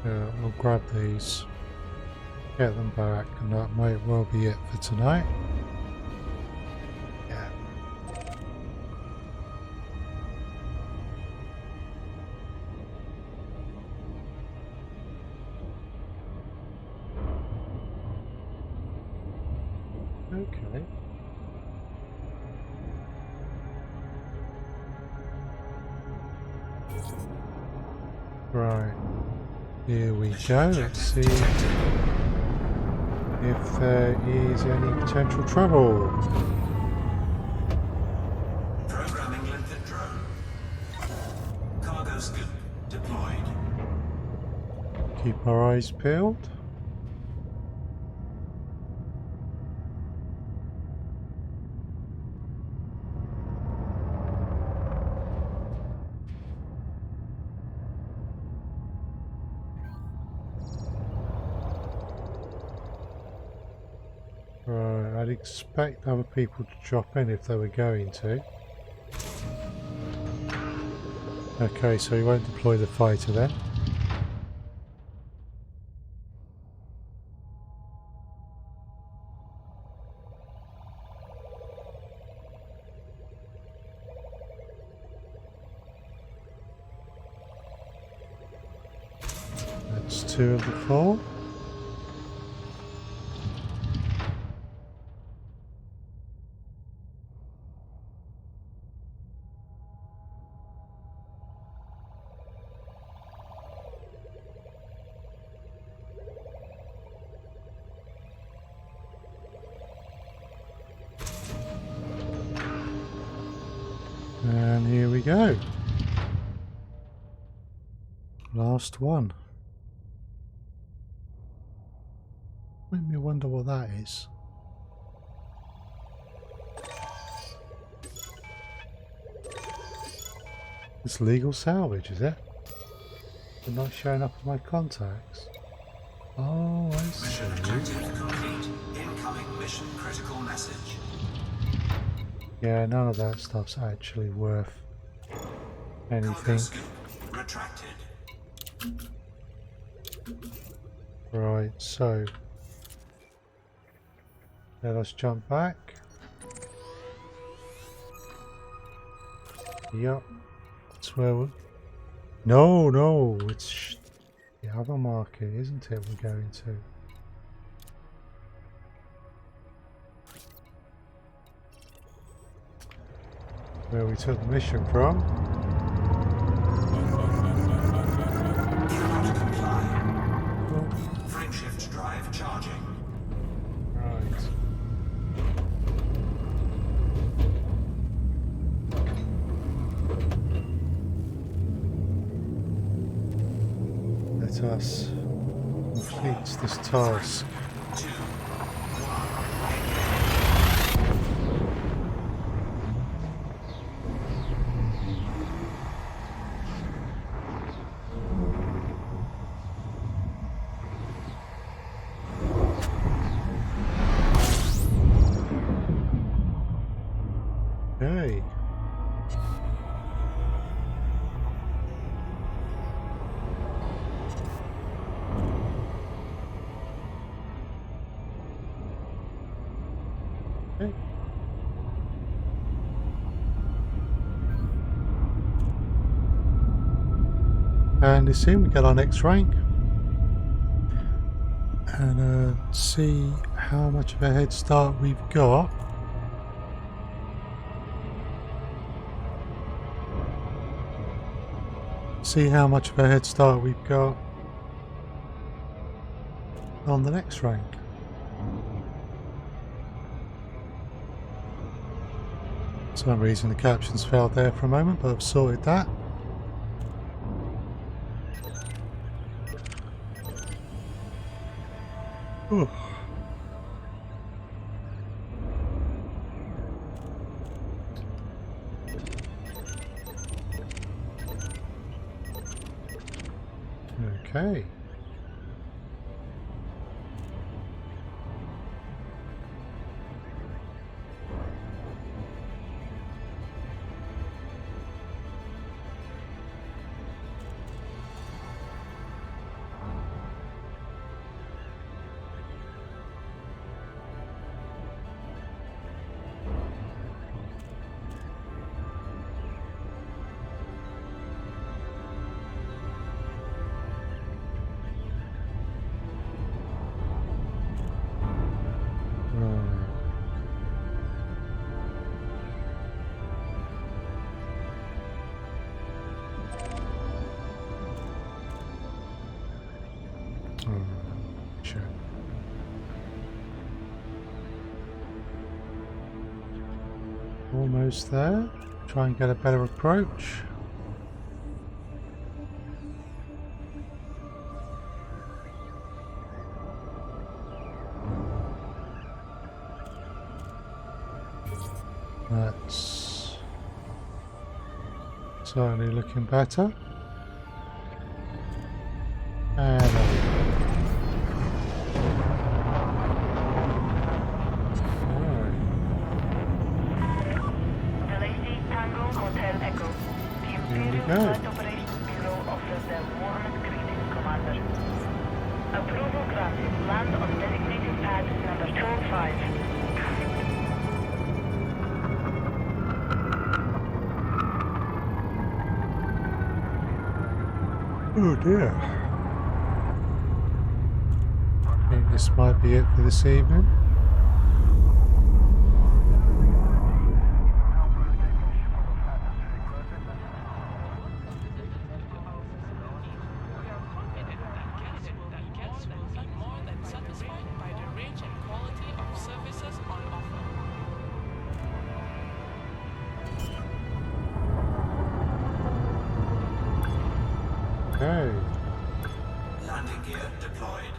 We'll grab these. Get them back, and that might well be it for tonight. Yeah. Okay. Right. Here we go. Let's see if there is any potential trouble. Programming limpet drone. Cargo scoop deployed. Keep our eyes peeled. Right, I'd expect other people to drop in if they were going to. Okay, so he won't deploy the fighter then. That's 2 of the 4. And here we go. Last one. Make me wonder what that is. It's legal salvage, is it? But not showing up in my contacts. Oh, I see. Mission objective complete. Incoming mission critical message. Yeah, none of that stuff's actually worth Cargo anything. scoop retracted. Right, so let us jump back. Yep, that's where we... No, it's the other market, isn't it, we're going to? Where we took the mission from. Cannot comply. Oh, Frameshift drive charging. right. Let us complete this task. 2, 1. Okay. Okay. And this in, we get our next rank. And see how much of a head start we've got. See how much of a head start we've got on the next rank. For some reason the captions failed there for a moment, but I've sorted that. Ooh. Okay. Sure. Almost there. Try and get a better approach. That's certainly looking better. And there we go. Delacey, Tango, Hotel Echo. The Imperial go. Flight Operations Bureau offers their warmest greetings, Commander. Approval granted. Land on designated pad number 205. Oh dear. I think this might be it for this evening. Guests will be more than satisfied by the range and quality of services on offer. Okay. Landing gear deployed.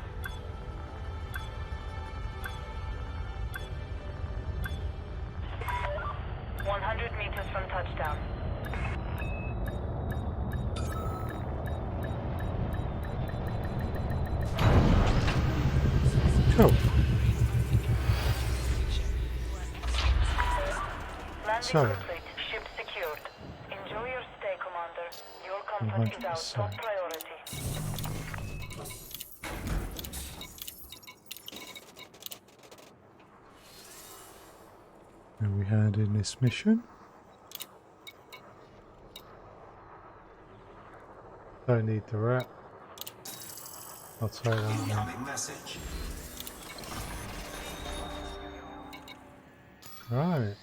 $100 meters from touchdown. shuttle. fleet. Ship secured. Enjoy your stay, Commander. Your comfort is our 100%. top priority. And we had in this mission. Don't need the rat. I'll take that one. Incoming message. Right.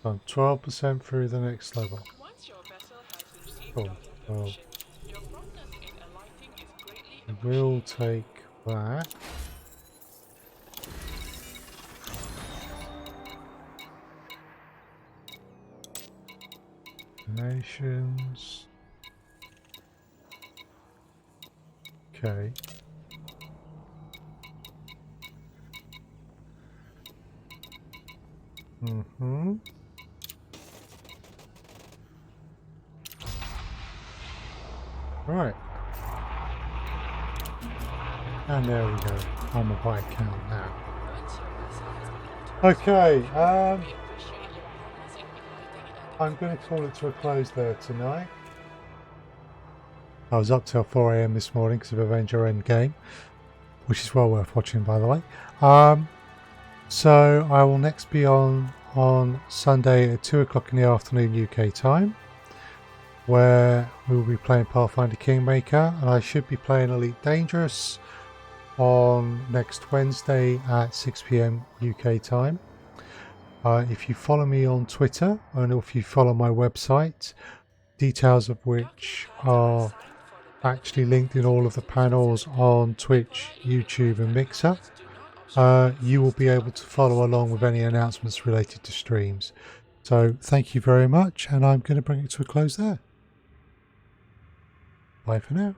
I'm 12% through the next level. Once your vessel has received Cool. docking Well, permissions, your promptness in alighting is greatly we'll appreciated. take that. Nations. Okay. Mm-hmm. Right. And there we go. I'm a bike count now. Once your vessel has begun to Okay, we appreciate your promptness in alighting and I'm going to call it to a close there tonight. I was up till 4 AM this morning because of Avenger Endgame, which is well worth watching, by the way. So I will next be on Sunday at 2 o'clock in the afternoon UK time, where we will be playing Pathfinder Kingmaker, and I should be playing Elite Dangerous on next Wednesday at 6 PM UK time. If you follow me on Twitter, and if you follow my website, details of which are actually linked in all of the panels on Twitch, YouTube and Mixer, you will be able to follow along with any announcements related to streams. So thank you very much, and I'm going to bring it to a close there. Bye for now.